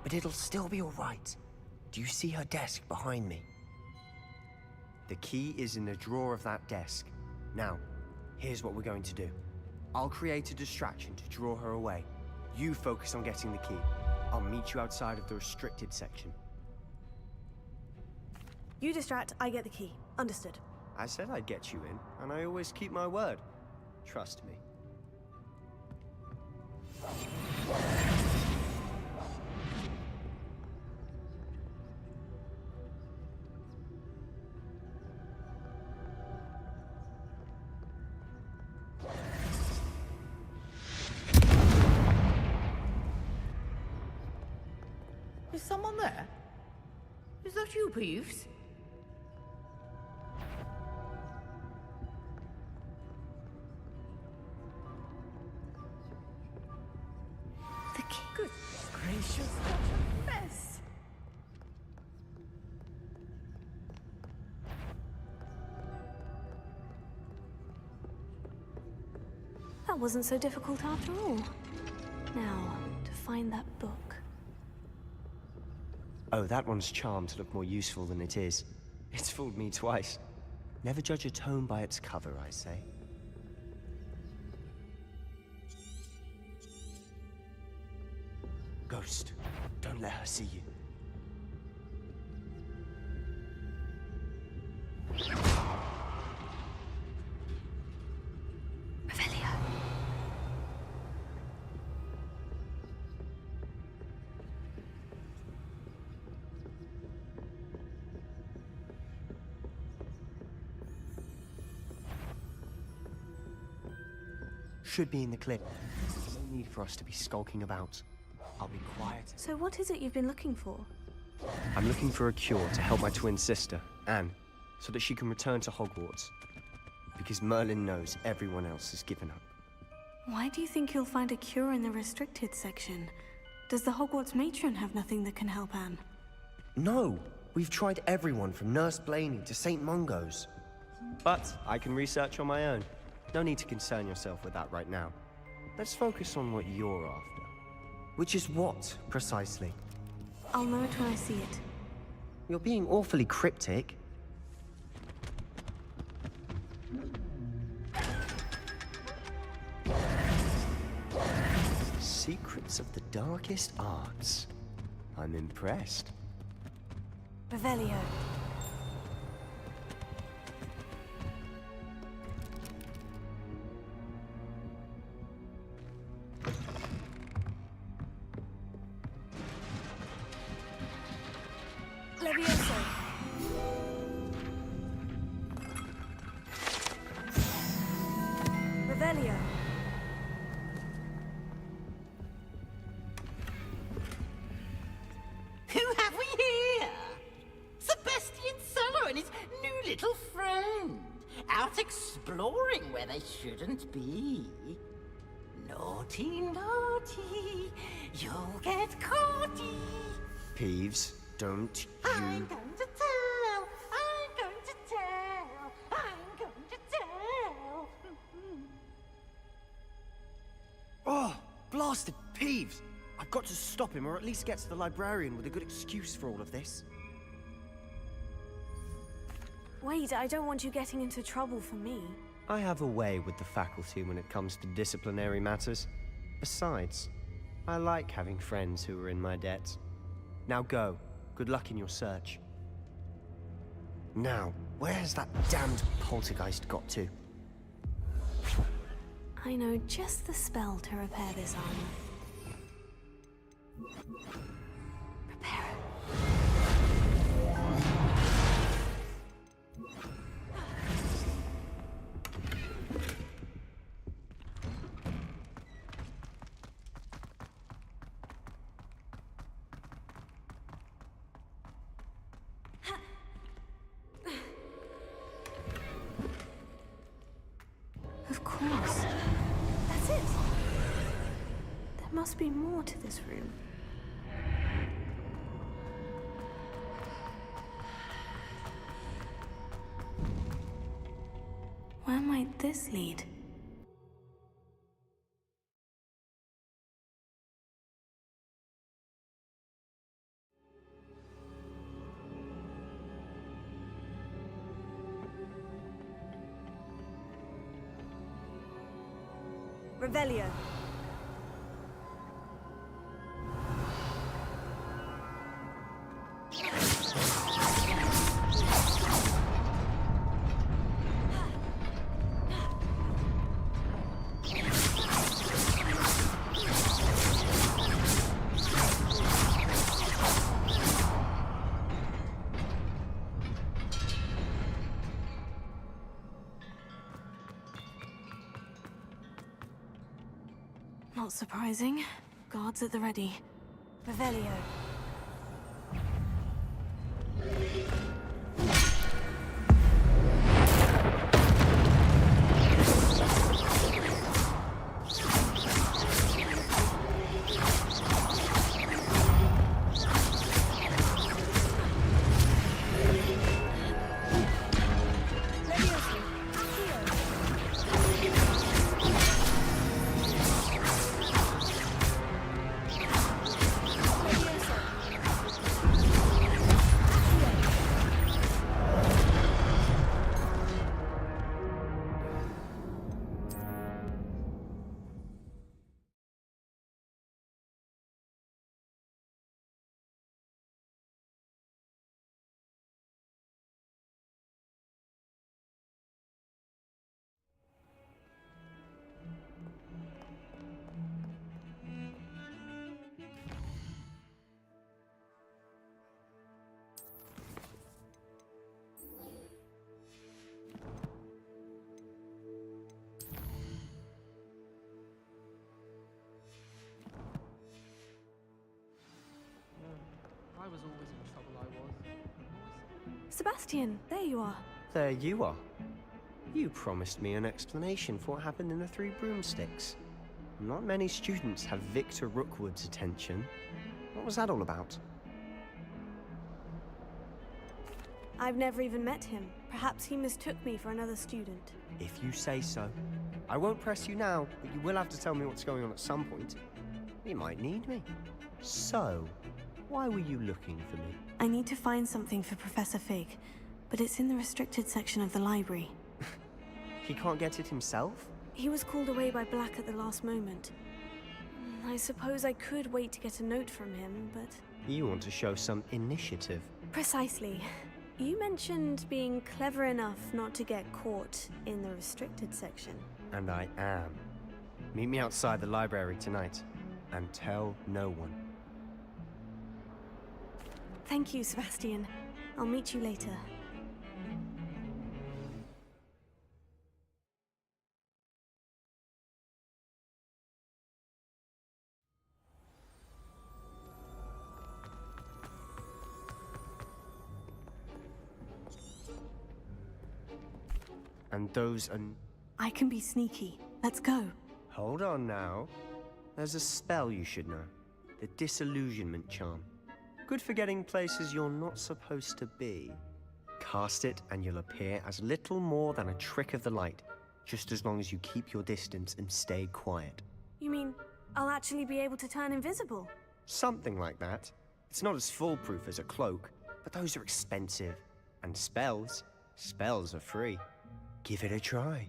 but it'll still be all right. Do you see her desk behind me? The key is in the drawer of that desk. Now, here's what we're going to do. I'll create a distraction to draw her away. You focus on getting the key. I'll meet you outside of the restricted section. You distract, I get the key. Understood. I said I'd get you in, and I always keep my word. Trust me. Is someone there? Is that you, Peeves? The key. Good gracious, what a mess! That wasn't so difficult after all. Now, to find that book. Oh, that one's charmed to look more useful than it is. It's fooled me twice. Never judge a tome by its cover, I say. Ghost, don't let her see you. should be in the clip. There's no need for us to be skulking about. I'll be quiet. So what is it you've been looking for? I'm looking for a cure to help my twin sister, Anne, so that she can return to Hogwarts. Because Merlin knows everyone else has given up. Why do you think you'll find a cure in the restricted section? Does the Hogwarts matron have nothing that can help Anne? No! We've tried everyone from Nurse Blaney to St. Mungo's. But I can research on my own. No need to concern yourself with that right now. Let's focus on what you're after. Which is what, precisely? I'll know it when I see it. You're being awfully cryptic. Secrets of the darkest arts. I'm impressed. Revelio. Levioso. Revelio. Who have we here? Sebastian Sallow and his new little friend. Out exploring where they shouldn't be. Naughty, naughty, you'll get caughty. Peeves, don't I'm you... going to tell, I'm going to tell, I'm going to tell. Oh, blasted Peeves! I've got to stop him, or at least get to the librarian with a good excuse for all of this. Wait, I don't want you getting into trouble for me. I have a way with the faculty when it comes to disciplinary matters. Besides, I like having friends who are in my debt. Now go. Good luck in your search. Now, where's that damned poltergeist got to? I know just the spell to repair this armor. Prepare it. Of course. That's it. There must be more to this room. Where might this lead? Revelio. Not surprising. Guards at the ready. Revelio. Levioso. Sebastian, there you are. There you are. You promised me an explanation for what happened in the Three Broomsticks. Not many students have Victor Rookwood's attention. What was that all about? I've never even met him. Perhaps he mistook me for another student. If you say so. I won't press you now, but you will have to tell me what's going on at some point. You might need me. So, why were you looking for me? I need to find something for Professor Fig, but it's in the restricted section of the library. He can't get it himself? He was called away by Black at the last moment. I suppose I could wait to get a note from him, but... You want to show some initiative. Precisely. You mentioned being clever enough not to get caught in the restricted section. And I am. Meet me outside the library tonight, and tell no one. Thank you, Sebastian. I'll meet you later. And those are... I can be sneaky. Let's go. Hold on now. There's a spell you should know. The Disillusionment Charm. Good for getting places you're not supposed to be. Cast it and you'll appear as little more than a trick of the light, just as long as you keep your distance and stay quiet. You mean I'll actually be able to turn invisible? Something like that. It's not as foolproof as a cloak, but those are expensive. And spells are free. Give it a try.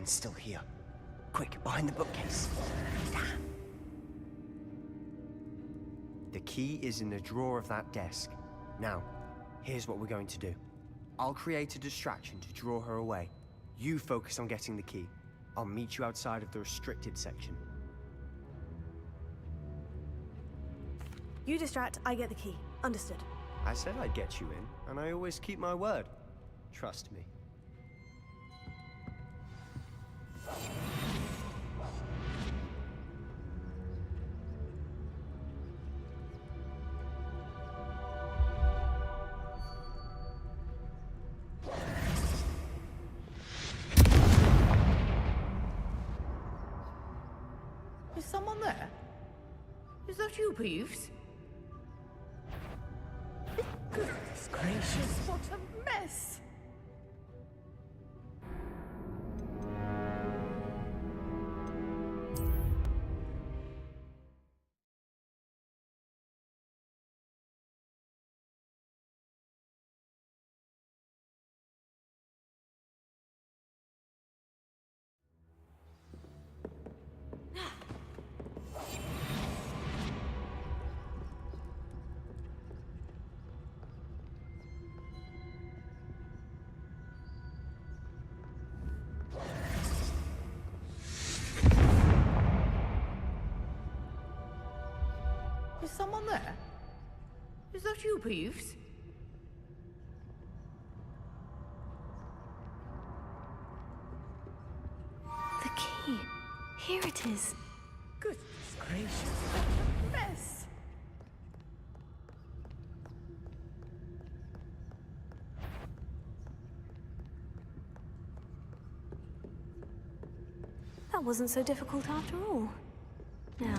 Still here. Quick, behind the bookcase. Damn. The key is in the drawer of that desk. Now, here's what we're going to do. I'll create a distraction to draw her away. You focus on getting the key. I'll meet you outside of the restricted section. You distract, I get the key. Understood. I said I'd get you in, and I always keep my word. Trust me. Is someone there? Is that you, Peeves? Goodness gracious, what a mess! Is someone there? Is that you, Peeves? The key. Here it is. Goodness gracious, what a mess! That wasn't so difficult after all. Now,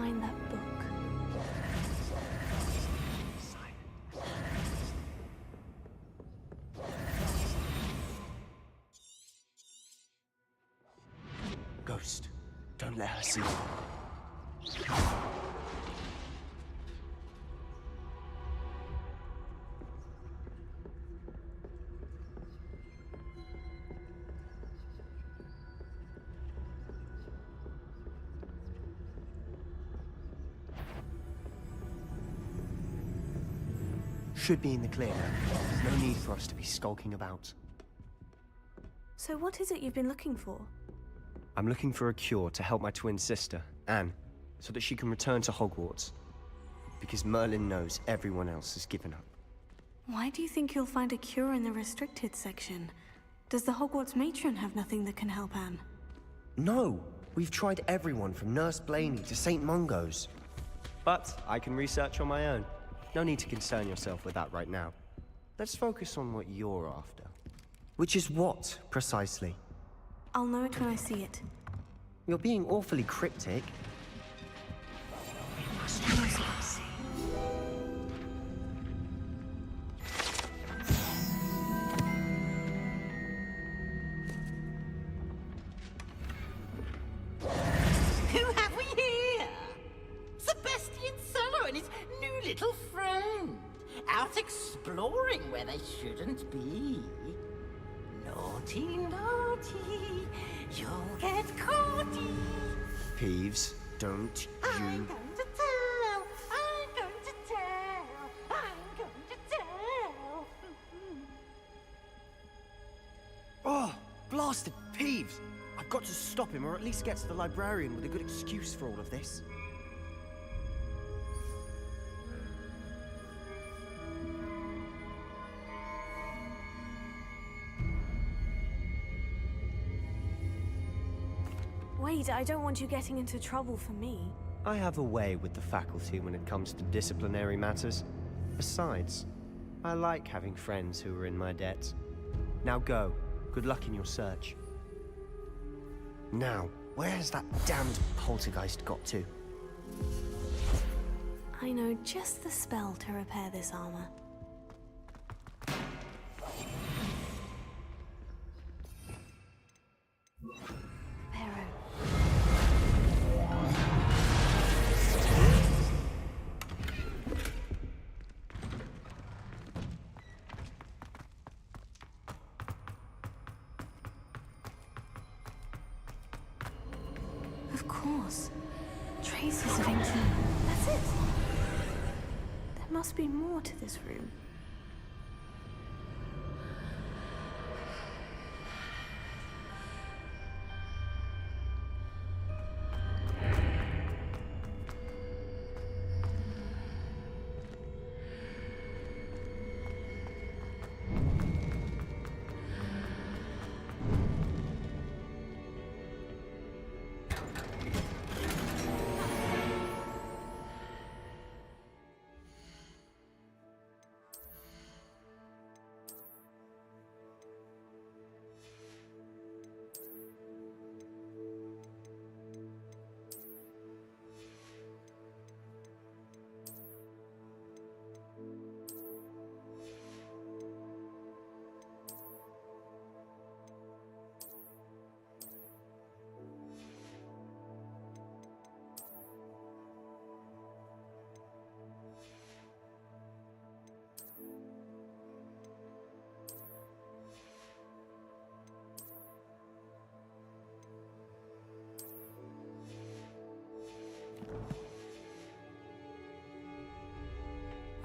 find that book. Ghost, don't let her see you. Should be in the clear now. No need for us to be skulking about. So what is it you've been looking for? I'm looking for a cure to help my twin sister, Anne, so that she can return to Hogwarts. Because Merlin knows everyone else has given up. Why do you think you'll find a cure in the restricted section? Does the Hogwarts matron have nothing that can help Anne? No! We've tried everyone from Nurse Blaney to St. Mungo's. But I can research on my own. No need to concern yourself with that right now. Let's focus on what you're after. Which is what, precisely? I'll know it when I see it. You're being awfully cryptic. Who have we here? Sebastian Sallow and his new little friend. Out exploring where they shouldn't be. Naughty, naughty, you'll get caughty. Peeves, don't you... I'm going to tell, I'm going to tell, I'm going to tell. Oh, blasted Peeves! I've got to stop him, or at least get to the librarian with a good excuse for all of this. Wait, I don't want you getting into trouble for me. I have a way with the faculty when it comes to disciplinary matters. Besides, I like having friends who are in my debt. Now go. Good luck in your search. Now, where's that damned poltergeist got to? I know just the spell to repair this armor. Of course. Traces of ancient... That's it! There must be more to this room.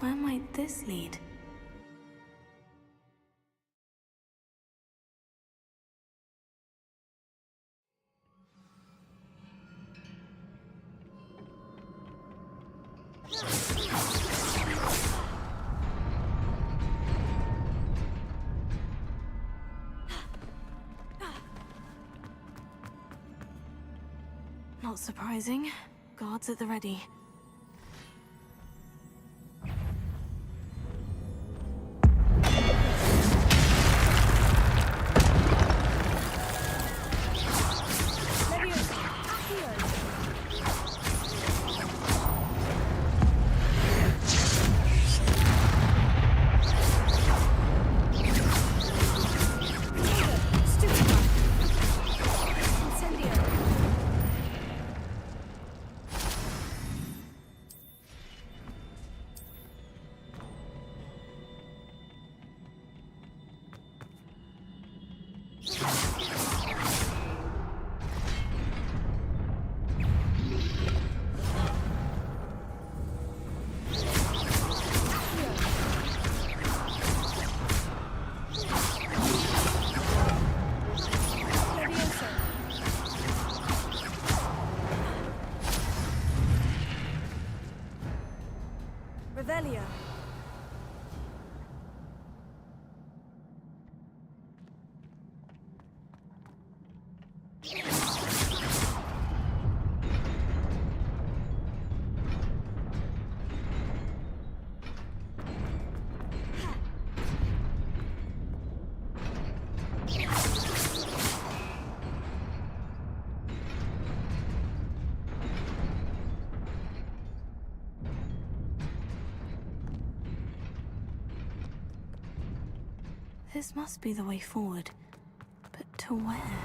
Where might this lead? Not surprising. Guards at the ready. Revelio. This must be the way forward. But to where?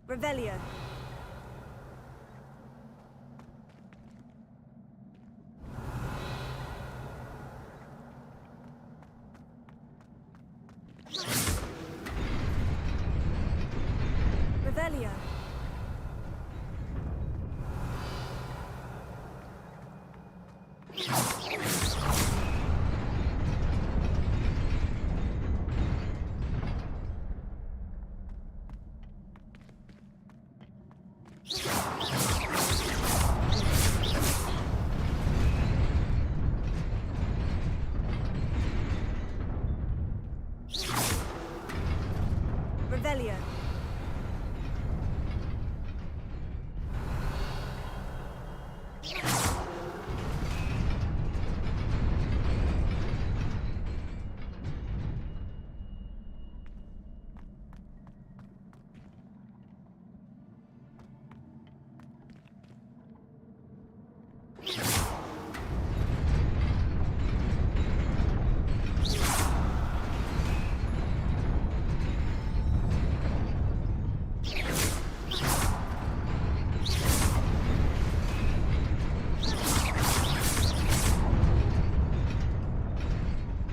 Revelio. Revelio. Revelio.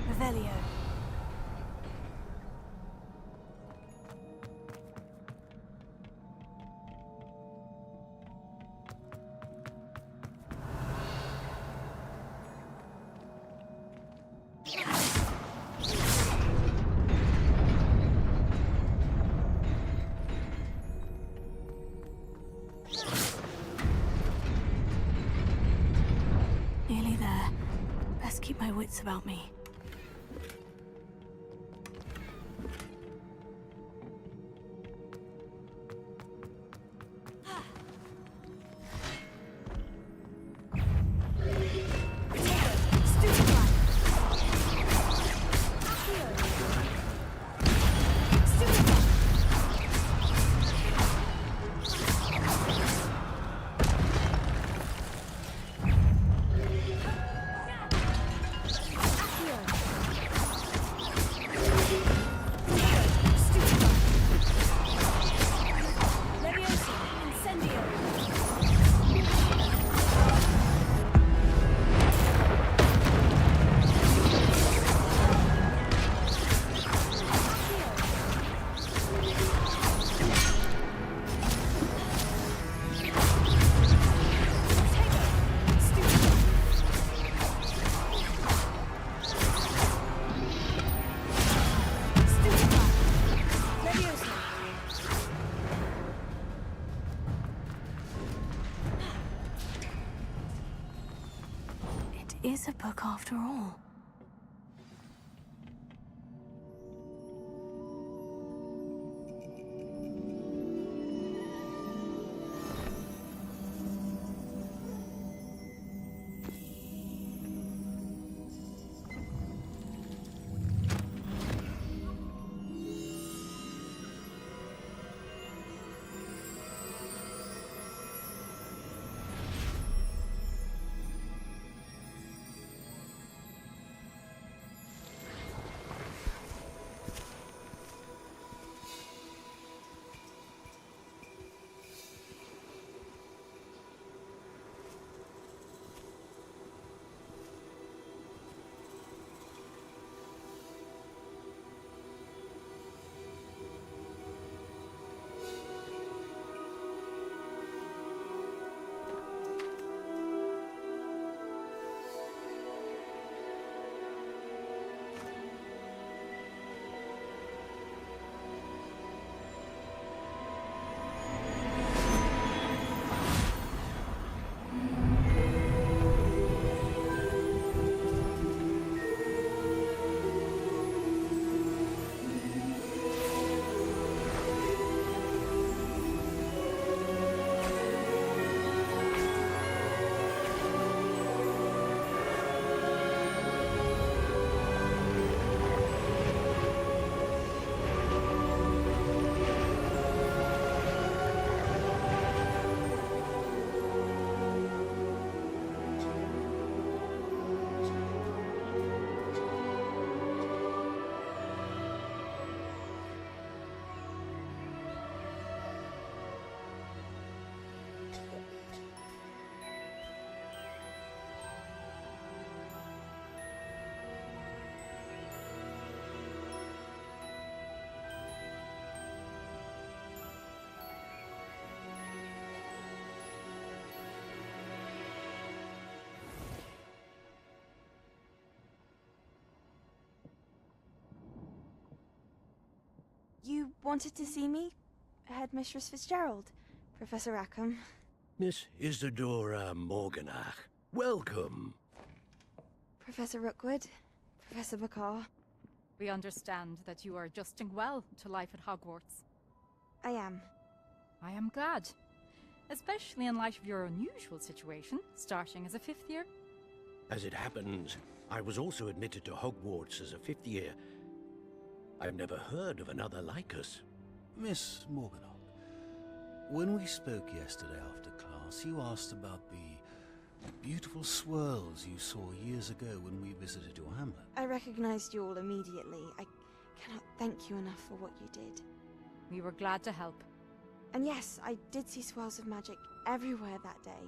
Revelio. Nearly there. Best keep my wits about me. Is a book after all. wanted to see me? Headmistress Fitzgerald, Professor Rackham. Miss Isadora Morganach, welcome. Professor Rookwood, Professor Bakar. We understand that you are adjusting well to life at Hogwarts. I am. I am glad. Especially in light of your unusual situation, starting as a 5th year. As it happens, I was also admitted to Hogwarts as a 5th year. I've never heard of another like us. Miss Morganach, when we spoke yesterday after class, you asked about the beautiful swirls you saw years ago when we visited your hamlet. I recognized you all immediately. I cannot thank you enough for what you did. We were glad to help. And yes, I did see swirls of magic everywhere that day.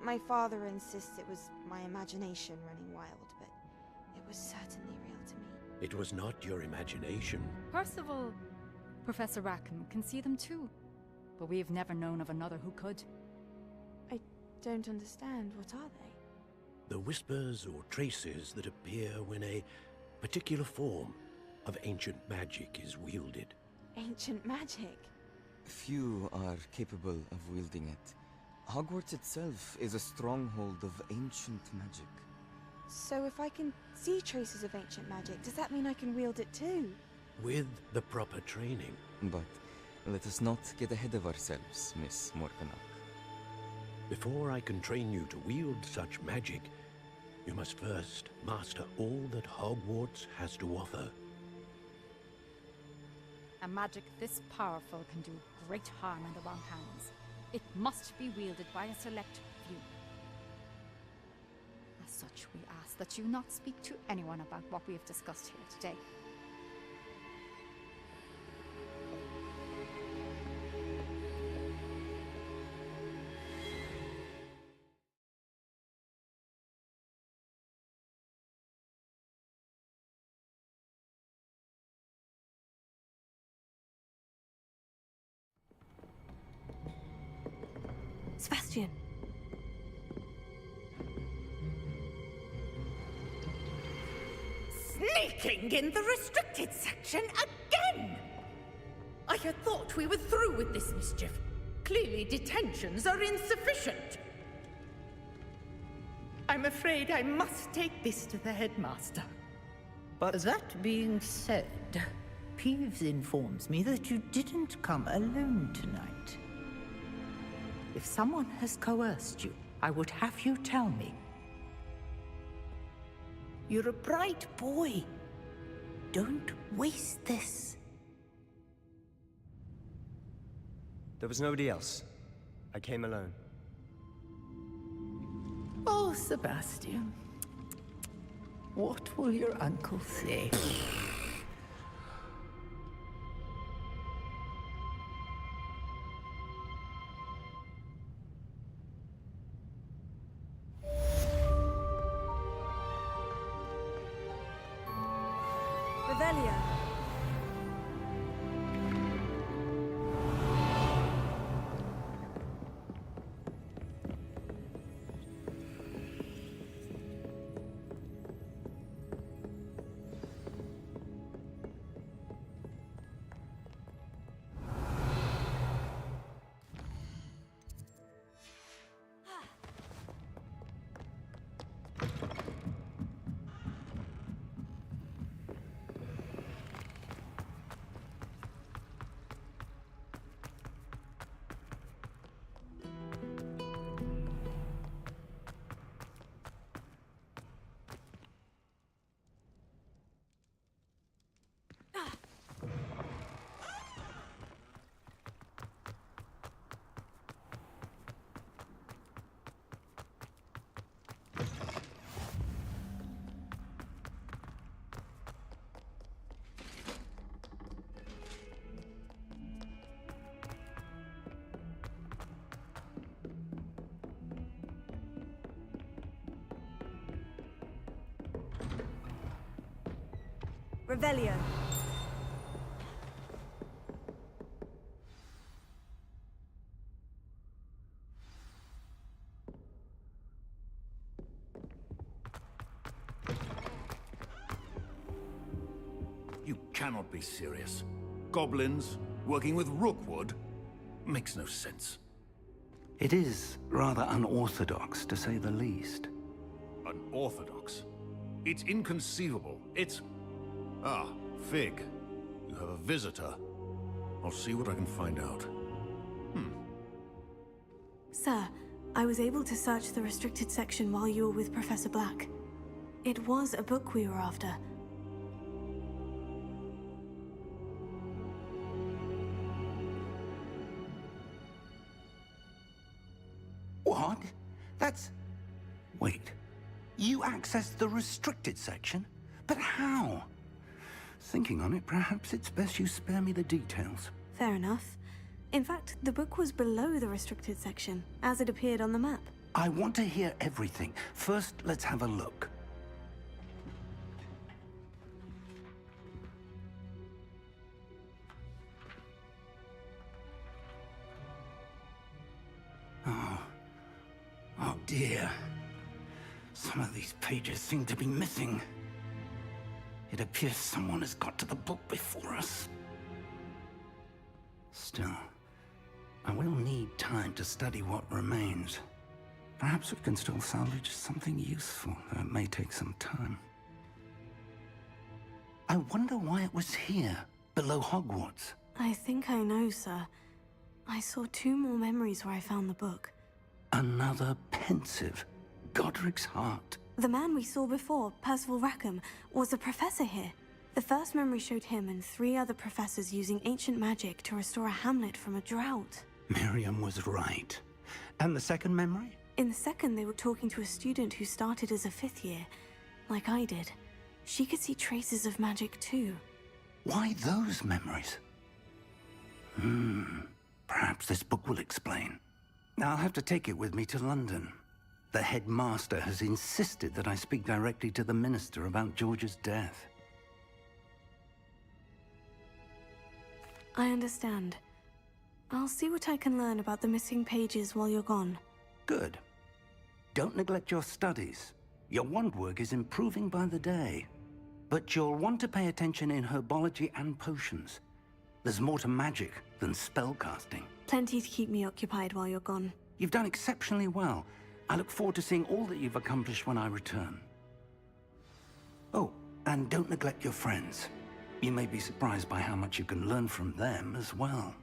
My father insists it was my imagination running wild, but it was certainly real to me. It was not your imagination. Percival, Professor Rackham can see them too. But we have never known of another who could. I don't understand. What are they? The whispers or traces that appear when a particular form of ancient magic is wielded. Ancient magic? Few are capable of wielding it. Hogwarts itself is a stronghold of ancient magic. So if I can see traces of ancient magic, does that mean I can wield it too? With the proper training. But let us not get ahead of ourselves, Miss Morganach. Before I can train you to wield such magic, you must first master all that Hogwarts has to offer. A magic this powerful can do great harm in the wrong hands. It must be wielded by a select few. As such, we ask that you not speak to anyone about what we have discussed here today. Sebastian. Sneaking in the restricted section again! I had thought we were through with this mischief. Clearly detentions are insufficient. I'm afraid I must take this to the headmaster. But that being said, Peeves informs me that you didn't come alone tonight. If someone has coerced you, I would have you tell me. You're a bright boy. Don't waste this. There was nobody else. I came alone. Oh, Sebastian. What will your uncle say? Revelio. Revelio. You cannot be serious. Goblins working with Rookwood? Makes no sense. It is rather unorthodox, to say the least. Unorthodox? It's inconceivable. It's... Ah, Fig. You have a visitor. I'll see what I can find out. Sir, I was able to search the restricted section while you were with Professor Black. It was a book we were after. What? That's... Wait. You accessed the restricted section? But how? Thinking on it, perhaps it's best you spare me the details. Fair enough. In fact, the book was below the restricted section, as it appeared on the map. I want to hear everything. First, let's have a look. Oh dear. Some of these pages seem to be missing. It appears someone has got to the book before us. Still, I will need time to study what remains. Perhaps we can still salvage something useful, though it may take some time. I wonder why it was here, below Hogwarts. I think I know, sir. I saw 2 more memories where I found the book. Another pensive. Godric's heart. The man we saw before, Percival Rackham, was a professor here. The first memory showed him and 3 other professors using ancient magic to restore a hamlet from a drought. Miriam was right. And the second memory? In the second, they were talking to a student who started as a 5th year, like I did. She could see traces of magic too. Why those memories? Perhaps this book will explain. I'll have to take it with me to London. The headmaster has insisted that I speak directly to the minister about George's death. I understand. I'll see what I can learn about the missing pages while you're gone. Good. Don't neglect your studies. Your wand work is improving by the day. But you'll want to pay attention in herbology and potions. There's more to magic than spellcasting. Plenty to keep me occupied while you're gone. You've done exceptionally well. I look forward to seeing all that you've accomplished when I return. Oh, and don't neglect your friends. You may be surprised by how much you can learn from them as well.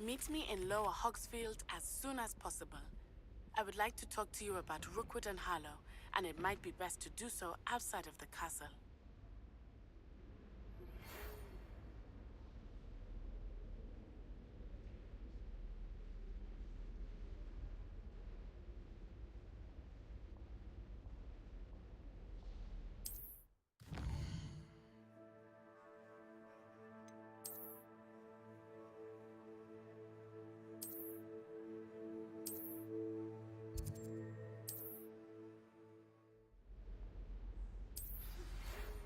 Meet me in Lower Hogsfield as soon as possible. I would like to talk to you about Rookwood and Harlow, and it might be best to do so outside of the castle.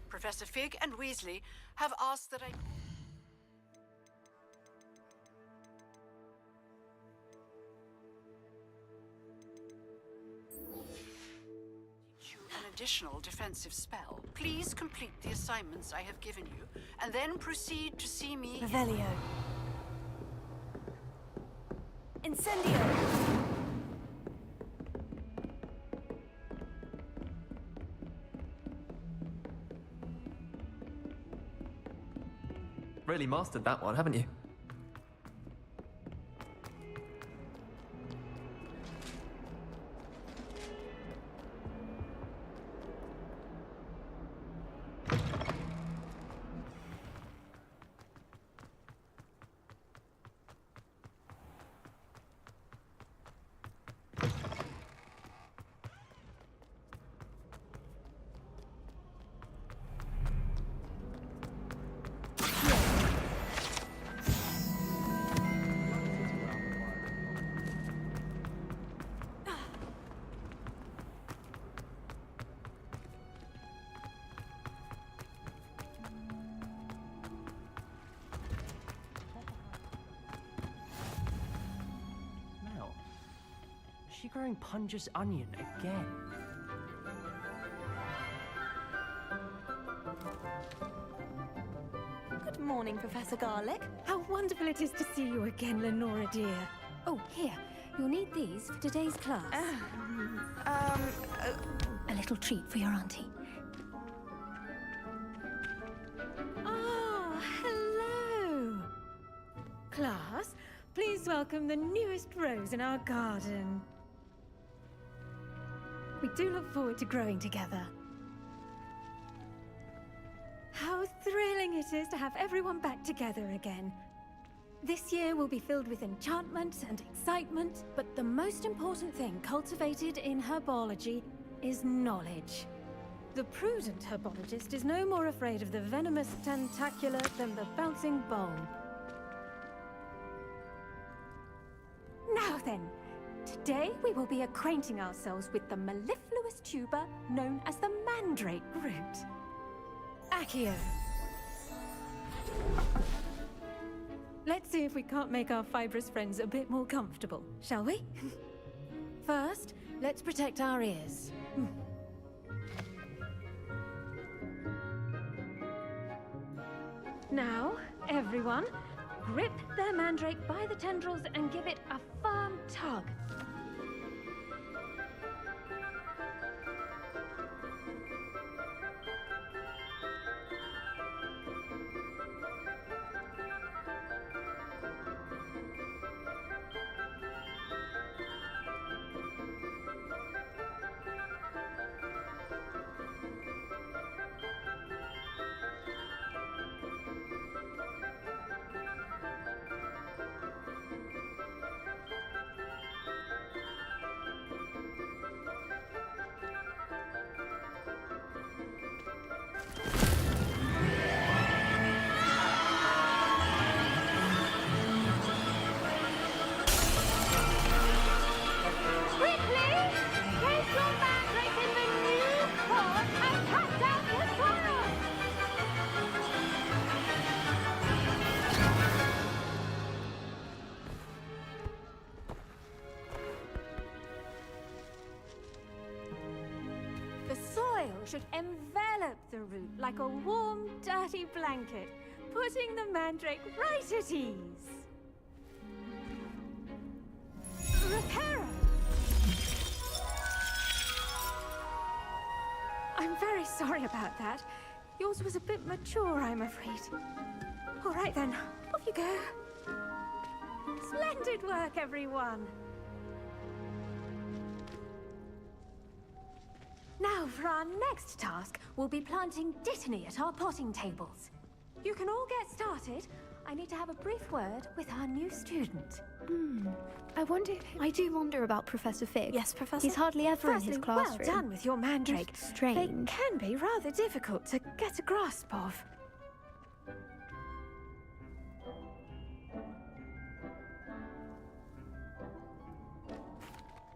Professor Fig and Weasley have asked that I... teach you an additional defensive spell. Please complete the assignments I have given you, and then proceed to see me... Revelio. Incendio! Really mastered that one, haven't you? growing Punja's onion again. Good morning, Professor Garlic. How wonderful it is to see you again, Lenora dear. Oh, here. You'll need these for today's class. A little treat for your auntie. Oh, hello! Class, please welcome the newest rose in our garden. We do look forward to growing together. How thrilling it is to have everyone back together again. This year will be filled with enchantment and excitement, but the most important thing cultivated in herbology is knowledge. The prudent herbologist is no more afraid of the venomous tentacula than the bouncing bulb. Now then, today we will be acquainting ourselves with the mellifluous tuber known as the mandrake root. Accio. Let's see if we can't make our fibrous friends a bit more comfortable, shall we? First, let's protect our ears. Now, everyone, grip their mandrake by the tendrils and give it a firm tug. Should envelop the root like a warm, dirty blanket, putting the mandrake right at ease. Reparo! I'm very sorry about that. Yours was a bit mature, I'm afraid. All right then, off you go. Splendid work, everyone. Now, for our next task, we'll be planting dittany at our potting tables. You can all get started. I need to have a brief word with our new student. I do wonder about Professor Fig. Yes, Professor? He's hardly ever in his Firstly, classroom. well done with your mandrake. It's strange. They can be rather difficult to get a grasp of.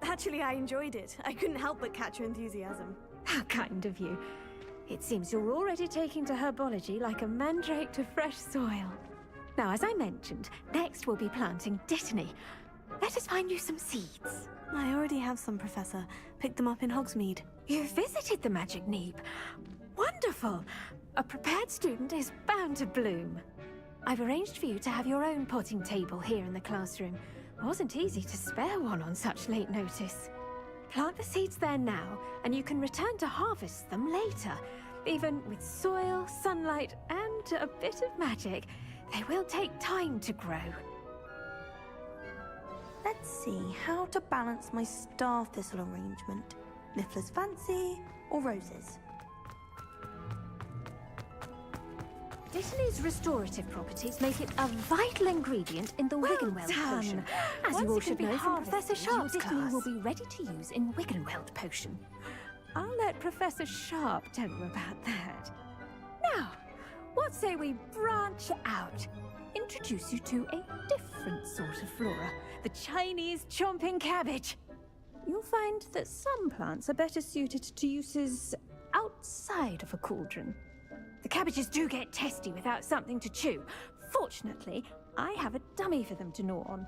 Actually, I enjoyed it. I couldn't help but catch your enthusiasm. How kind of you. It seems you're already taking to herbology like a mandrake to fresh soil. Now, as I mentioned, next we'll be planting dittany. Let us find you some seeds. I already have some, Professor. Picked them up in Hogsmeade. You visited the Magic Neep. Wonderful! A prepared student is bound to bloom. I've arranged for you to have your own potting table here in the classroom. It wasn't easy to spare one on such late notice. Plant the seeds there now, and you can return to harvest them later. Even with soil, sunlight, and a bit of magic, they will take time to grow. Let's see how to balance my star thistle arrangement. Miffler's fancy or roses? Dittany's restorative properties make it a vital ingredient in the Wiggenweld potion. As you all should know from Professor Sharp's class, Dittany will be ready to use in Wiggenweld potion. I'll let Professor Sharp tell you about that. Now, what say we branch out? Introduce you to a different sort of flora, the Chinese chomping cabbage. You'll find that some plants are better suited to uses outside of a cauldron. The cabbages do get testy without something to chew. Fortunately, I have a dummy for them to gnaw on.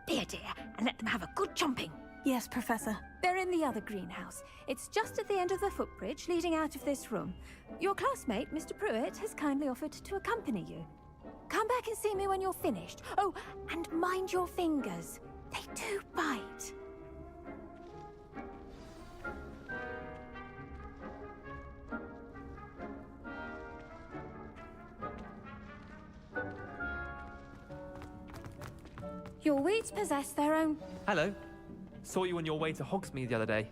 Here, dear, and let them have a good chomping. Yes, Professor. They're in the other greenhouse. It's just at the end of the footbridge leading out of this room. Your classmate, Mr. Pruitt, has kindly offered to accompany you. Come back and see me when you're finished. Oh, and mind your fingers. They do bite. Your weeds possess their own... Hello. Saw you on your way to Hogsmeade the other day.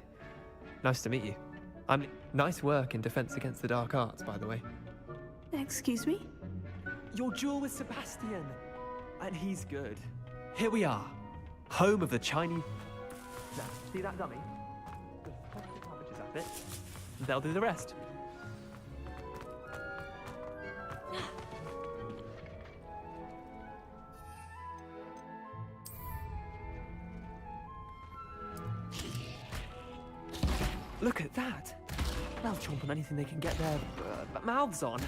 Nice to meet you. Nice work in Defense Against the Dark Arts, by the way. Excuse me? Your duel with Sebastian. And he's good. Here we are. Home of the Chinese... Now, see that dummy? Just toss the cabbages at it. And they'll do the rest. Look at that! They'll chomp on anything they can get their mouths on.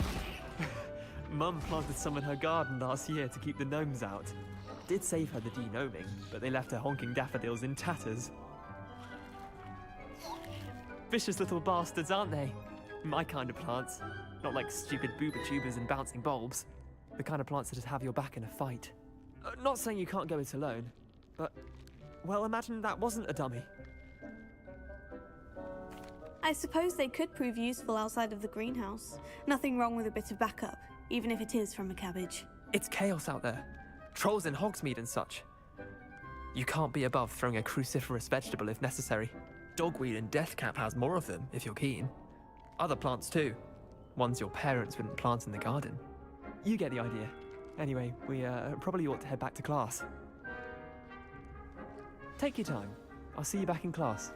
Mum planted some in her garden last year to keep the gnomes out. Did save her the de-gnoming, but they left her honking daffodils in tatters. Vicious little bastards, aren't they? My kind of plants. Not like stupid booba tubers and bouncing bulbs. The kind of plants that just have your back in a fight. Not saying you can't go it alone, but... well, imagine that wasn't a dummy. I suppose they could prove useful outside of the greenhouse. Nothing wrong with a bit of backup, even if it is from a cabbage. It's chaos out there. Trolls in Hogsmeade and such. You can't be above throwing a cruciferous vegetable if necessary. Dogweed and deathcap has more of them, if you're keen. Other plants too. Ones your parents wouldn't plant in the garden. You get the idea. Anyway, we probably ought to head back to class. Take your time. I'll see you back in class.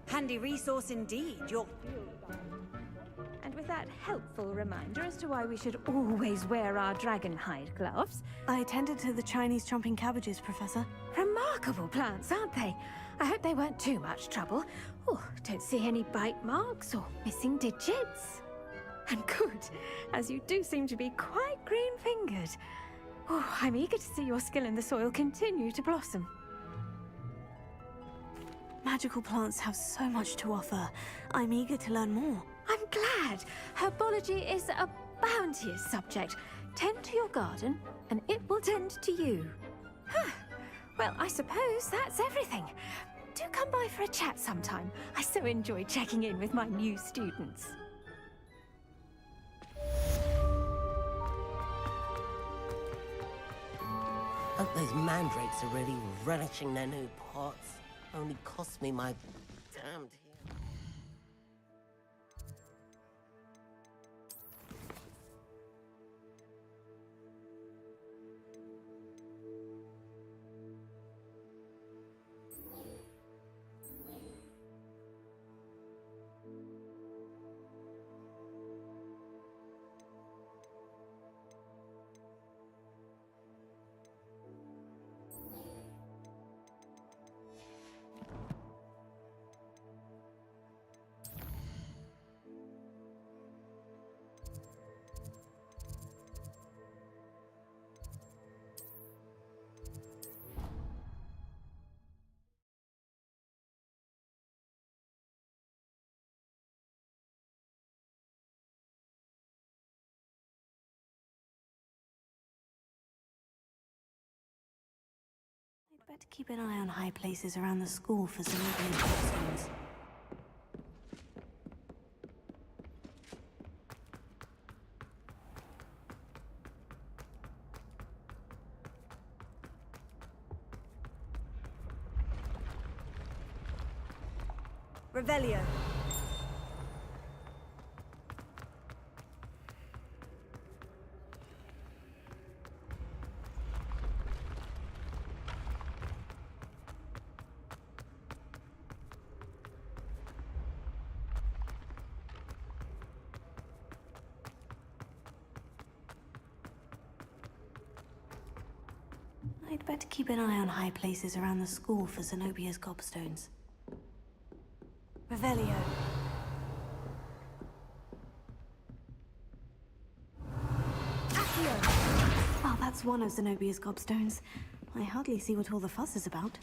Handy resource indeed, your... And with that helpful reminder as to why we should always wear our dragon hide gloves... I attended to the Chinese chomping cabbages, Professor. Remarkable plants, aren't they? I hope they weren't too much trouble. Oh, don't see any bite marks or missing digits. And good, as you do seem to be quite green-fingered. Oh, I'm eager to see your skill in the soil continue to blossom. Magical plants have so much to offer. I'm eager to learn more. I'm glad. Herbology is a bounteous subject. Tend to your garden, and it will tend to you. Huh. Well, I suppose that's everything. Do come by for a chat sometime. I so enjoy checking in with my new students. Hope those mandrakes are really relishing their new pots. Only cost me my damned hair. I'd better keep an eye on high places around the school for Zenobia costumes. Revelio. I'd better keep an eye on high places around the school for Zenobia's gobstones. Revelio. Just one of Zenobia's gobstones. I hardly see what all the fuss is about.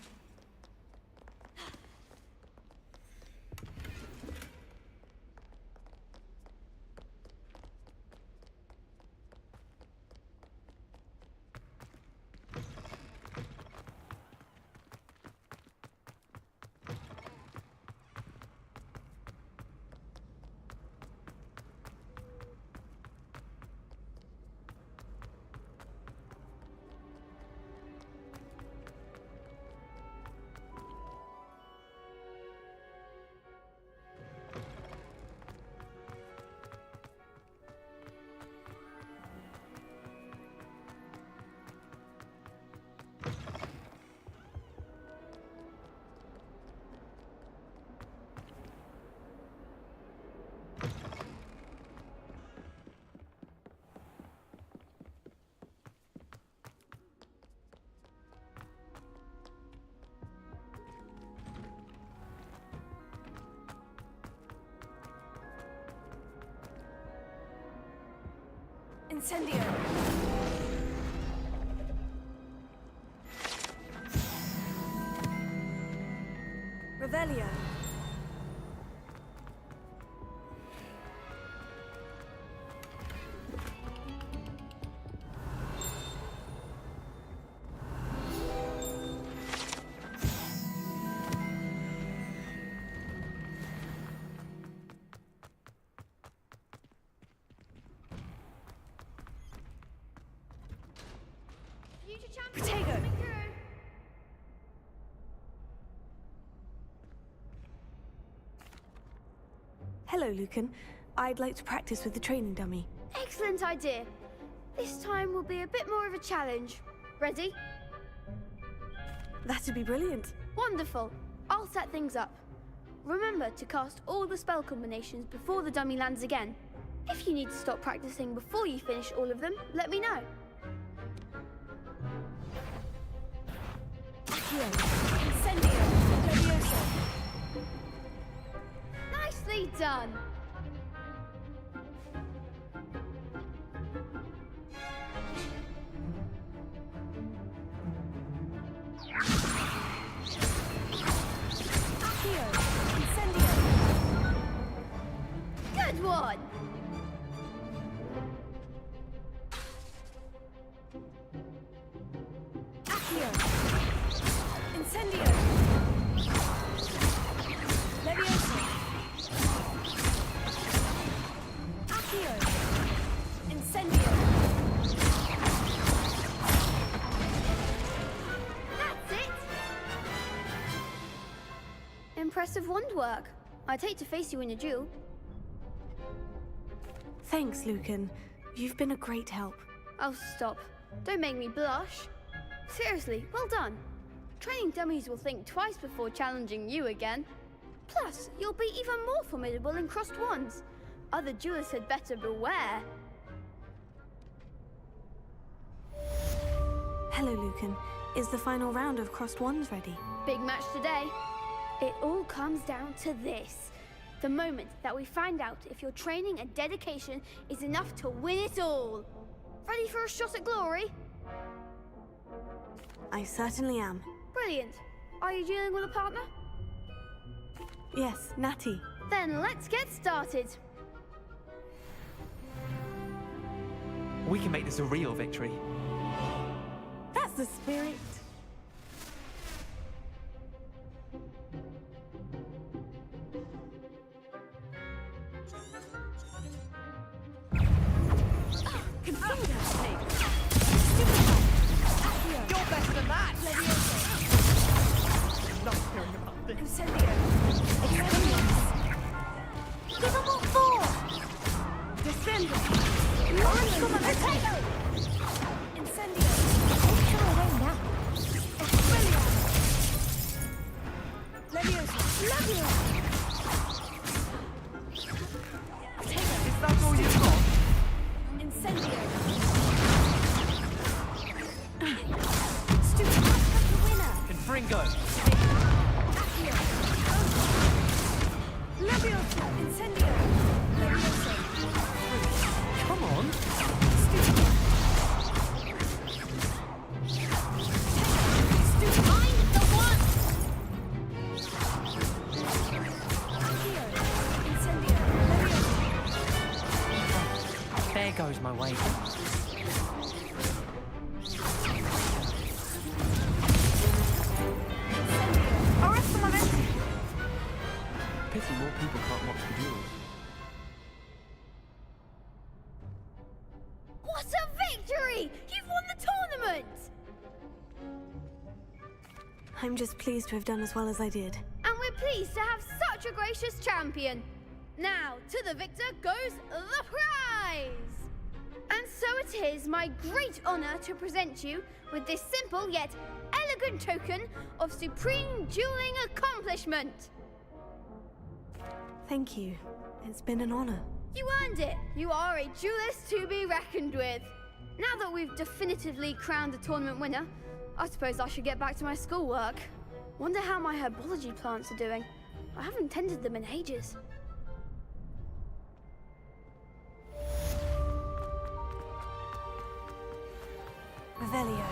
Incendio! Revelio! Protego! Hello, Lucan. I'd like to practice with the training dummy. Excellent idea. This time will be a bit more of a challenge. Ready? That'd be brilliant. Wonderful. I'll set things up. Remember to cast all the spell combinations before the dummy lands again. If you need to stop practicing before you finish all of them, let me know. Incendio! Levioso! Nicely done! Accio! Incendio! Good one! Accio! Incendio! Levioso! Accio! Incendio! That's it! Impressive wand work. I'd hate to face you in a duel. Thanks, Lucan. You've been a great help. Oh, stop. Don't make me blush. Seriously, well done. Training dummies will think twice before challenging you again. Plus, you'll be even more formidable in crossed wands. Other duelists had better beware. Hello, Lucan. Is the final round of crossed wands ready? Big match today. It all comes down to this. The moment that we find out if your training and dedication is enough to win it all. Ready for a shot at glory? I certainly am. Brilliant. Are you dealing with a partner? Yes, Natty. Then let's get started. We can make this a real victory. That's the spirit. You're better than that! Love hearing about this. Incendio! Give them all four! Descendo! Launch from a potato! Incendio! Take her away now. Levioso! Levioso! Is that all you've got? Incendio! Confringo! Levioso! Incendio! Levioso! Come on! There goes my way. Arrest them on it! Pity more people can't watch the duels. What a victory! You've won the tournament! I'm just pleased to have done as well as I did. And we're pleased to have such a gracious champion. Now, to the victor goes the prize! And so it is my great honor to present you with this simple yet elegant token of supreme dueling accomplishment. Thank you. It's been an honor. You earned it. You are a duelist to be reckoned with. Now that we've definitively crowned the tournament winner, I suppose I should get back to my schoolwork. Wonder how my herbology plants are doing. I haven't tended them in ages. Revelio.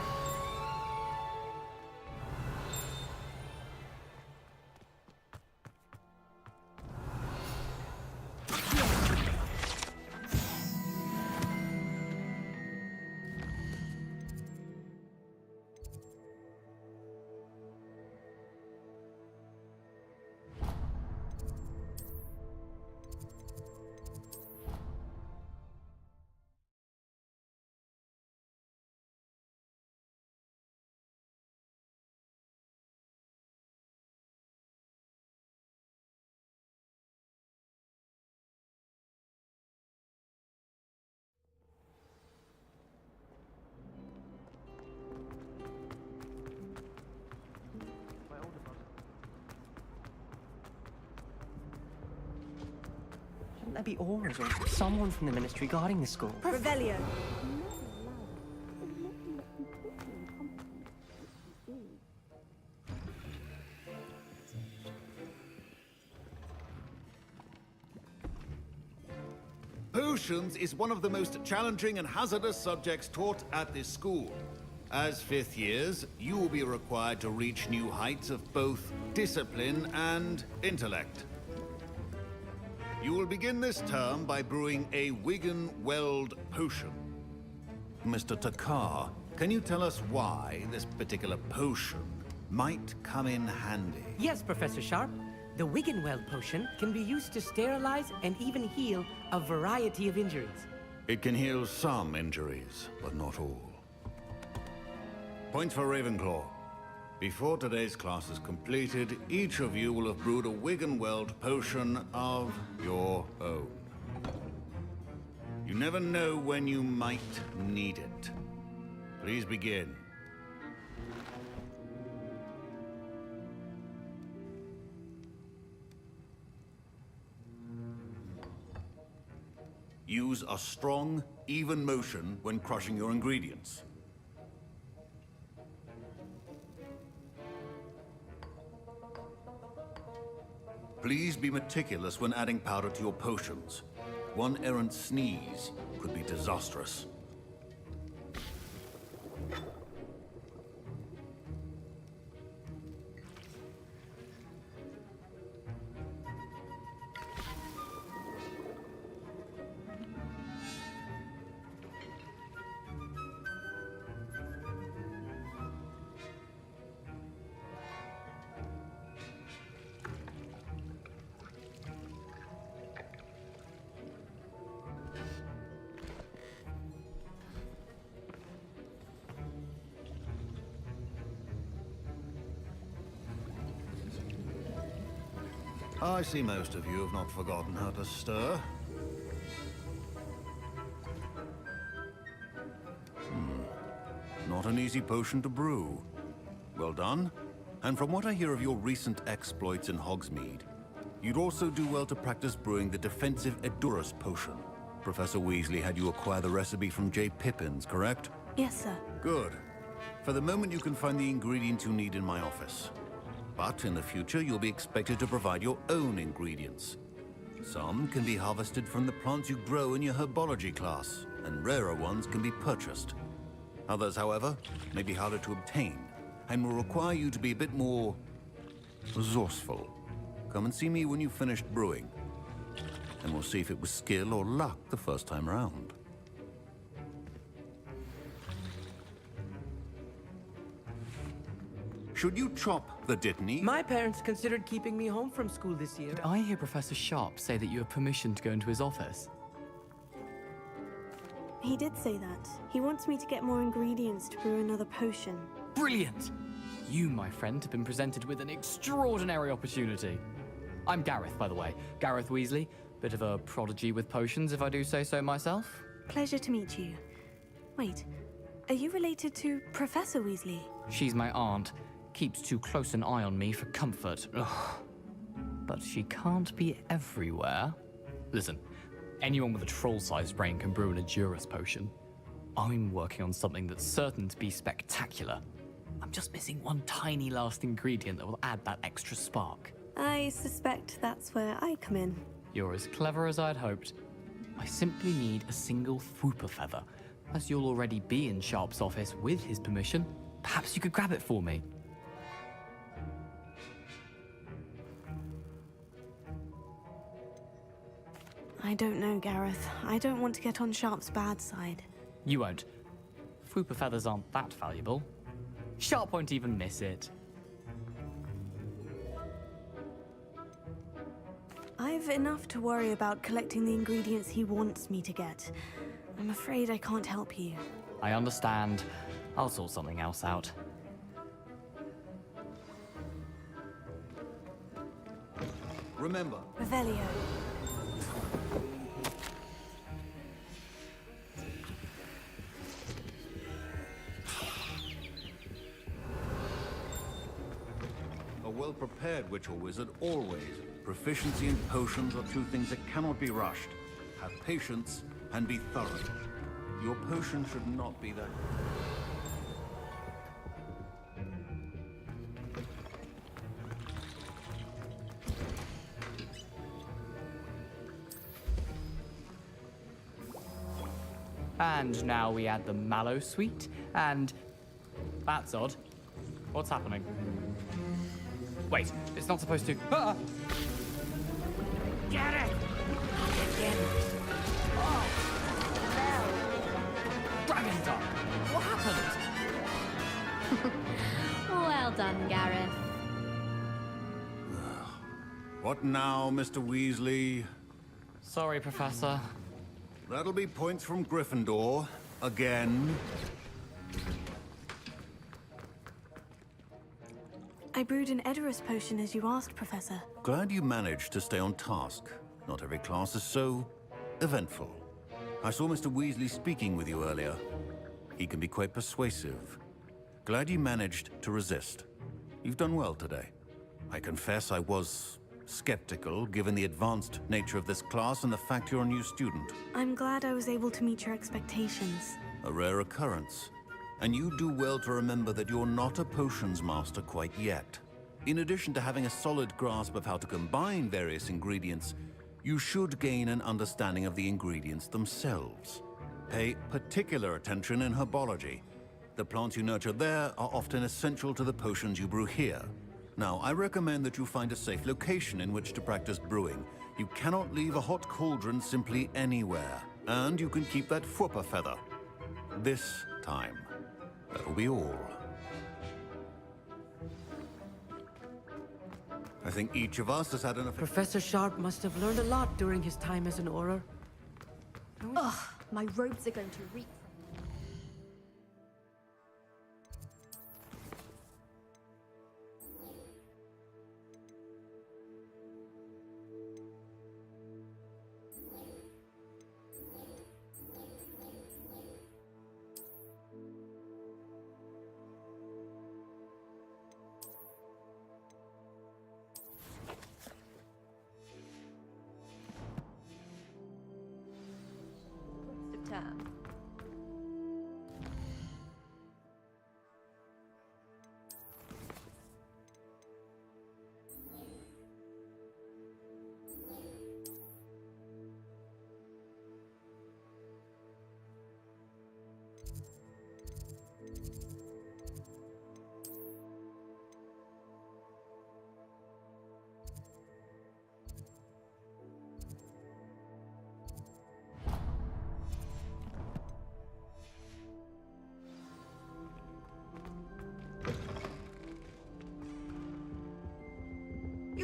Shouldn't there be auras or someone from the ministry guarding the school? Revelio. Potions is one of the most challenging and hazardous subjects taught at this school. As fifth years, you will be required to reach new heights of both discipline and intellect. You will begin this term by brewing a Wigan-Weld potion. Mr. Takar, can you tell us why this particular potion might come in handy? Yes, Professor Sharp. The Wigan-Weld potion can be used to sterilize and even heal a variety of injuries. It can heal some injuries, but not all. Points for Ravenclaw. Before today's class is completed, each of you will have brewed a Wigan-Weld potion of your own. You never know when you might need it. Please begin. Use a strong, even motion when crushing your ingredients. Please be meticulous when adding powder to your potions. One errant sneeze could be disastrous. I see most of you have not forgotten how to stir. Not an easy potion to brew. Well done. And from what I hear of your recent exploits in Hogsmeade, you'd also do well to practice brewing the defensive Edurus potion. Professor Weasley had you acquire the recipe from J. Pippin's, correct? Yes, sir. Good. For the moment, you can find the ingredients you need in my office. But in the future, you'll be expected to provide your own ingredients. Some can be harvested from the plants you grow in your herbology class, and rarer ones can be purchased. Others, however, may be harder to obtain, and will require you to be a bit more resourceful. Come and see me when you've finished brewing, and we'll see if it was skill or luck the first time round. Should you chop the Dittany? My parents considered keeping me home from school this year. Did I hear Professor Sharp say that you have permission to go into his office? He did say that. He wants me to get more ingredients to brew another potion. Brilliant! You, my friend, have been presented with an extraordinary opportunity. I'm Gareth, by the way. Gareth Weasley. Bit of a prodigy with potions, if I do say so myself. Pleasure to meet you. Wait, are you related to Professor Weasley? She's my aunt. Keeps too close an eye on me for comfort. Ugh. But she can't be everywhere. Listen, anyone with a troll-sized brain can brew an Edurus potion. I'm working on something that's certain to be spectacular. I'm just missing one tiny last ingredient that will add that extra spark. I suspect that's where I come in. You're as clever as I'd hoped. I simply need a single Fwooper feather. As you'll already be in Sharp's office with his permission, perhaps you could grab it for me. I don't know, Gareth. I don't want to get on Sharp's bad side. You won't. Fwooper feathers aren't that valuable. Sharp won't even miss it. I've enough to worry about collecting the ingredients he wants me to get. I'm afraid I can't help you. I understand. I'll sort something else out. Remember. Revelio. A well-prepared witch or wizard always. Proficiency in potions are two things that cannot be rushed. Have patience and be thorough. Your potion should not be that... And now we add the mallow sweet, and... That's odd. What's happening? Wait, it's not supposed to... Ah! Get it! Again. Oh! Dragon Dog! What happened? Well done, Gareth. What now, Mr. Weasley? Sorry, Professor. That'll be points from Gryffindor. Again. I brewed an Edurus potion as you asked, Professor. Glad you managed to stay on task. Not every class is so... eventful. I saw Mr. Weasley speaking with you earlier. He can be quite persuasive. Glad you managed to resist. You've done well today. I confess I was skeptical, given the advanced nature of this class and the fact you're a new student. I'm glad I was able to meet your expectations. A rare occurrence. And you do well to remember that you're not a potions master quite yet. In addition to having a solid grasp of how to combine various ingredients, you should gain an understanding of the ingredients themselves. Pay particular attention in herbology. The plants you nurture there are often essential to the potions you brew here. Now, I recommend that you find a safe location in which to practice brewing. You cannot leave a hot cauldron simply anywhere. And you can keep that Fwooper feather. This time. That'll be all. I think each of us has had enough... Professor Sharp must have learned a lot during his time as an Auror. Ugh, my robes are going to reek. Term.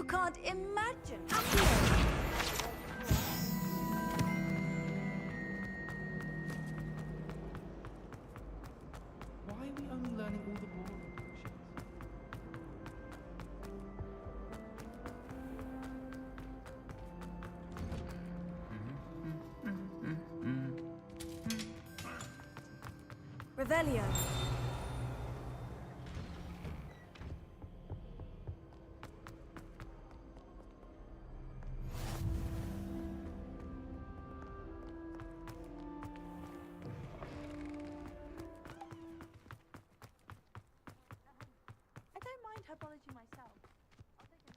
can't imagine. Why are we only learning all the boring shit? Revelio. I don't mind herbology myself. I'll take a nap.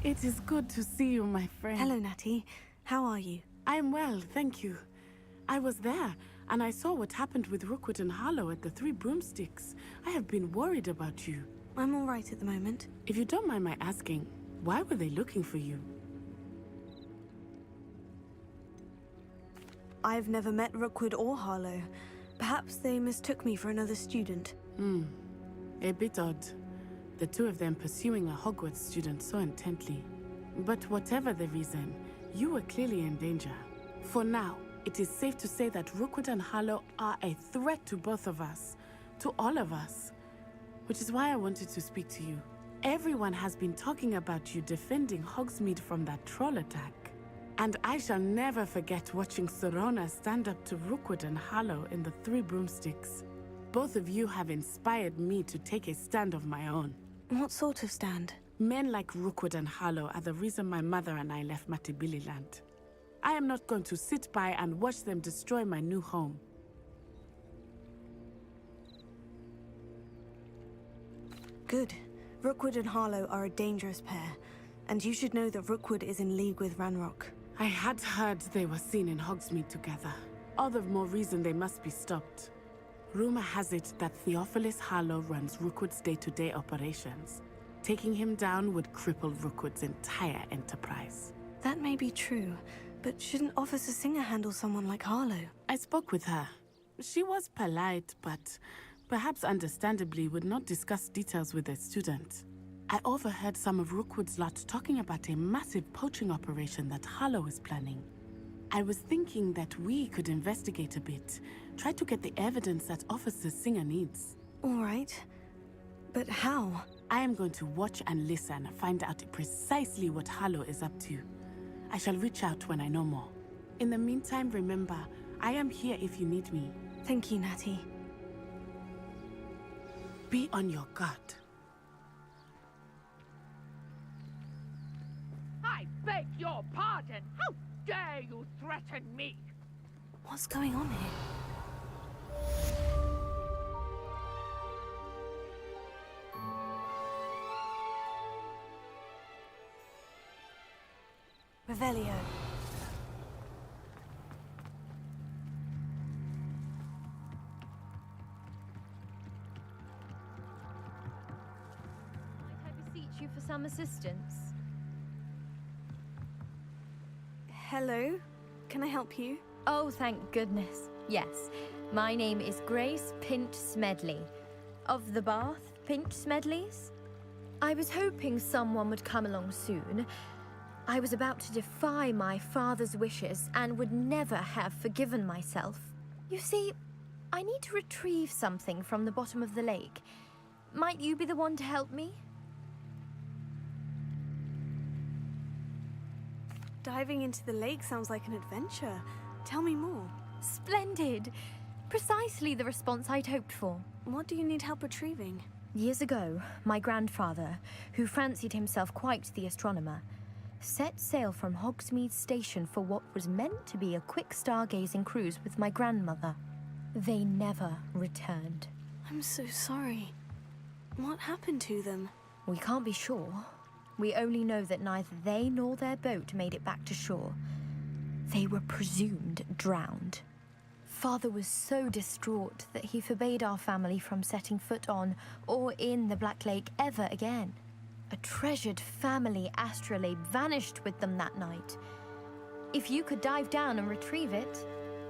It is good to see you, my friend. Hello, Natty. How are you? I'm well, thank you. I was there, and I saw what happened with Rookwood and Harlow at the Three Broomsticks. I have been worried about you. I'm all right at the moment. If you don't mind my asking, why were they looking for you? I've never met Rookwood or Harlow. Perhaps they mistook me for another student. A bit odd. The two of them pursuing a Hogwarts student so intently. But whatever the reason, you were clearly in danger. For now, it is safe to say that Rookwood and Harlow are a threat to both of us. To all of us. Which is why I wanted to speak to you. Everyone has been talking about you defending Hogsmeade from that troll attack. And I shall never forget watching Serona stand up to Rookwood and Harlow in the Three Broomsticks. Both of you have inspired me to take a stand of my own. What sort of stand? Men like Rookwood and Harlow are the reason my mother and I left Matibili Land. I am not going to sit by and watch them destroy my new home. Good. Rookwood and Harlow are a dangerous pair, and you should know that Rookwood is in league with Ranrock. I had heard they were seen in Hogsmeade together. All the more reason they must be stopped. Rumor has it that Theophilus Harlow runs Rookwood's day-to-day operations. Taking him down would cripple Rookwood's entire enterprise. That may be true, but shouldn't Officer Singer handle someone like Harlow? I spoke with her. She was polite, but perhaps understandably would not discuss details with a student. I overheard some of Rookwood's lot talking about a massive poaching operation that Harlow is planning. I was thinking that we could investigate a bit, try to get the evidence that Officer Singer needs. All right. But how? I am going to watch and listen, find out precisely what Harlow is up to. I shall reach out when I know more. In the meantime, remember, I am here if you need me. Thank you, Natty. Be on your guard. I beg your pardon. How dare you threaten me? What's going on here? Revelio. Might I beseech you for some assistance? Hello? Can I help you? Oh, thank goodness. Yes. My name is Grace Pinch Smedley. Of the Bath Pinch Smedleys? I was hoping someone would come along soon. I was about to defy my father's wishes and would never have forgiven myself. You see, I need to retrieve something from the bottom of the lake. Might you be the one to help me? Diving into the lake sounds like an adventure. Tell me more. Splendid! Precisely the response I'd hoped for. What do you need help retrieving? Years ago, my grandfather, who fancied himself quite the astronomer, set sail from Hogsmeade Station for what was meant to be a quick stargazing cruise with my grandmother. They never returned. I'm so sorry. What happened to them? We can't be sure. We only know that neither they nor their boat made it back to shore. They were presumed drowned. Father was so distraught that he forbade our family from setting foot on or in the Black Lake ever again. A treasured family astrolabe vanished with them that night. If you could dive down and retrieve it,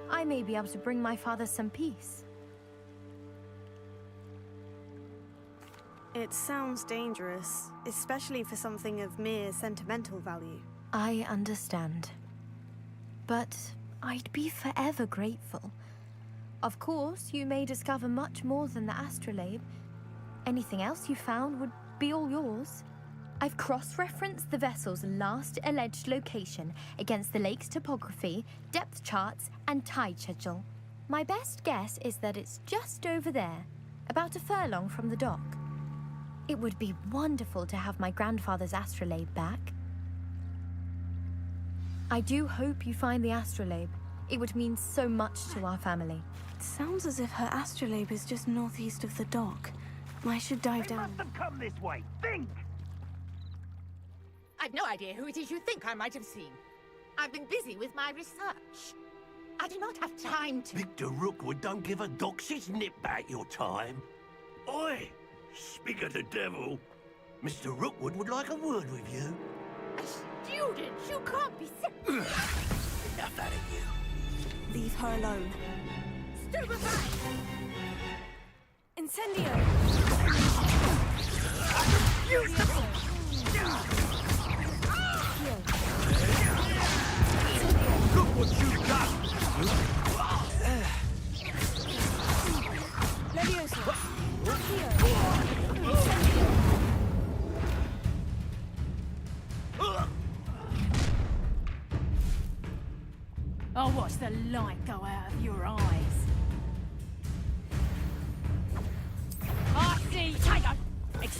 I may be able to bring my father some peace. It sounds dangerous, especially for something of mere sentimental value. I understand. But I'd be forever grateful. Of course, you may discover much more than the astrolabe. Anything else you found would be all yours. I've cross-referenced the vessel's last alleged location against the lake's topography, depth charts, and tide schedule. My best guess is that it's just over there, about a furlong from the dock. It would be wonderful to have my grandfather's astrolabe back. I do hope you find the astrolabe. It would mean so much to our family. It sounds as if her astrolabe is just northeast of the dock. I should dive down. Must have come this way. Think! I've no idea who it is you think I might have seen. I've been busy with my research. I do not have time to... Victor Rookwood don't give a doxy's nip back your time. Oi! Speak of the devil. Mr. Rookwood would like a word with you. A student? You can't be sick. Enough out of you. Leave her alone. Stupefy! Incendio! Look what you've done! Leviosa! I'll watch the light go out of your eyes. I see! Tiger!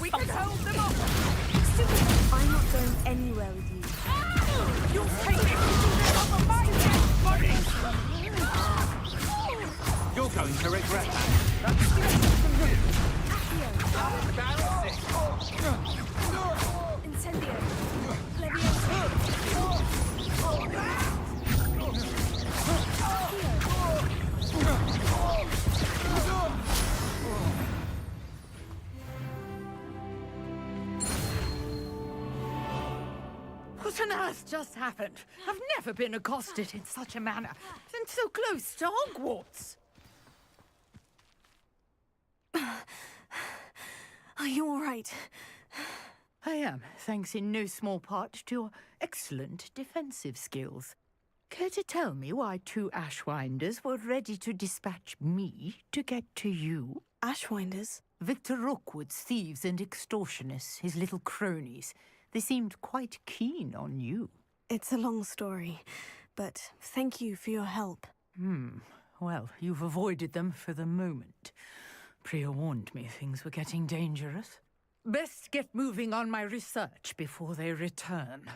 We can hold them off! I'm not going anywhere with you. You'll take it off my You're going to regret that. Incendio! What on earth just happened? I've never been accosted in such a manner, and so close to Hogwarts. Are you all right? I am, thanks in no small part to your excellent defensive skills. Care to tell me why two Ashwinders were ready to dispatch me to get to you? Ashwinders? Victor Rookwood's thieves and extortionists, his little cronies. They seemed quite keen on you. It's a long story, but thank you for your help. Well, you've avoided them for the moment. Priya warned me things were getting dangerous. Best get moving on my research before they return.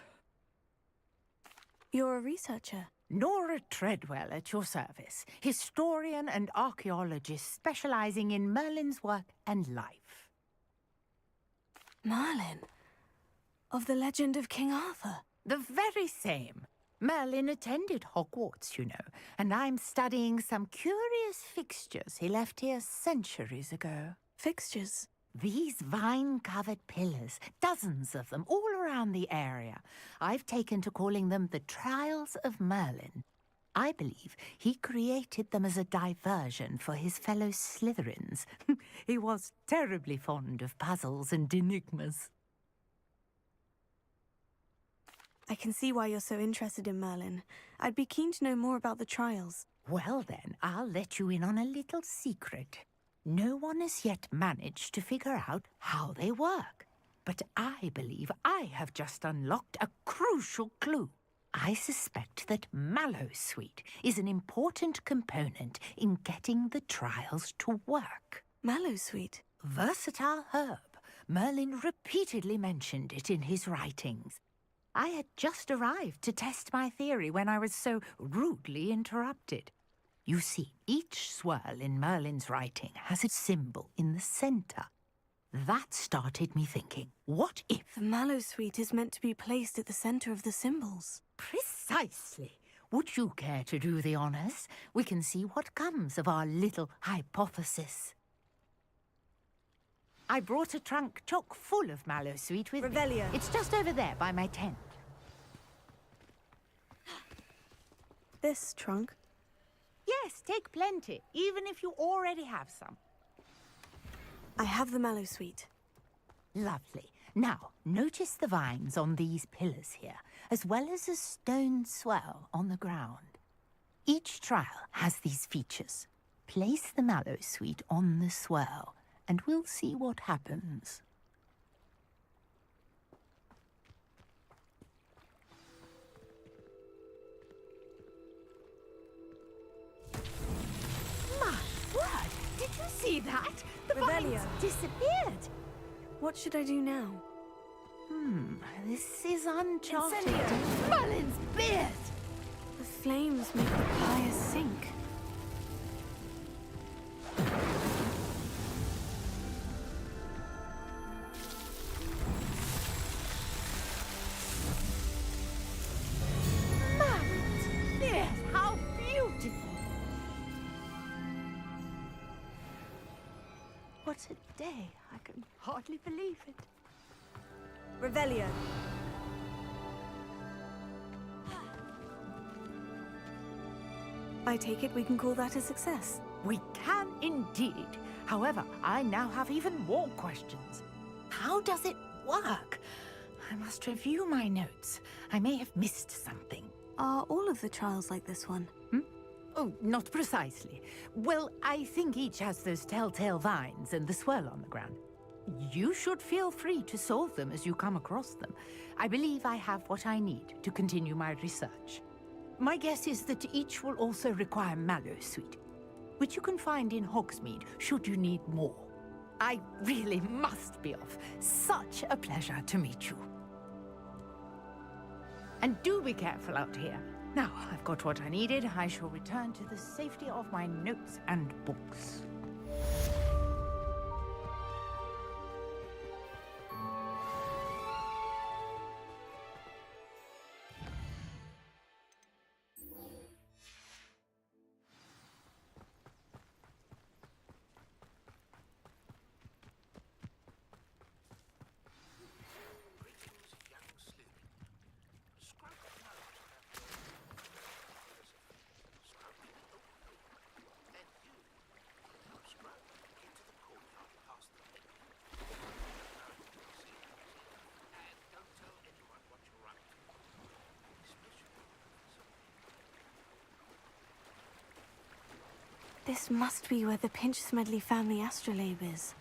You're a researcher? Nora Treadwell at your service, historian and archaeologist specializing in Merlin's work and life. Merlin? Of the legend of King Arthur? The very same. Merlin attended Hogwarts, you know, and I'm studying some curious fixtures he left here centuries ago. Fixtures? These vine-covered pillars, dozens of them, all around the area. I've taken to calling them the Trials of Merlin. I believe he created them as a diversion for his fellow Slytherins. He was terribly fond of puzzles and enigmas. I can see why you're so interested in Merlin. I'd be keen to know more about the trials. Well then, I'll let you in on a little secret. No one has yet managed to figure out how they work. But I believe I have just unlocked a crucial clue. I suspect that Mallowsweet is an important component in getting the trials to work. Mallowsweet? Versatile herb. Merlin repeatedly mentioned it in his writings. I had just arrived to test my theory when I was so rudely interrupted. You see, each swirl in Merlin's writing has a symbol in the center. That started me thinking, what if... The Mallowsweet is meant to be placed at the center of the symbols. Precisely. Would you care to do the honors? We can see what comes of our little hypothesis. I brought a trunk chock full of Mallowsweet with me. It's just over there by my tent. This trunk? Yes, take plenty, even if you already have some. I have the Mallowsweet. Lovely. Now, notice the vines on these pillars here, as well as a stone swirl on the ground. Each trial has these features. Place the Mallowsweet on the swirl, and we'll see what happens. My word! Did you see that? The vines disappeared! What should I do now? This is uncharted. Merlin's beard! The flames make the pyre sink. Merlin's beard! How beautiful! What a day. I can hardly believe it. Revelio. I take it we can call that a success. We can indeed. However, I now have even more questions. How does it work? I must review my notes. I may have missed something. Are all of the trials like this one? Oh, not precisely. Well, I think each has those telltale vines and the swirl on the ground. You should feel free to solve them as you come across them. I believe I have what I need to continue my research. My guess is that each will also require Mallowsweet, which you can find in Hogsmeade should you need more. I really must be off. Such a pleasure to meet you. And do be careful out here. Now I've got what I needed, I shall return to the safety of my notes and books. This must be where the Pinch-Smedley family astrolabe is.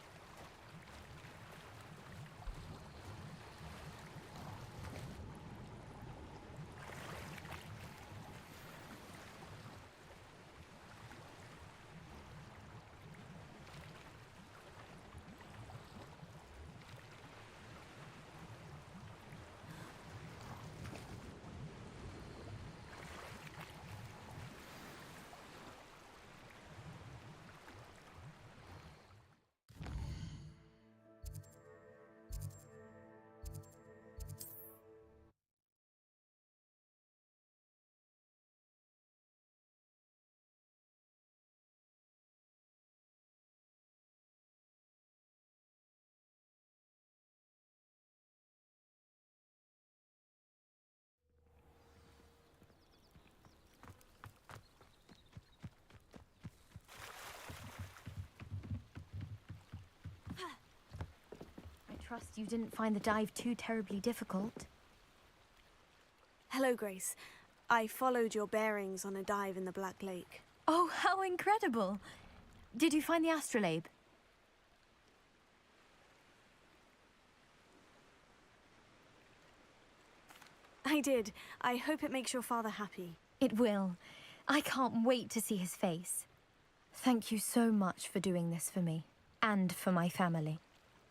trust you didn't find the dive too terribly difficult. Hello, Grace. I followed your bearings on a dive in the Black Lake. Oh, how incredible! Did you find the astrolabe? I did. I hope it makes your father happy. It will. I can't wait to see his face. Thank you so much for doing this for me, and for my family.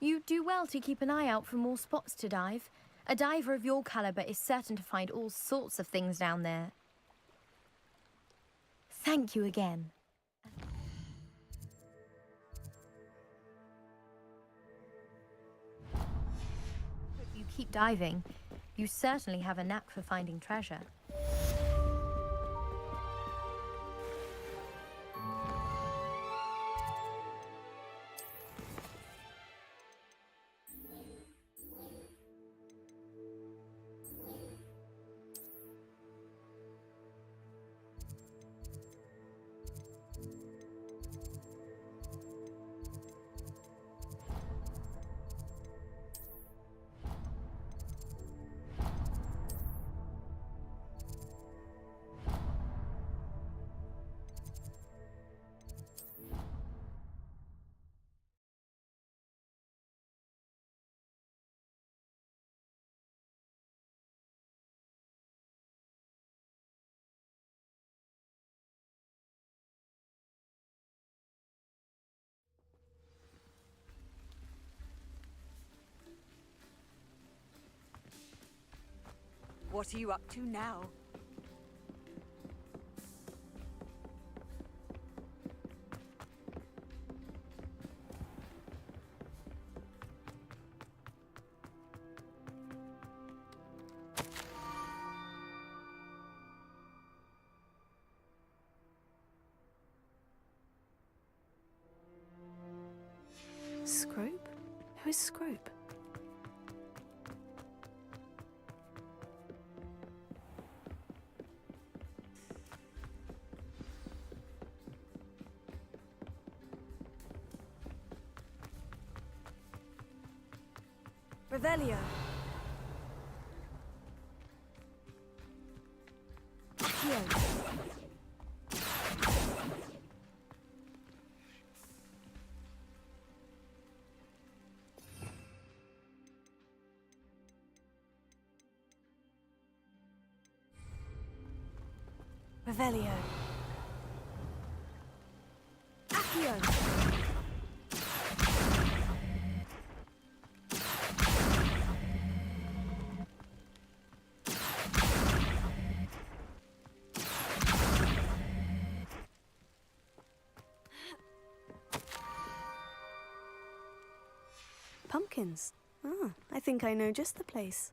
You do well to keep an eye out for more spots to dive. A diver of your caliber is certain to find all sorts of things down there. Thank you again. If you keep diving, you certainly have a knack for finding treasure. What are you up to now? Scrope? Who is Scrope? Revelio. Accio. Revelio. Accio. Pumpkins. Ah, I think I know just the place.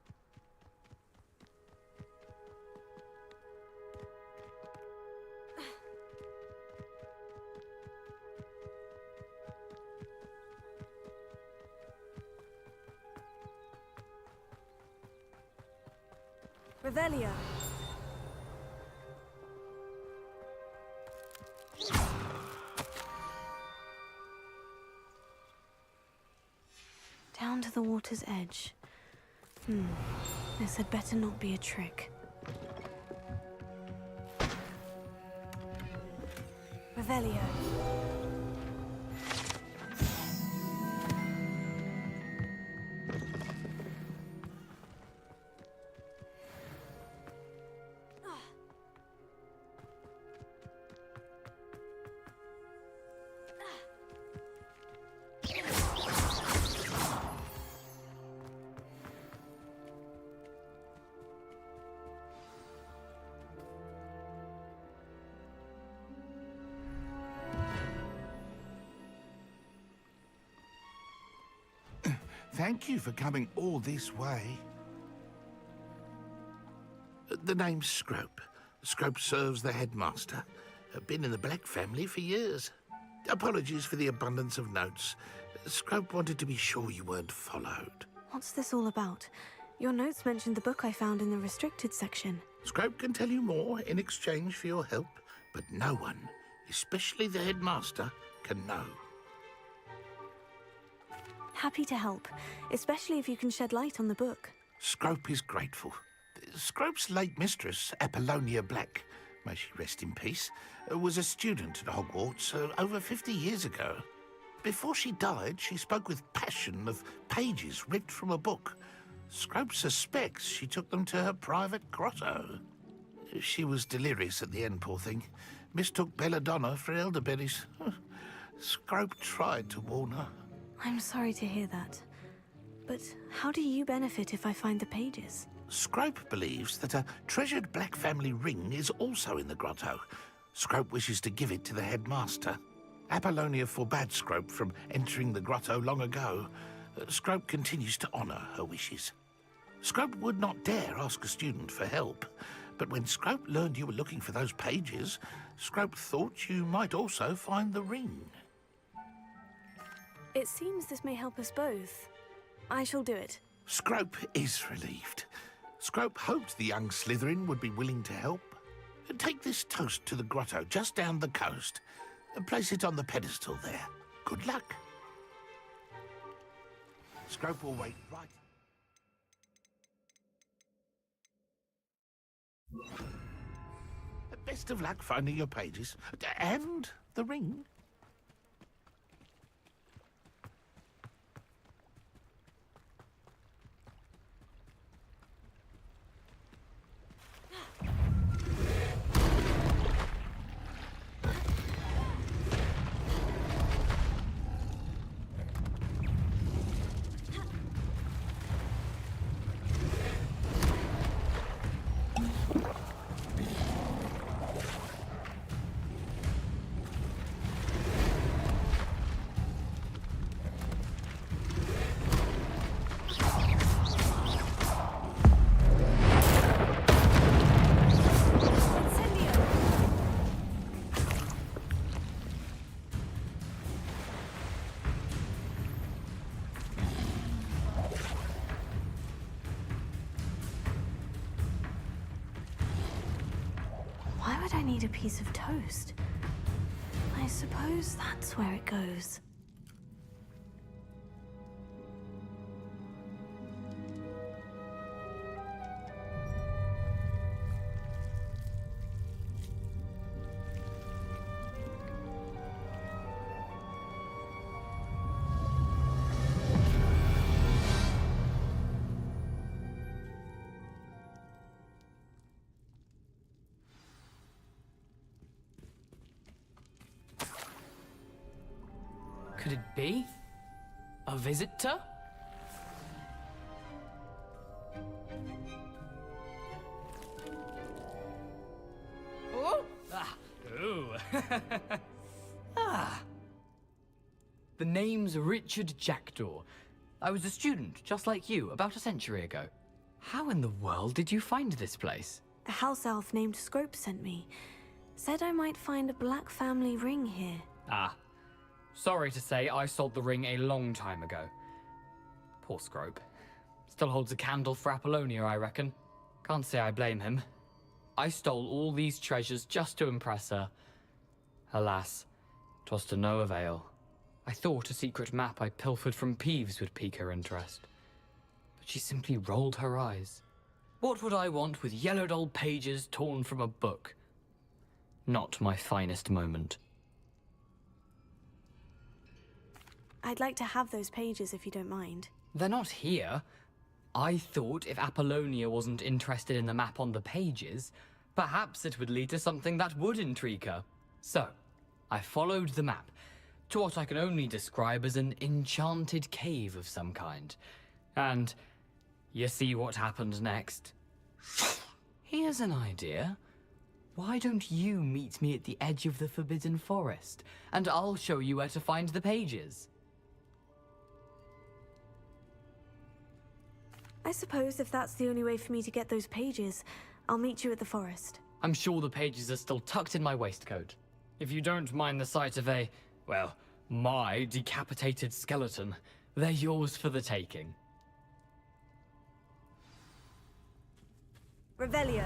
Revelio. Down to the water's edge. This had better not be a trick. Revelio. Thank you for coming all this way. The name's Scrope. Scrope serves the headmaster. Been in the Black family for years. Apologies for the abundance of notes. Scrope wanted to be sure you weren't followed. What's this all about? Your notes mentioned the book I found in the restricted section. Scrope can tell you more in exchange for your help, but no one, especially the headmaster, can know. Happy to help, especially if you can shed light on the book. Scrope is grateful. Scrope's late mistress, Apollonia Black, may she rest in peace, was a student at Hogwarts over 50 years ago. Before she died, she spoke with passion of pages ripped from a book. Scrope suspects she took them to her private grotto. She was delirious at the end, poor thing. Mistook belladonna for elderberries. Scrope tried to warn her. I'm sorry to hear that. But how do you benefit if I find the pages? Scrope believes that a treasured Black family ring is also in the grotto. Scrope wishes to give it to the headmaster. Apollonia forbade Scrope from entering the grotto long ago. Scrope continues to honour her wishes. Scrope would not dare ask a student for help, but when Scrope learned you were looking for those pages, Scrope thought you might also find the ring. It seems this may help us both. I shall do it. Scrope is relieved. Scrope hoped the young Slytherin would be willing to help. Take this toast to the grotto just down the coast. Place it on the pedestal there. Good luck. Scrope will wait right. Best of luck finding your pages. And the ring. Why would I need a piece of toast? I suppose that's where it goes. Could it be? A visitor? Oh! Ah! Ooh! Ah! The name's Richard Jackdaw. I was a student, just like you, about a century ago. How in the world did you find this place? A house elf named Scrope sent me. Said I might find a Black family ring here. Ah. Sorry to say, I sold the ring a long time ago. Poor Scrope. Still holds a candle for Apollonia, I reckon. Can't say I blame him. I stole all these treasures just to impress her. Alas, 'twas to no avail. I thought a secret map I pilfered from Peeves would pique her interest. But she simply rolled her eyes. What would I want with yellowed old pages torn from a book? Not my finest moment. I'd like to have those pages if you don't mind. They're not here. I thought if Apollonia wasn't interested in the map on the pages, perhaps it would lead to something that would intrigue her. So, I followed the map to what I can only describe as an enchanted cave of some kind. And you see what happened next? Here's an idea. Why don't you meet me at the edge of the Forbidden Forest, and I'll show you where to find the pages? I suppose if that's the only way for me to get those pages, I'll meet you at the forest. I'm sure the pages are still tucked in my waistcoat. If you don't mind the sight of well, my decapitated skeleton, they're yours for the taking. Revelio.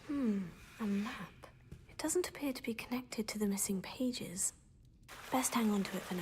A doesn't appear to be connected to the missing pages. Best hang on to it for now.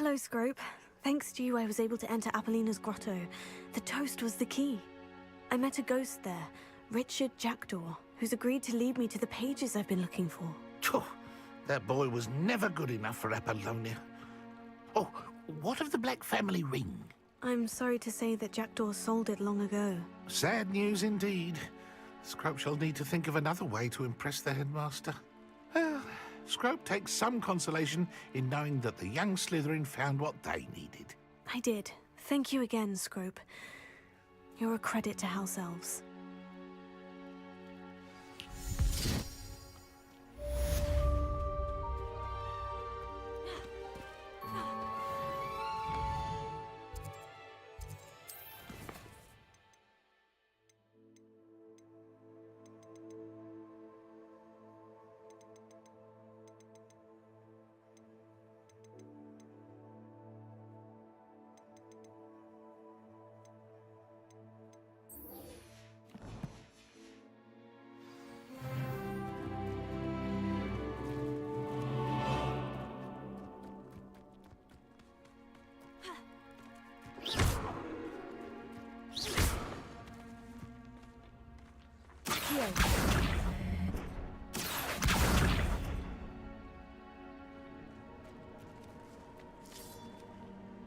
Hello, Scrope. Thanks to you, I was able to enter Apollina's grotto. The toast was the key. I met a ghost there, Richard Jackdaw, who's agreed to lead me to the pages I've been looking for. Phew, that boy was never good enough for Apollonia. Oh, what of the Black family ring? I'm sorry to say that Jackdaw sold it long ago. Sad news indeed. Scrope shall need to think of another way to impress the headmaster. Well, Scrope takes some consolation in knowing that the young Slytherin found what they needed. I did. Thank you again, Scrope. You're a credit to House Elves.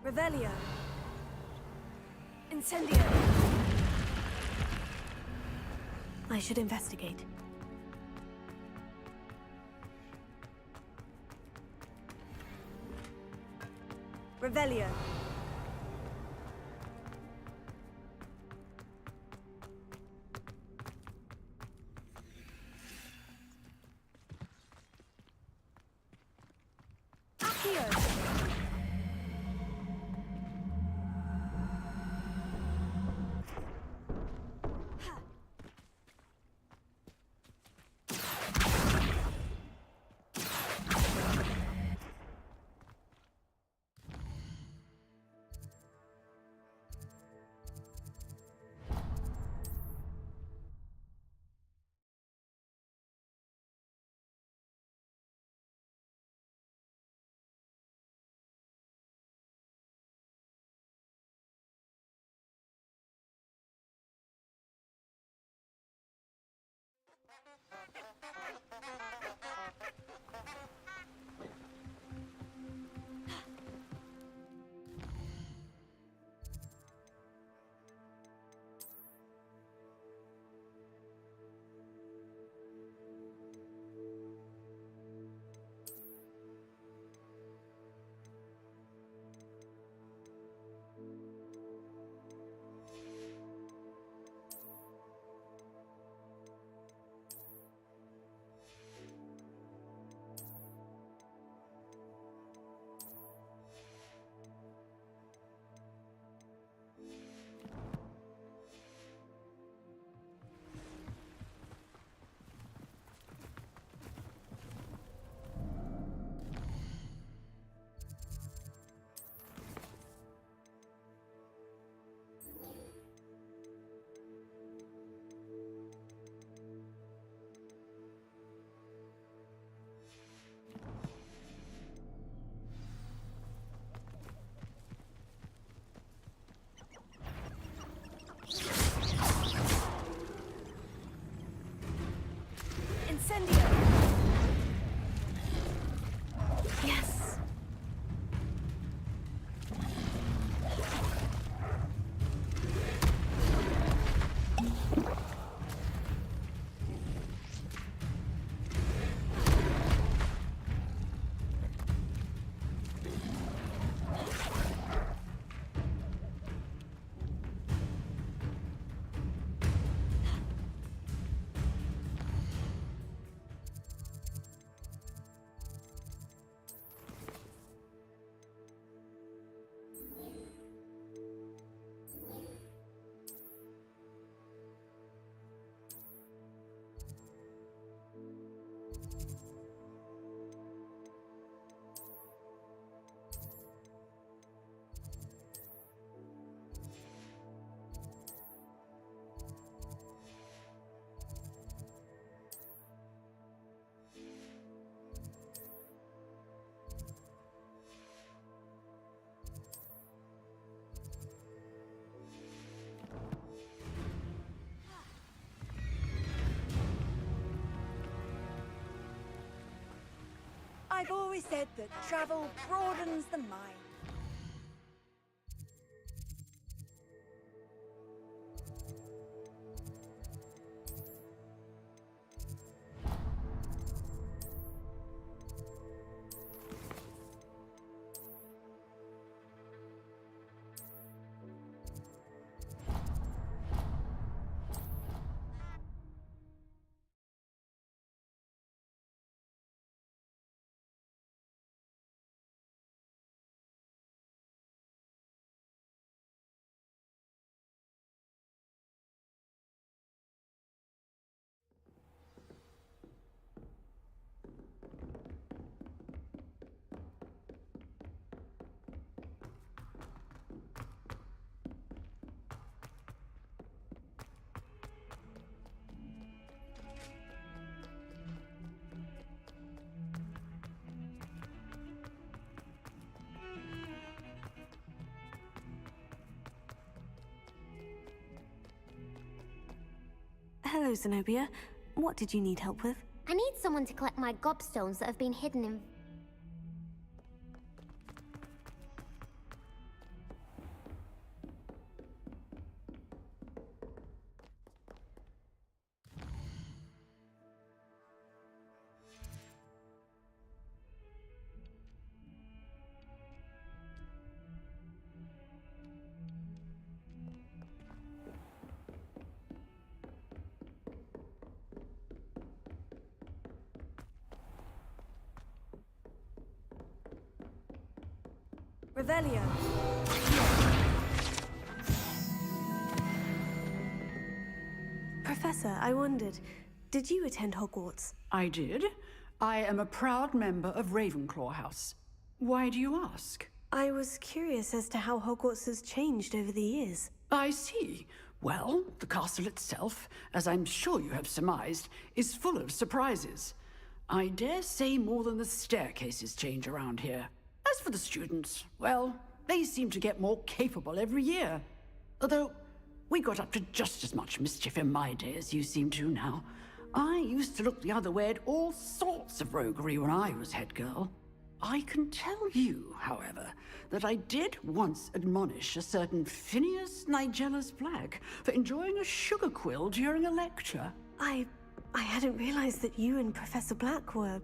Revelio. Incendio. I should investigate. Revelio. I've always said that travel broadens the mind. Hello, Zenobia. What did you need help with? I need someone to collect my gobstones that have been hidden in... Revelio. Professor, I wondered, did you attend Hogwarts? I did. I am a proud member of Ravenclaw House. Why do you ask? I was curious as to how Hogwarts has changed over the years. I see. Well, the castle itself, as I'm sure you have surmised, is full of surprises. I dare say more than the staircases change around here. As for the students, well, they seem to get more capable every year. Although, we got up to just as much mischief in my day as you seem to now. I used to look the other way at all sorts of roguery when I was head girl. I can tell you, however, that I did once admonish a certain Phineas Nigella's Black for enjoying a sugar quill during a lecture. I hadn't realized that you and Professor Black were,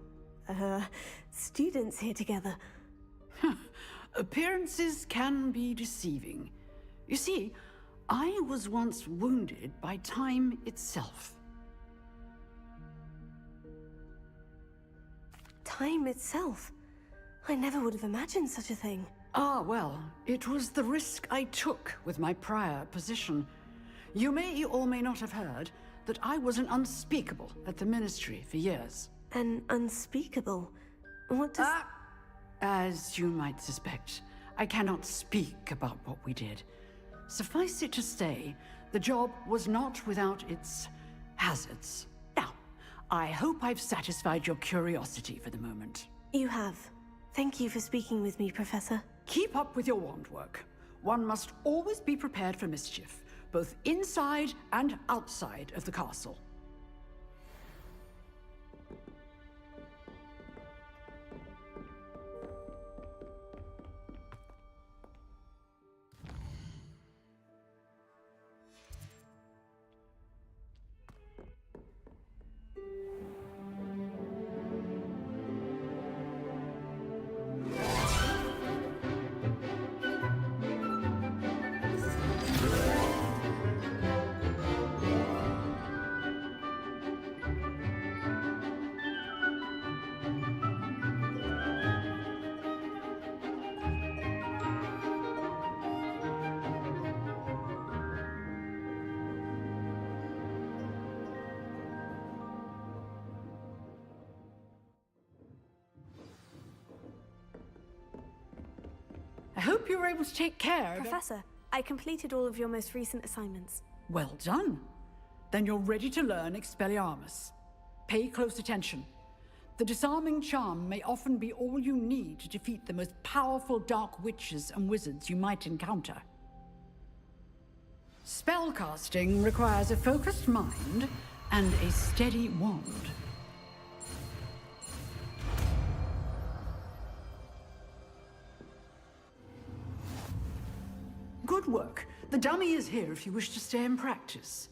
students here together. Appearances can be deceiving. You see, I was once wounded by time itself. Time itself? I never would have imagined such a thing. Ah, well, it was the risk I took with my prior position. You may or may not have heard that I was an unspeakable at the Ministry for years. An unspeakable? What does... As you might suspect, I cannot speak about what we did. Suffice it to say, the job was not without its hazards. Now, I hope I've satisfied your curiosity for the moment. You have. Thank you for speaking with me, Professor. Keep up with your wand work. One must always be prepared for mischief, both inside and outside of the castle. I hope you were able to take care of... Professor, I completed all of your most recent assignments. Well done. Then you're ready to learn Expelliarmus. Pay close attention. The disarming charm may often be all you need to defeat the most powerful dark witches and wizards you might encounter. Spellcasting requires a focused mind and a steady wand. dummy is here if you wish to stay and practice.